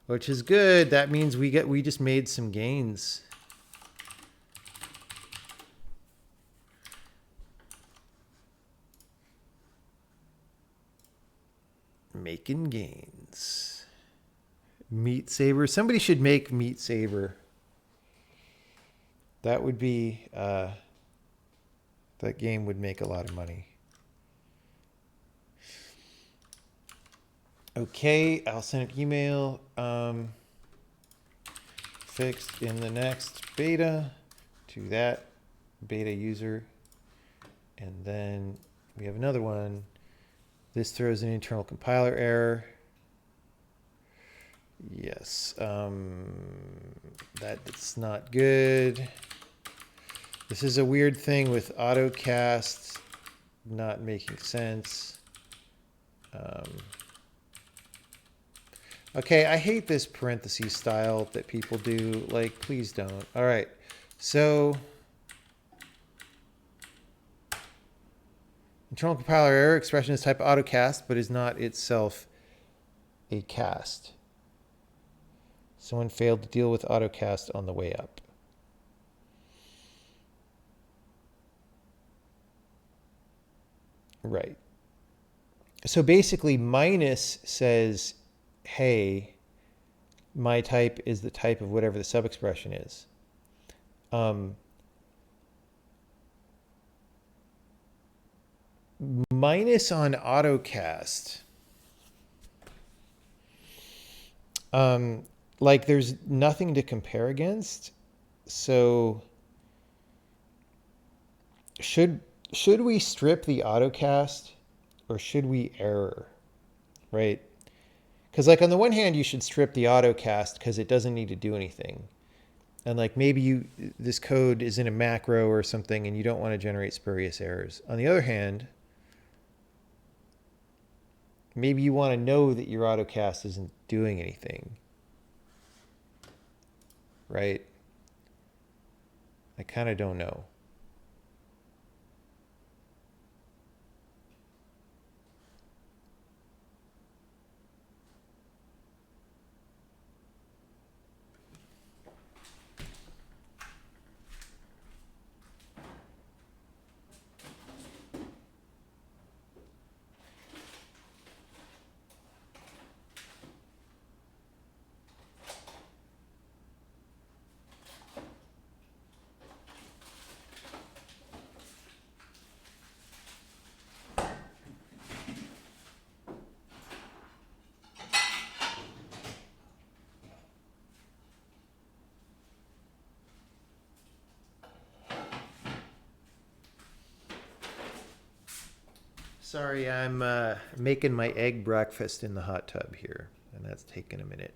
which is good. That means we just made some gains. Making gains. Meat Saber. Somebody should make Meat Saber. That would be, that game would make a lot of money. Okay, I'll send an email. Fixed in the next beta to that beta user. And then we have another one. This throws an internal compiler error. Yes, that's not good. This is a weird thing with AutoCast not making sense. Okay, I hate this parentheses style that people do. Like, please don't. All right, so internal compiler error, expression is type AutoCast, but is not itself a cast. Someone failed to deal with AutoCast on the way up. Right. So basically, minus says, hey, my type is the type of whatever the sub-expression is. Minus on AutoCast. Like there's nothing to compare against. So should we strip the AutoCast or should we error? Right? Because like on the one hand, you should strip the AutoCast because it doesn't need to do anything. And like maybe this code is in a macro or something and you don't want to generate spurious errors. On the other hand, maybe you want to know that your AutoCast isn't doing anything. Right? I kind of don't know. Sorry, I'm making my egg breakfast in the hot tub here, and that's taking a minute.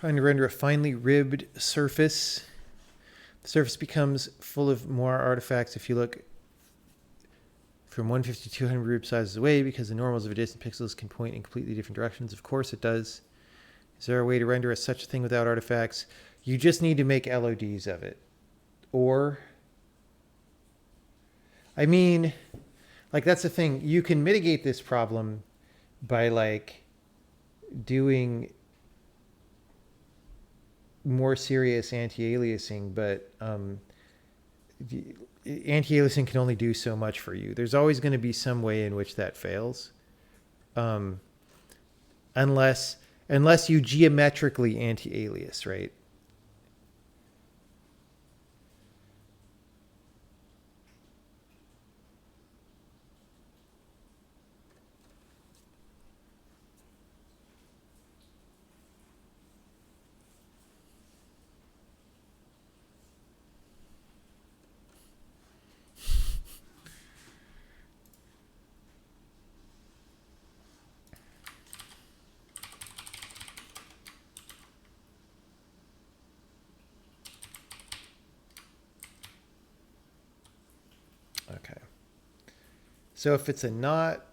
Trying to render a finely ribbed surface. The surface becomes full of more artifacts if you look from 150 to 200 rib sizes away because the normals of adjacent pixels can point in completely different directions. Of course it does. Is there a way to render such a thing without artifacts? You just need to make LODs of it. Or, I mean, like that's the thing. You can mitigate this problem by like doing more serious anti-aliasing, but anti-aliasing can only do so much for you. There's always going to be some way in which that fails, um, unless you geometrically anti-alias, right? Okay. So if it's a knot,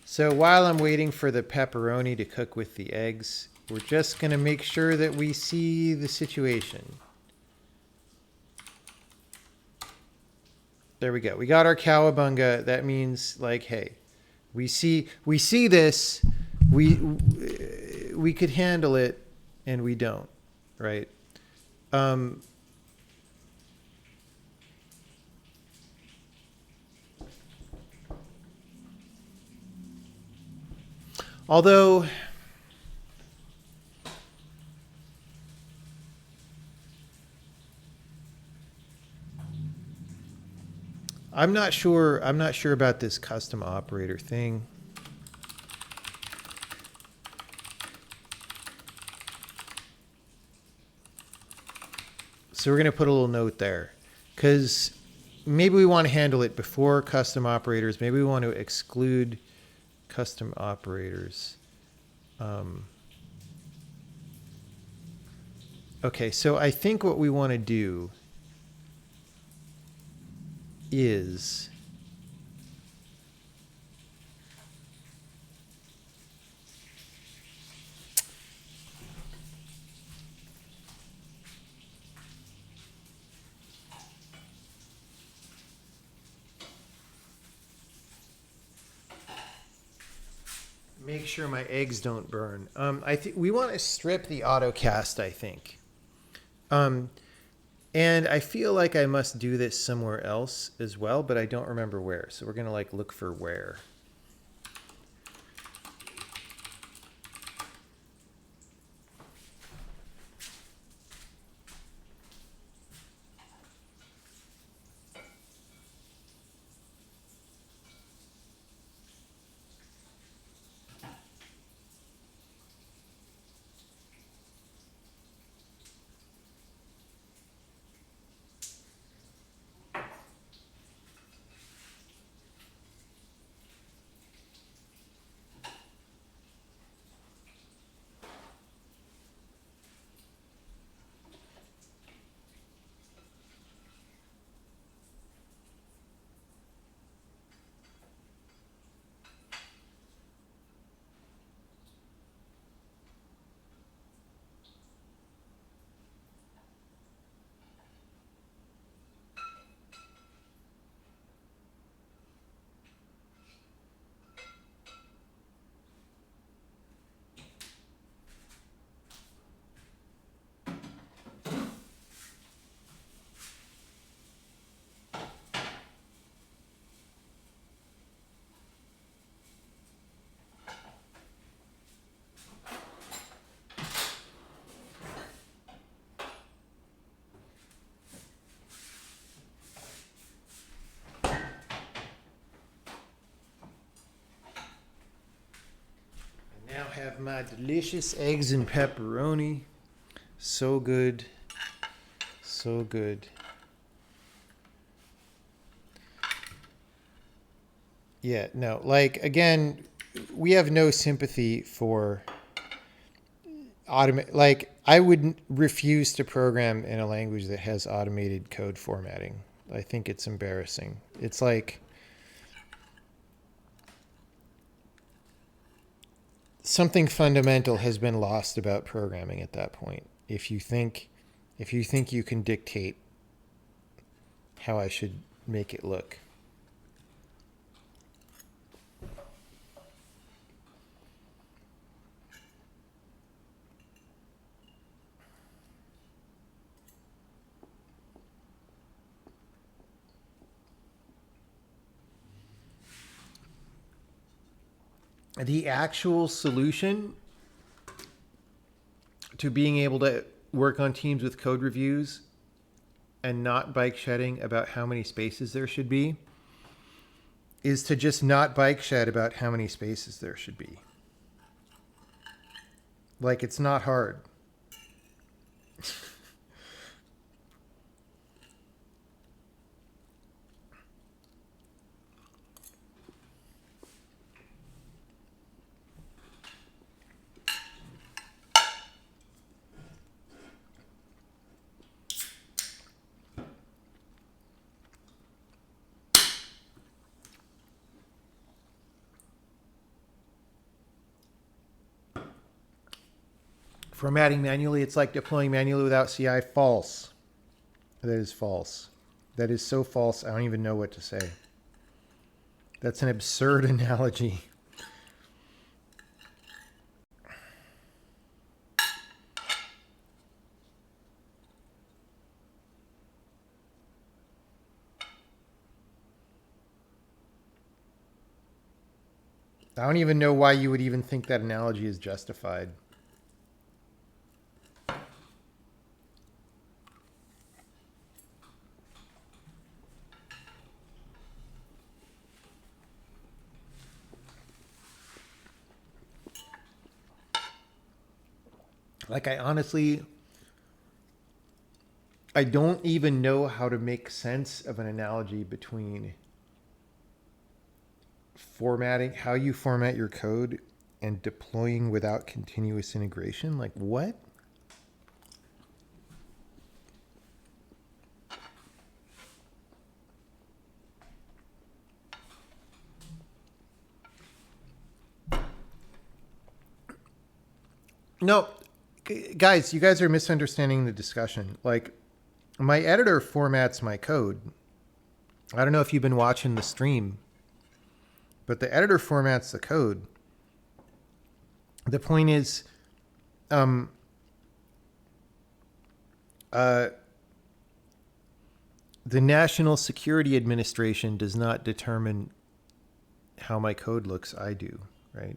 so while I'm waiting for the pepperoni to cook with the eggs, we're just going to make sure that we see the situation. There we go. We got our cowabunga. That means like, hey, we see this. We could handle it, and we don't, right? Although I'm not sure about this custom operator thing. So we're going to put a little note there, because maybe we want to handle it before custom operators. Maybe we want to exclude custom operators. Okay, so I think what we want to do is make sure my eggs don't burn. I think we want to strip the autocast, I think. And I feel like I must do this somewhere else as well, but I don't remember where. So we're going to like look for where. Now have my delicious eggs and pepperoni. So good. So good. Yeah, no, like, again, we have no sympathy for like, I would refuse to program in a language that has automated code formatting. I think it's embarrassing. It's like something fundamental has been lost about programming at that point. If you think you can dictate how I should make it look. The actual solution to being able to work on teams with code reviews and not bike shedding about how many spaces there should be is to just not bike shed about how many spaces there should be. Like, it's not hard. Formatting manually, it's like deploying manually without CI. False. That is false. That is so false, I don't even know what to say. That's an absurd analogy. I don't even know why you would even think that analogy is justified. Like, I don't even know how to make sense of an analogy between formatting, how you format your code, and deploying without continuous integration. Like, what? No, guys, you guys are misunderstanding the discussion. Like, my editor formats my code. I don't know if you've been watching the stream, but the editor formats the code. The point is, the National Security Administration does not determine how my code looks. I do, right?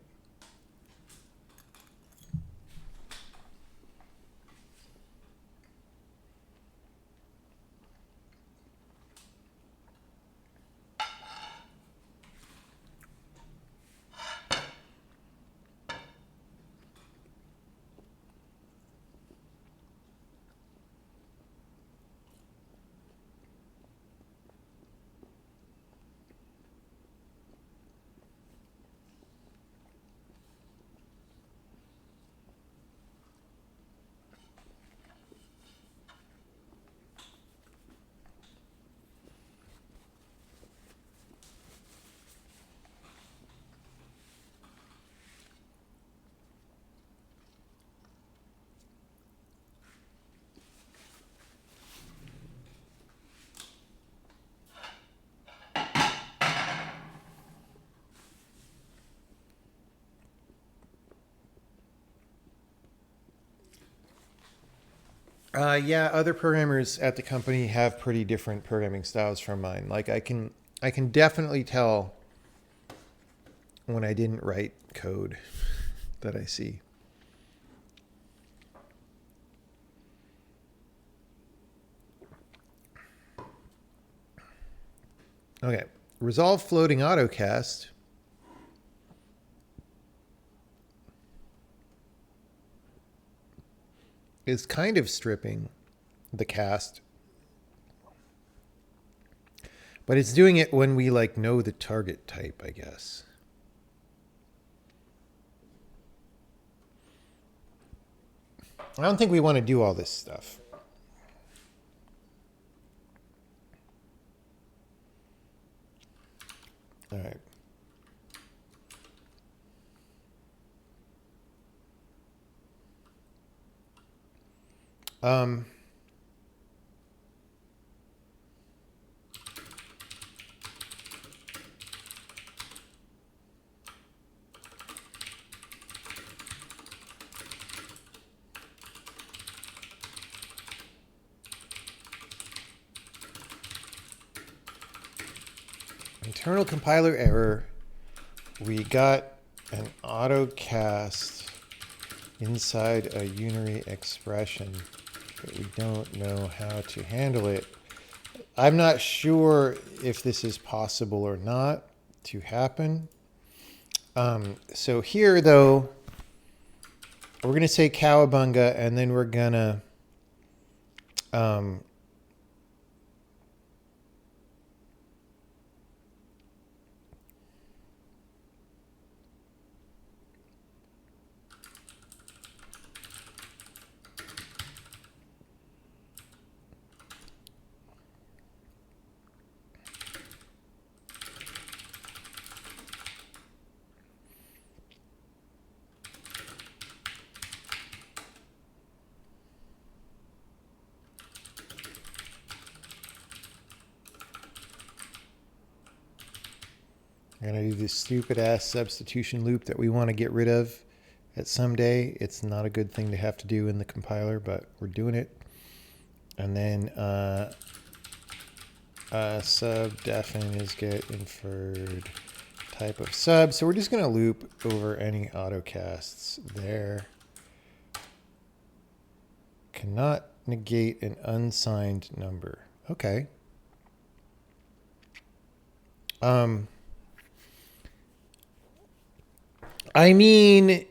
Yeah, other programmers at the company have pretty different programming styles from mine. Like, I can definitely tell when I didn't write code that I see. Okay, resolve floating autocast. Is kind of stripping the cast, but it's doing it when we like know the target type, I guess. I don't think we want to do all this stuff. All right. Internal compiler error. We got an autocast inside a unary expression, but we don't know how to handle it. I'm not sure if this is possible or not to happen. So here, though, we're going to say cowabunga, and then we're going to do this stupid ass substitution loop that we want to get rid of at some day. It's not a good thing to have to do in the compiler, but we're doing it. And then sub defin is get inferred type of sub. So we're just going to loop over any autocasts there. Cannot negate an unsigned number. Okay. I mean,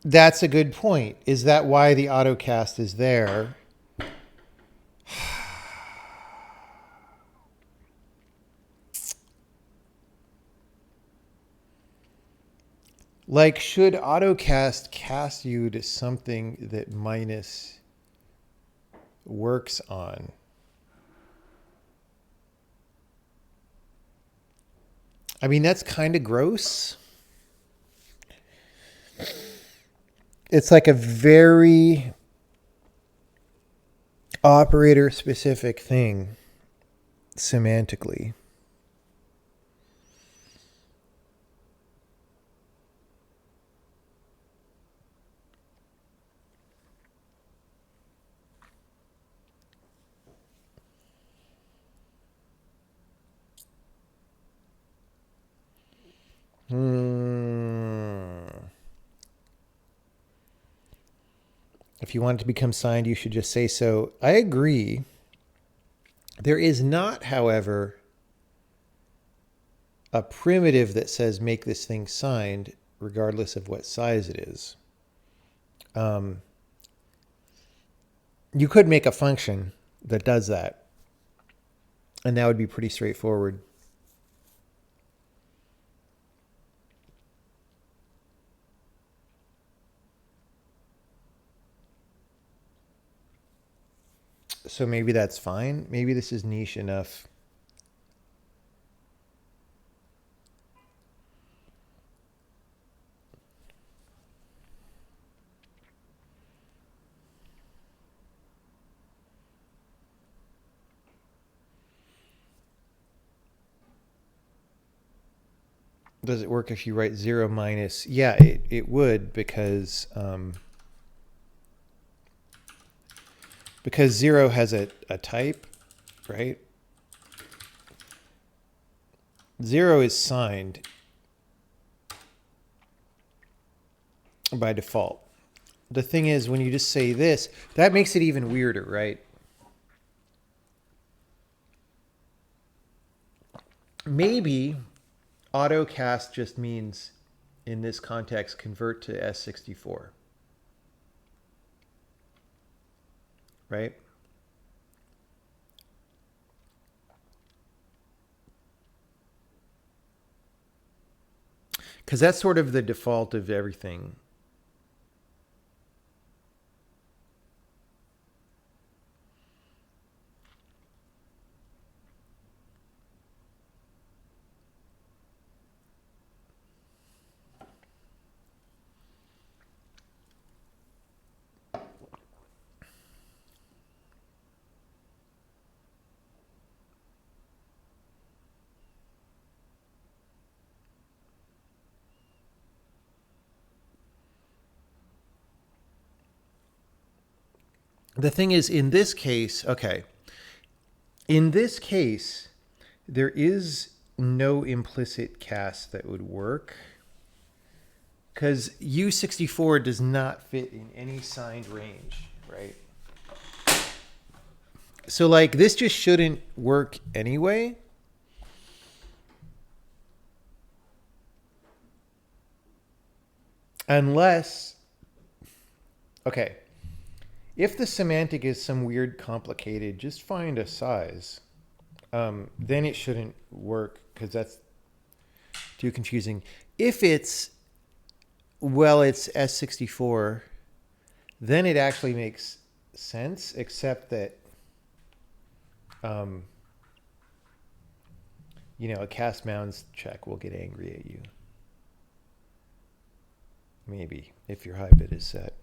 that's a good point. Is that why the autocast is there? Like, should autocast cast you to something that minus works on? I mean, that's kind of gross. It's like a very operator specific thing semantically. If you want it to become signed, you should just say so. I agree. There is not, however, a primitive that says make this thing signed regardless of what size it is. You could make a function that does that, and that would be pretty straightforward. So maybe that's fine. Maybe this is niche enough. Does it work if you write 0 minus? Yeah, it would, because 0 has a type, right? 0 is signed by default. The thing is, when you just say this, that makes it even weirder, right? Maybe autocast just means, in this context, convert to S64. Right? Because that's sort of the default of everything. the thing is, in this case, okay, in this case, there is no implicit cast that would work because U64 does not fit in any signed range, right? So like this just shouldn't work anyway. Unless, okay, if the semantic is some weird complicated, just find a size. Then it shouldn't work because that's too confusing. If it's, well, it's S64, then it actually makes sense, except that, you know, a cast bounds check will get angry at you. Maybe, if your high bit is set.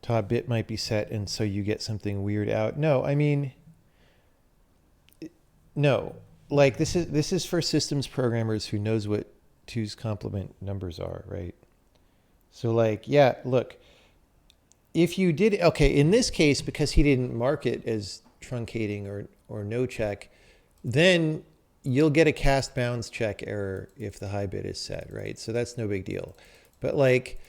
Top bit might be set, and so you get something weird out. No, I mean, no. Like this is for systems programmers who knows what 2's complement numbers are, right? So like, yeah, look, if you did, okay, in this case, because he didn't mark it as truncating or no check, then you'll get a cast bounds check error if the high bit is set, right? So that's no big deal. But like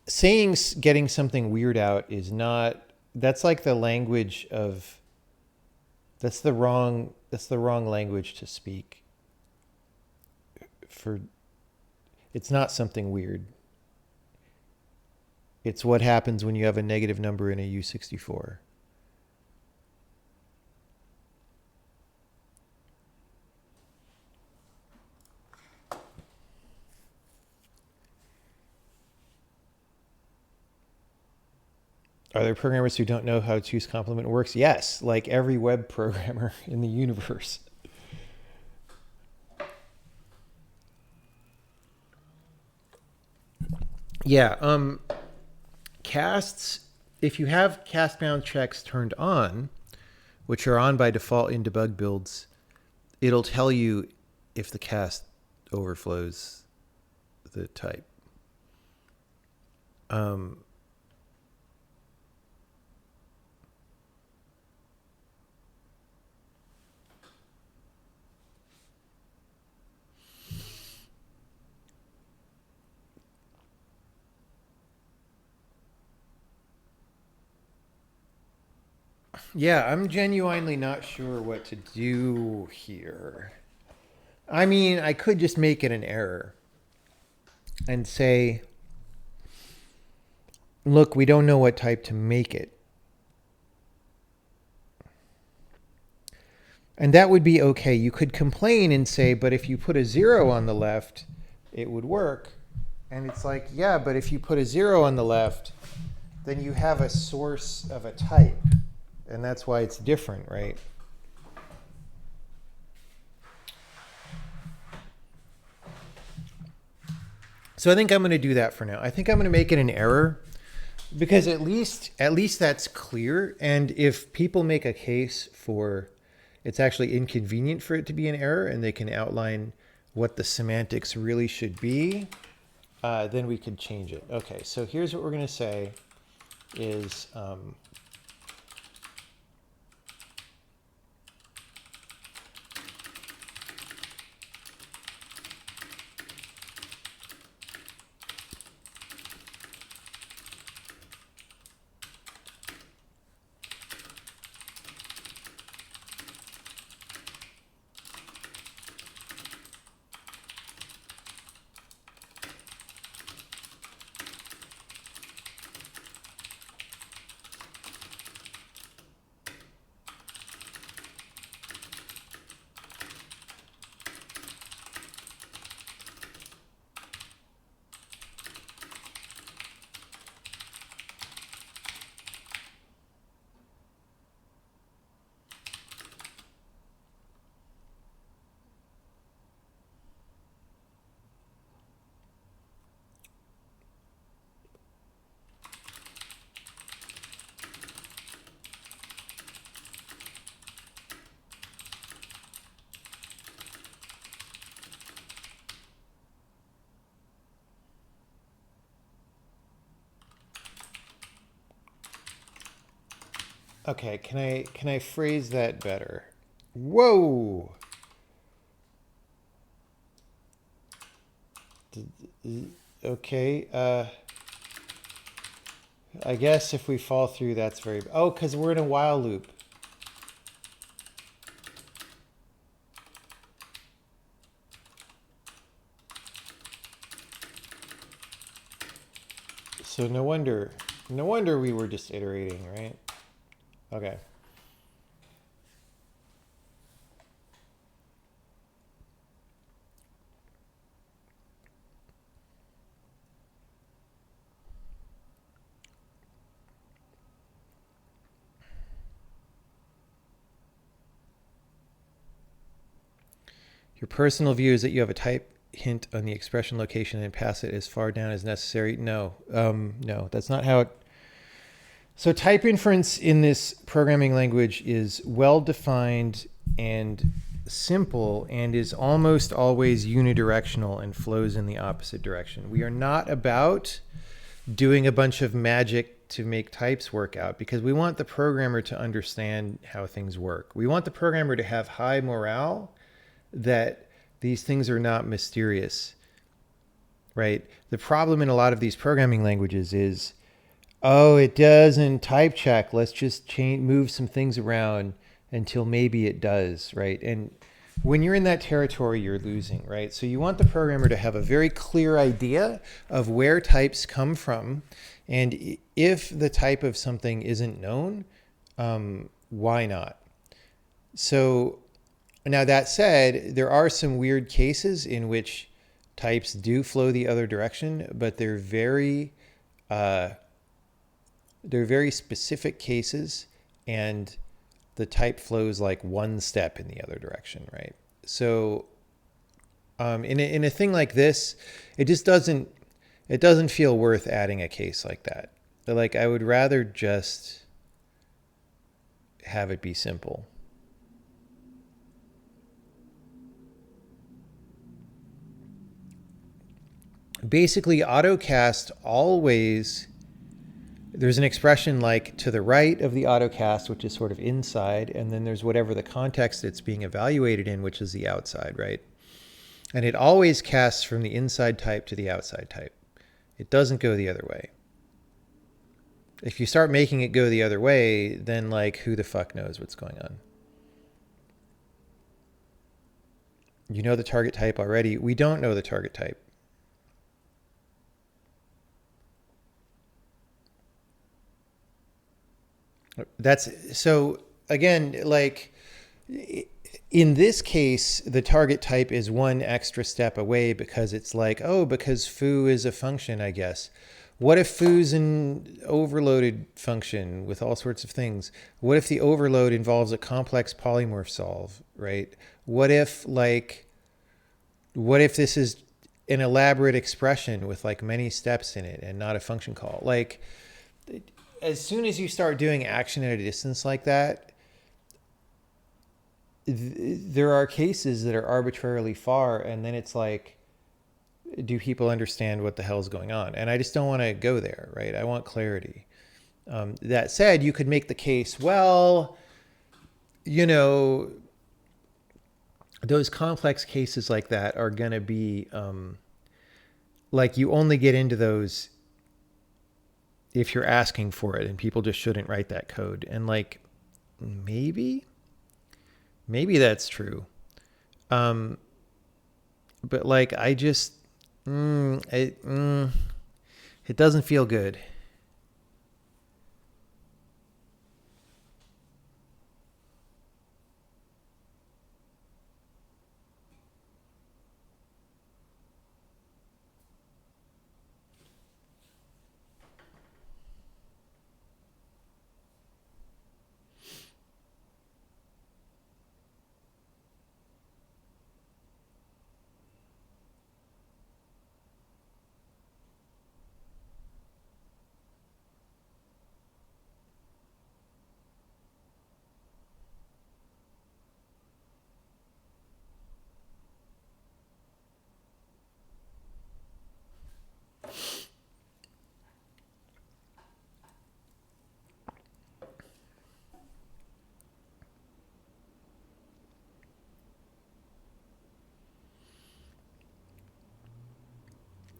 saying getting something weird out is not, that's like the language of, that's the wrong language to speak for. It's not something weird. It's what happens when you have a negative number in a U64. Are there programmers who don't know how 2's complement works? Yes, like every web programmer in the universe. Yeah, casts, if you have cast bound checks turned on, which are on by default in debug builds, it'll tell you if the cast overflows the type. Yeah, I'm genuinely not sure what to do here. I mean, I could just make it an error and say, look, we don't know what type to make it. And that would be okay. You could complain and say, but if you put a 0 on the left, it would work. And it's like, yeah, but if you put a 0 on the left, then you have a source of a type. And that's why it's different, right? So I think I'm going to do that for now. I think I'm going to make it an error because at least that's clear. And if people make a case for it's actually inconvenient for it to be an error and they can outline what the semantics really should be, then we could change it. Okay, so here's what we're going to say is Okay, can I phrase that better? Whoa. Okay. I guess if we fall through, that's very. Oh, because we're in a while loop. So no wonder, no wonder we were just iterating, right? Okay. Your personal view is that you have a type hint on the expression location and pass it as far down as necessary. No, no, that's not how it. So type inference in this programming language is well defined and simple and is almost always unidirectional and flows in the opposite direction. We are not about doing a bunch of magic to make types work out because we want the programmer to understand how things work. We want the programmer to have high morale that these things are not mysterious, right? The problem in a lot of these programming languages is, oh, it doesn't type check. Let's just move some things around until maybe it does, right? And when you're in that territory, you're losing, right? So you want the programmer to have a very clear idea of where types come from. And if the type of something isn't known, why not? So now that said, there are some weird cases in which types do flow the other direction, but they're very specific cases, and the type flows like one step in the other direction, right? So in a thing like this, it just doesn't feel worth adding a case like that. Like I would rather just have it be simple. Basically, AutoCast always, there's an expression like to the right of the AutoCast, which is sort of inside, and then there's whatever the context it's being evaluated in, which is the outside, right? And it always casts from the inside type to the outside type. It doesn't go the other way. If you start making it go the other way, then like who the fuck knows what's going on? You know the target type already. We don't know the target type. That's so again, like in this case, the target type is one extra step away because it's like, oh, because foo is a function, I guess. What if foo's an overloaded function with all sorts of things? What if the overload involves a complex polymorph solve, right? What if this is an elaborate expression with like many steps in it and not a function call? Like as soon as you start doing action at a distance like that, there are cases that are arbitrarily far, and then it's like, do people understand what the hell is going on? And I just don't want to go there, right? I want clarity. That said, you could make the case, well, you know, those complex cases like that are going to be like you only get into those if you're asking for it, and people just shouldn't write that code. And like, maybe that's true. But like, I just, it doesn't feel good.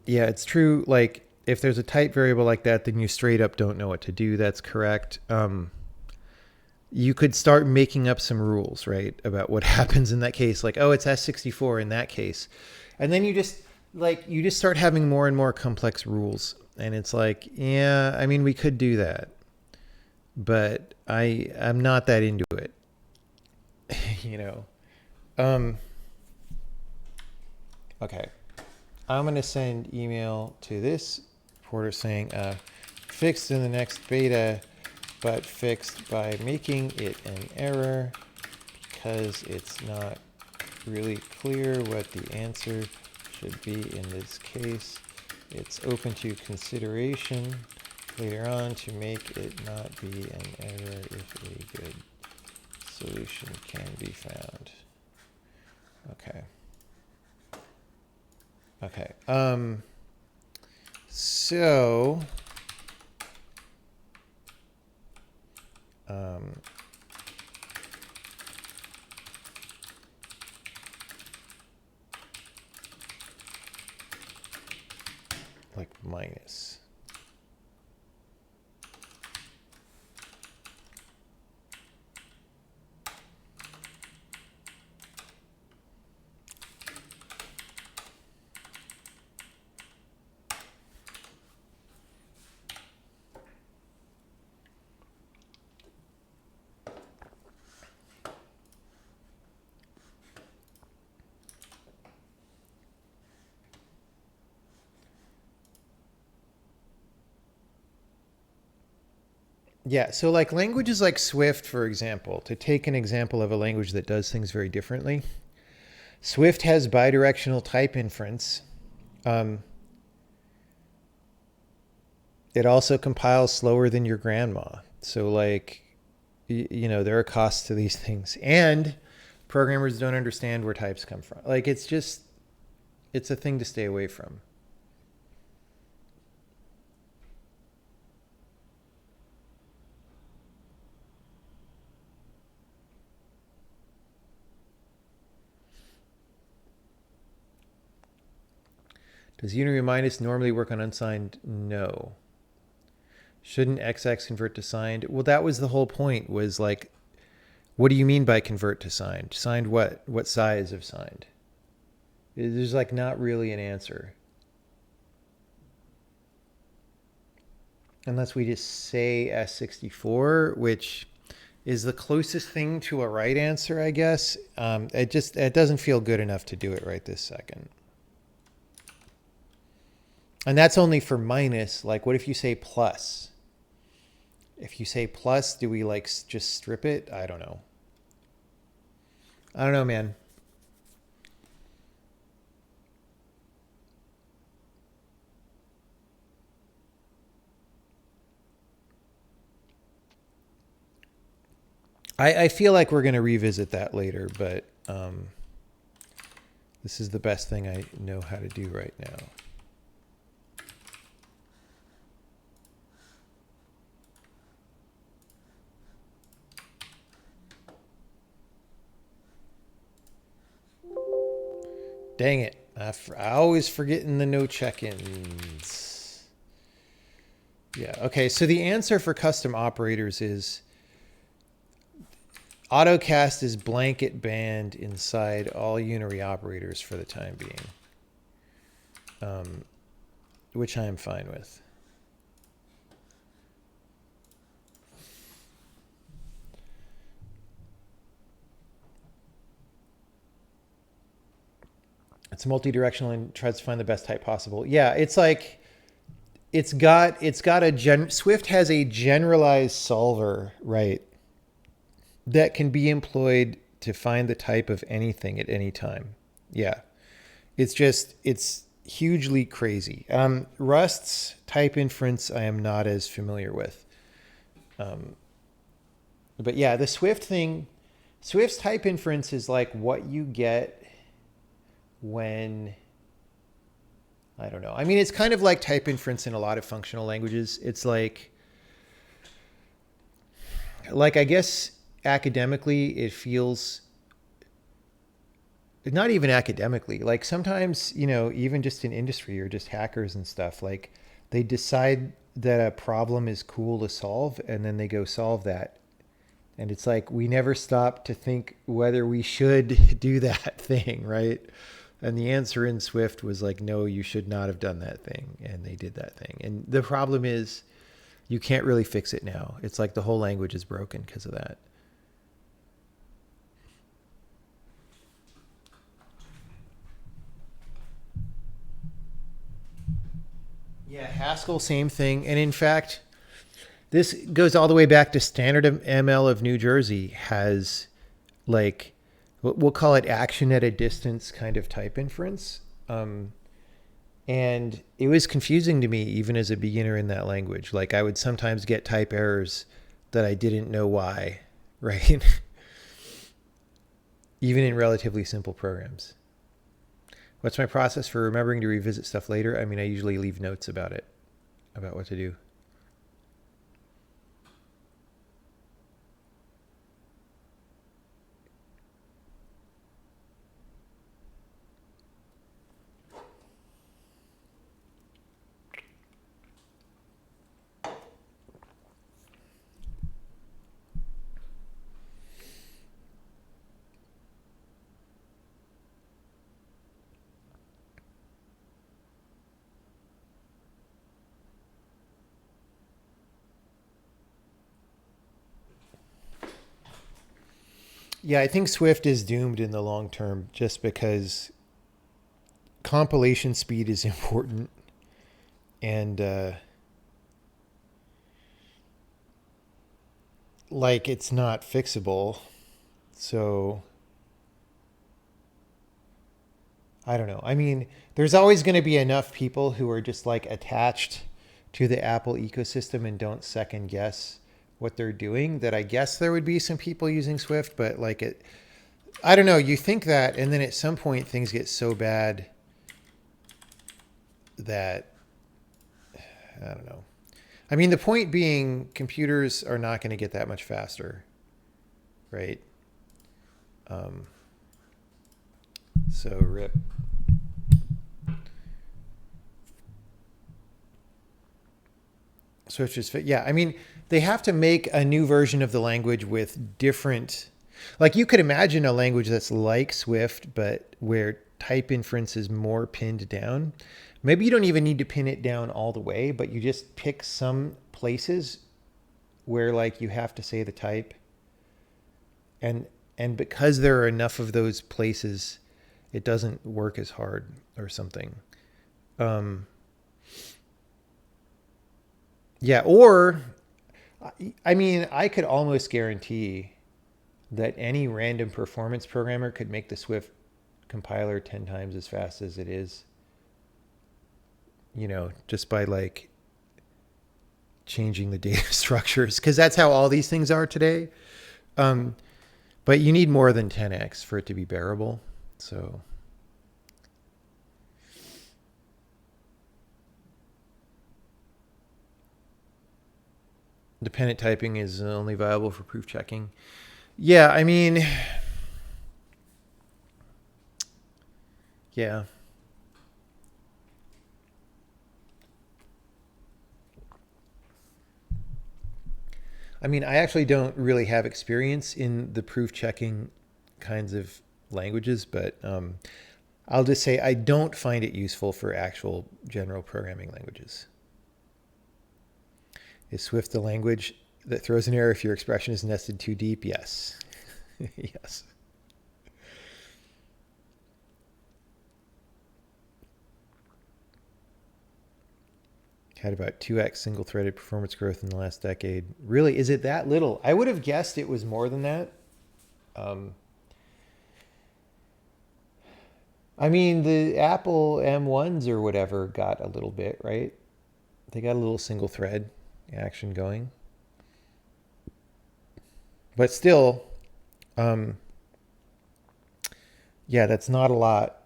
Yeah, it's true. Like if there's a type variable like that, then you straight up don't know what to do. That's correct. You could start making up some rules, right, about what happens in that case. Like, oh, it's S64 in that case. And then you just start having more and more complex rules. And it's like, yeah, I mean, we could do that, but I'm not that into it, you know. Okay. I'm going to send email to this reporter saying, fixed in the next beta, but fixed by making it an error because it's not really clear what the answer should be in this case. It's open to consideration later on to make it not be an error if a good solution can be found. Okay. Okay. So like minus. Yeah, so like languages like Swift, for example, to take an example of a language that does things very differently, Swift has bidirectional type inference. It also compiles slower than your grandma. So like, you know, there are costs to these things. And programmers don't understand where types come from. Like it's a thing to stay away from. Does unary minus normally work on unsigned? No. Shouldn't XX convert to signed? Well, that was the whole point, was like, what do you mean by convert to signed? Signed what? What size of signed? There's like not really an answer. Unless we just say S64, which is the closest thing to a right answer, I guess. It doesn't feel good enough to do it right this second. And that's only for minus. Like, what if you say plus? If you say plus, do we like just strip it? I don't know. I don't know, man. I feel like we're going to revisit that later, but this is the best thing I know how to do right now. Dang it. I always forgetting the no check-ins. Yeah, okay, so the answer for custom operators is autocast is blanket banned inside all unary operators for the time being, which I am fine with. It's multi-directional and tries to find the best type possible. Yeah, it's like Swift has a generalized solver, right, that can be employed to find the type of anything at any time. Yeah. It's hugely crazy. Rust's type inference I am not as familiar with. But yeah, the Swift's type inference is like what you get when, I don't know. I mean, it's kind of like type inference in a lot of functional languages. It's like I guess academically it feels not even academically, like sometimes, even just in industry or just hackers and stuff, like they decide that a problem is cool to solve and then they go solve that. And it's like we never stop to think whether we should do that thing, right? And the answer in Swift was like, no, you should not have done that thing. And they did that thing. And the problem is you can't really fix it now. It's like the whole language is broken because of that. Yeah, Haskell, same thing. And in fact, this goes all the way back to Standard ML of New Jersey has like, we'll call it action at a distance kind of type inference. And it was confusing to me even as a beginner in that language. Like I would sometimes get type errors that I didn't know why, right? Even in relatively simple programs. What's my process for remembering to revisit stuff later? I mean, I usually leave notes about it, about what to do. Yeah, I think Swift is doomed in the long term just because compilation speed is important and like it's not fixable. So I don't know. I mean, there's always going to be enough people who are just like attached to the Apple ecosystem and don't second guess what they're doing that I guess there would be some people using Swift, but like it, I don't know. You think that, and then at some point things get so bad that I don't know. I mean, the point being, computers are not going to get that much faster, right? Um, so rip. So it's just, yeah. I mean, they have to make a new version of the language with different. Like you could imagine a language that's like Swift, but where type inference is more pinned down. Maybe you don't even need to pin it down all the way, but you just pick some places where like you have to say the type. And and because there are enough of those places, it doesn't work as hard or something. Um, yeah, or I mean, I could almost guarantee that any random performance programmer could make the Swift compiler 10 times as fast as it is, just by like changing the data structures, because that's how all these things are today. Um, but you need more than 10x for it to be bearable. So dependent typing is only viable for proof checking. Yeah, I mean, yeah. I mean, I actually don't really have experience in the proof checking kinds of languages, but I'll just say I don't find it useful for actual general programming languages. Is Swift the language that throws an error if your expression is nested too deep? Yes. Yes. Had about 2x single threaded performance growth in the last decade. Really? Is it that little? I would have guessed it was more than that. Um, I mean, the Apple M1s or whatever got a little bit, right? They got a little single thread action going. But still, um, yeah, that's not a lot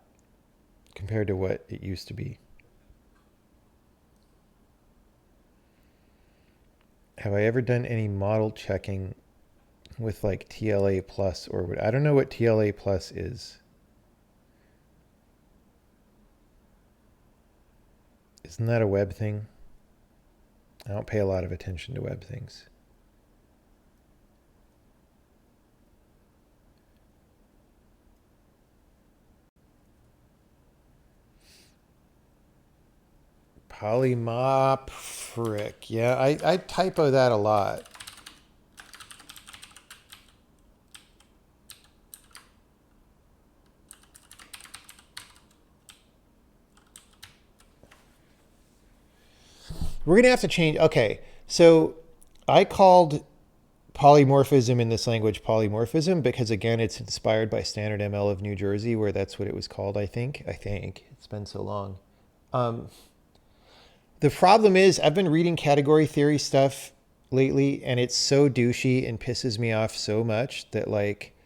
compared to what it used to be. Have I ever done any model checking with like TLA plus or what? I don't know what TLA plus is. Isn't that a web thing? I don't pay a lot of attention to web things. Polymop frick. Yeah, I typo that a lot. We're going to have to change. Okay, so I called polymorphism in this language polymorphism because, again, it's inspired by Standard ML of New Jersey, where that's what it was called, I think. It's been so long. The problem is I've been reading category theory stuff lately, and it's so douchey and pisses me off so much that, like,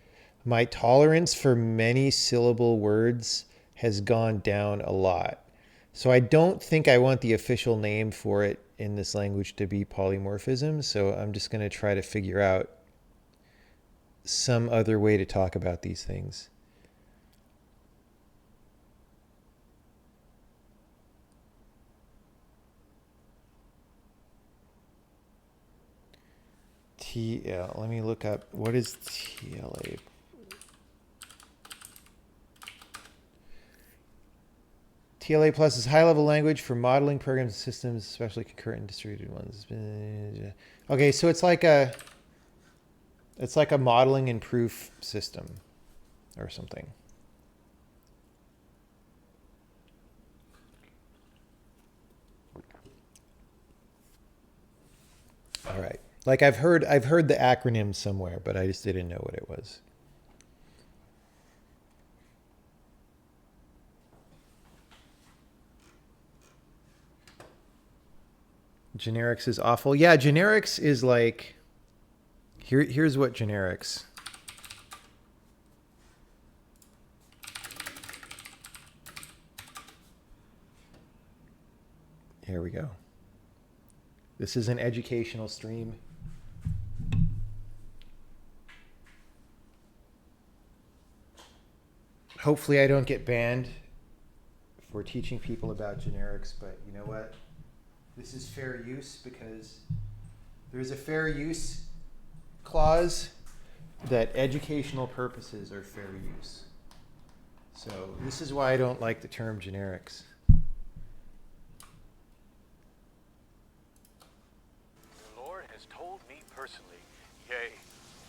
my tolerance for many syllable words has gone down a lot. So I don't think I want the official name for it in this language to be polymorphism. So I'm just going to try to figure out some other way to talk about these things. TL, let me look up, what is TLA? TLA Plus is high-level language for modeling programs and systems, especially concurrent and distributed ones. Okay, so it's like a modeling and proof system or something. All right. Like I've heard the acronym somewhere, but I just didn't know what it was. Generics is awful. Yeah, generics is like here's what generics. Here we go. This is an educational stream. Hopefully I don't get banned for teaching people about generics, but you know what? This is fair use because there's a fair use clause that educational purposes are fair use. So this is why I don't like the term generics. The Lord has told me personally, yea,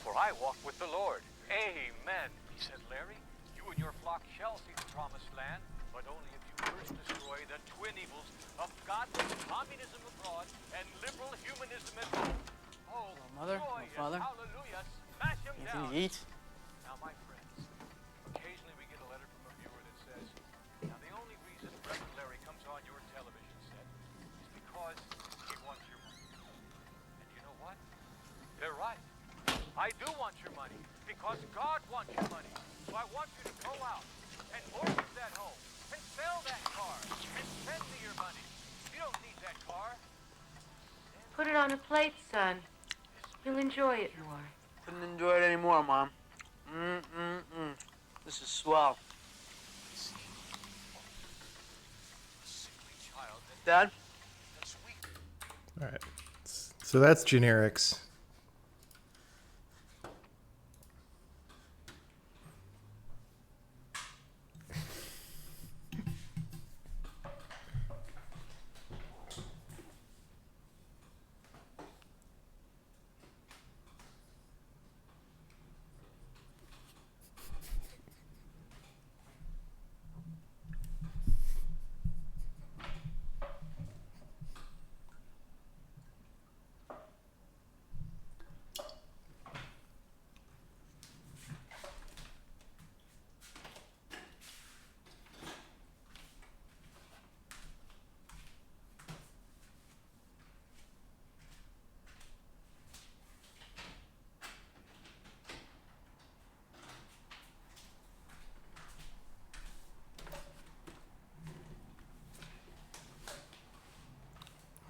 for I walk with the Lord. Amen. He said, Larry, you and your flock shall see the promised land, but only if you first destroy the twin evils of godless communism abroad and liberal humanism at home. Oh, Mother, joy Father, and hallelujah, smash them anything down. to eat? Now, my friends, occasionally we get a letter from a viewer that says, now the only reason Reverend Larry comes on your television set is because he wants your money. And you know what? They're right. I do want your money because God wants your money. So I want you to go out and mortgage that home and sell that car and send me your money. You don't need that car. Put it on a plate, son. You'll enjoy it more. Couldn't enjoy it anymore, Mom. This is swell. Dad? All right. So that's generics.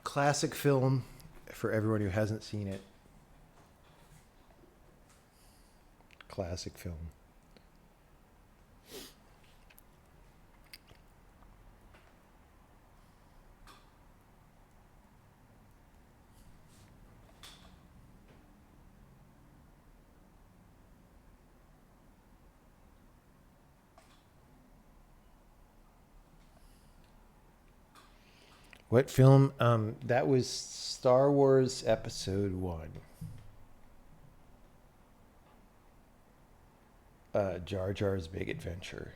Classic film for everyone who hasn't seen it. Classic film. What film? That was Star Wars Episode 1. Jar Jar's Big Adventure.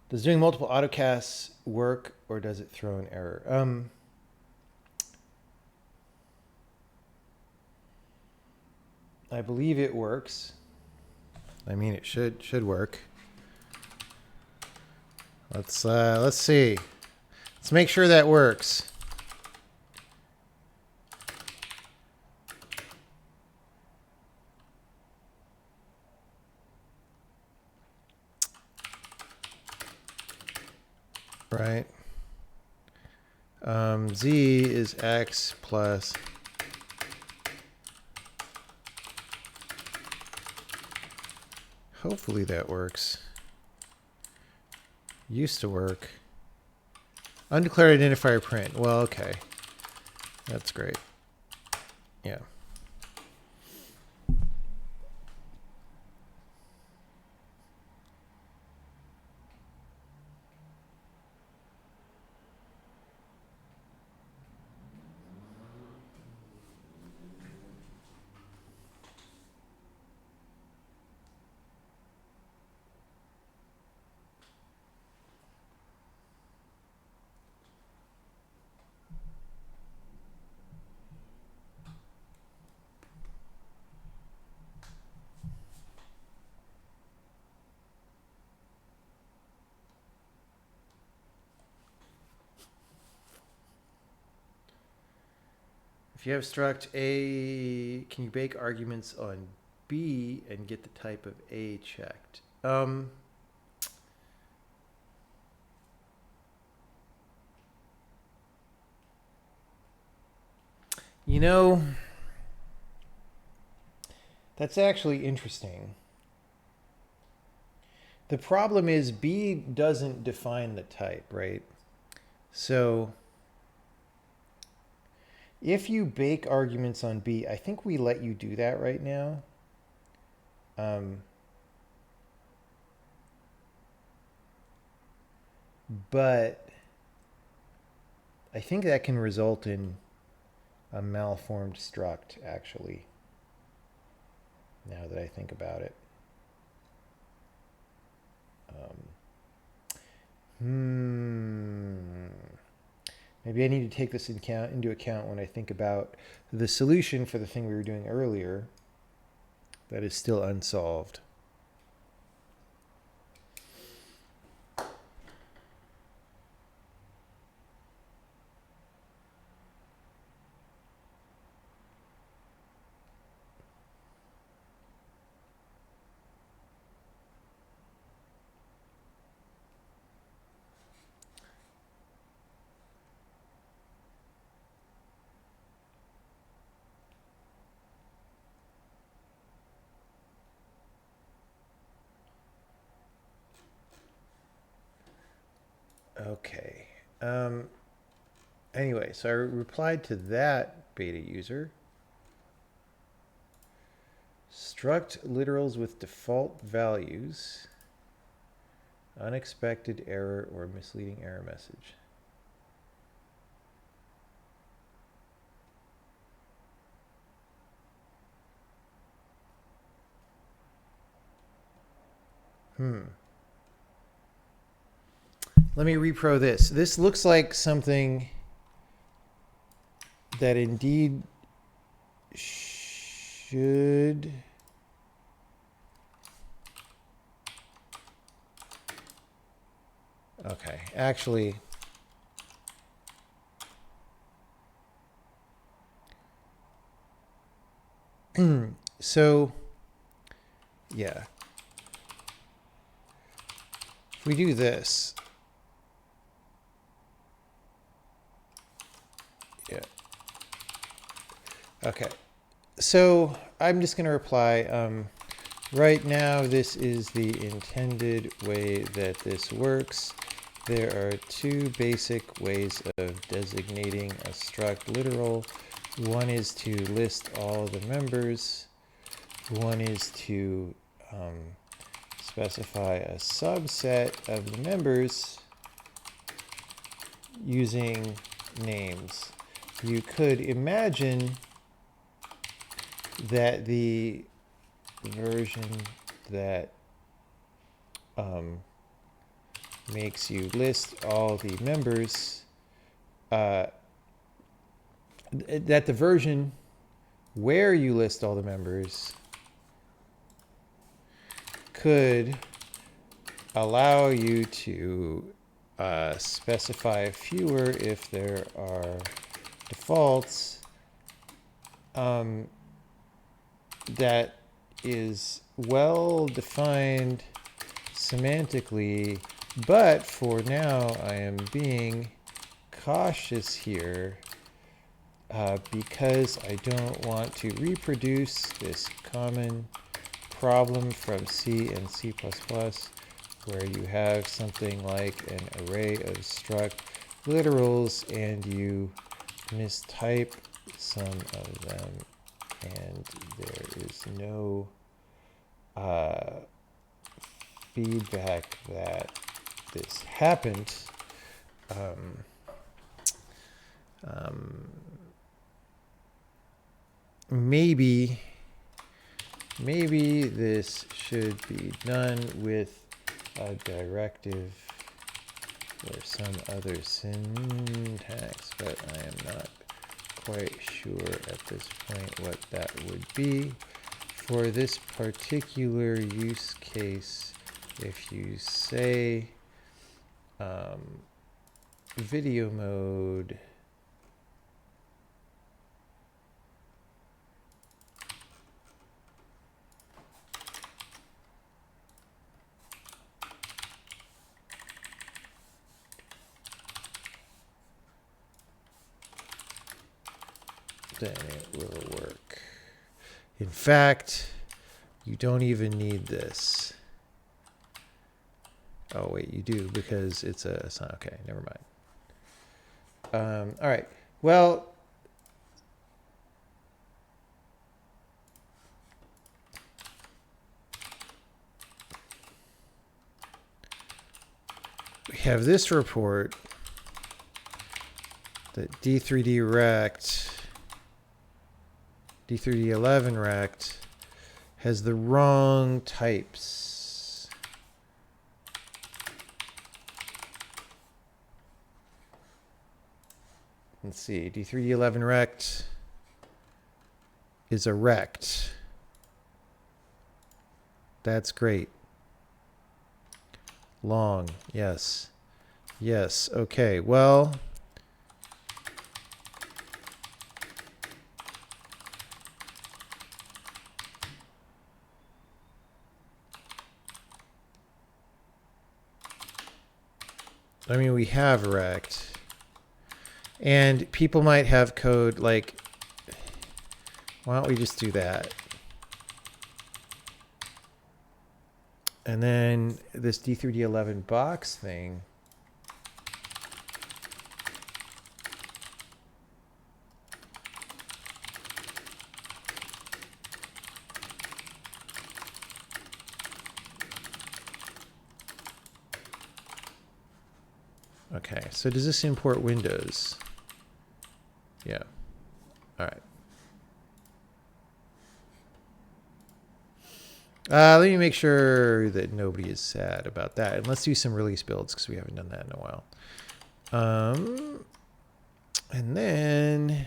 Does doing multiple autocasts work, or does it throw an error? I believe it works. I mean, it should work. Let's see. Let's make sure that works. Right. Z is X plus. Hopefully that works. Used to work. Undeclared identifier print. Well, okay. That's great. Yeah. If you have struct A, can you bake arguments on B and get the type of A checked? You know, that's actually interesting. The problem is B doesn't define the type, right? So if you bake arguments on B, I think we let you do that right now. But I think that can result in a malformed struct, actually, now that I think about it. Maybe I need to take this into account when I think about the solution for the thing we were doing earlier that is still unsolved. Okay. Anyway, so I replied to that beta user. Struct literals with default values. Unexpected error or misleading error message. Let me repro this. This looks like something that indeed should... Okay, actually... So, yeah. If we do this... Yeah. Okay. So I'm just going to reply, right now this is the intended way that this works. There are two basic ways of designating a struct literal. One is to list all the members. One is to specify a subset of the members using names. You could imagine that the version that makes you list all the members, that the version where you list all the members could allow you to specify fewer if there are defaults that is well defined semantically, but for now I am being cautious here because I don't want to reproduce this common problem from C and C++, where you have something like an array of struct literals and you mistype some of them and there is no feedback that this happened. Maybe this should be done with a directive or some other syntax, but I am not quite sure at this point what that would be. For this particular use case, if you say video mode, then it will work. In fact, you don't even need this. Oh wait, you do, because it's a sign. Okay, never mind. All right. Well, we have this report that D3D rect, D3D11 rect has the wrong types. Let's see, D3D11 rect is a rect. That's great. Long, yes. Yes, okay, well, I mean, we have rect. And people might have code like, why don't we just do that? And then this D3D11 box thing. Okay, so does this import Windows? Yeah. All right. Let me make sure that nobody is sad about that. And let's do some release builds because we haven't done that in a while. And then...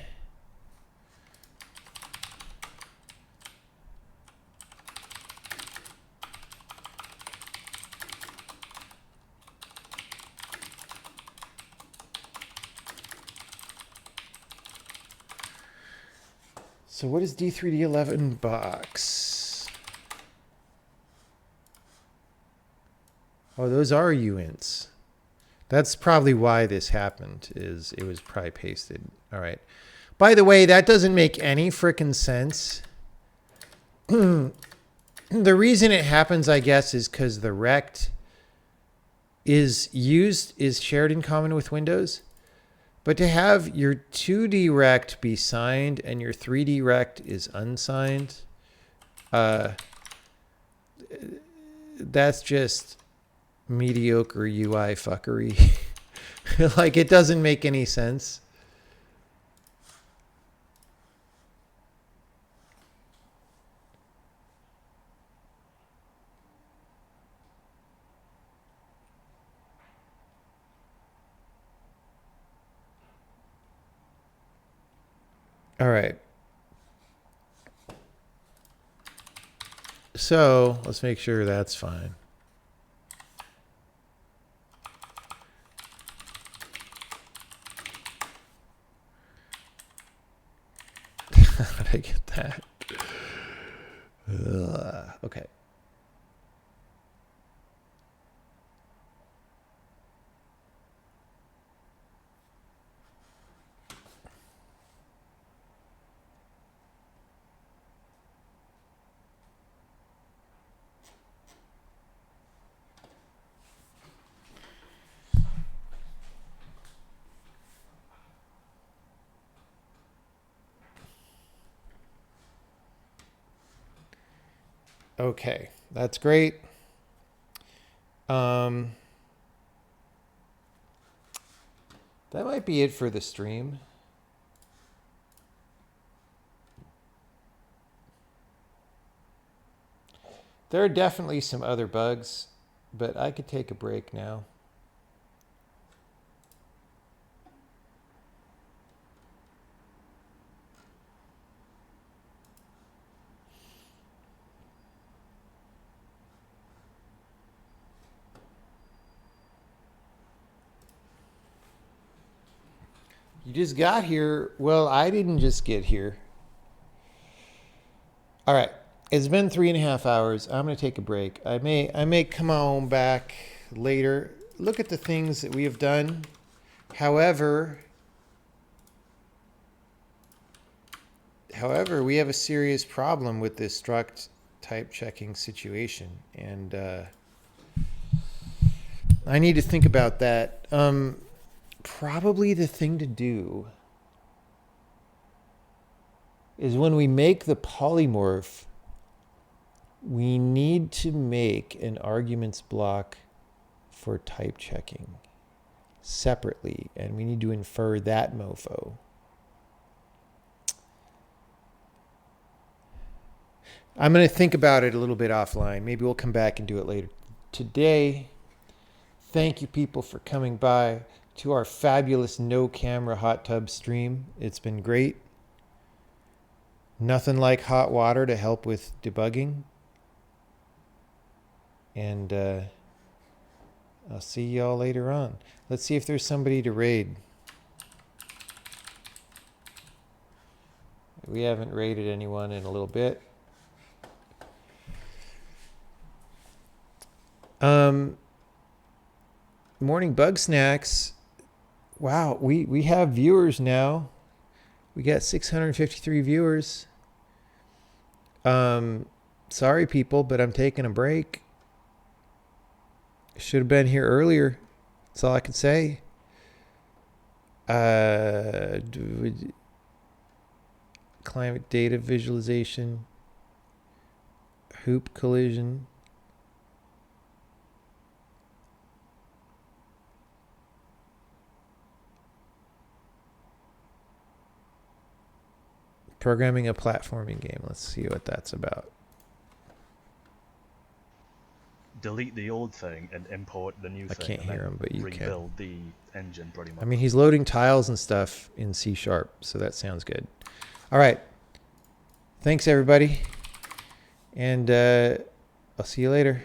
So what is D3D11 box? Oh, those are uints. That's probably why this happened, is it was probably pasted. All right. By the way, that doesn't make any frickin' sense. The reason it happens, I guess, is because the rect is shared in common with Windows. But to have your 2D rect be signed and your 3D rect is unsigned, that's just mediocre UI fuckery. Like, it doesn't make any sense. All right. So let's make sure that's fine. How did I get that? Okay. Okay, that's great. That might be it for the stream. There are definitely some other bugs, but I could take a break now. You just got here. Well, I didn't just get here. All right. It's been 3.5 hours. I'm going to take a break. I may come on back later. Look at the things that we have done. However, we have a serious problem with this struct type checking situation, and I need to think about that. Probably the thing to do is when we make the polymorph, we need to make an arguments block for type checking separately, and we need to infer that mofo. I'm going to think about it a little bit offline. Maybe we'll come back and do it later today. Thank you, people, for coming by to our fabulous no camera hot tub stream. It's been great. Nothing like hot water to help with debugging. And I'll see y'all later on. Let's see if there's somebody to raid. We haven't raided anyone in a little bit. Morning Bugsnax. Wow, we have viewers now. We got 653 viewers. Sorry people, but I'm taking a break. Should have been here earlier. That's all I can say. Climate data visualization. Hoop collision. Programming a platforming game. Let's see what that's about. Delete the old thing and import the new thing. I can't hear him, but you can. Rebuild the engine pretty much. I mean, he's loading tiles and stuff in C#, so that sounds good. All right. Thanks, everybody. And I'll see you later.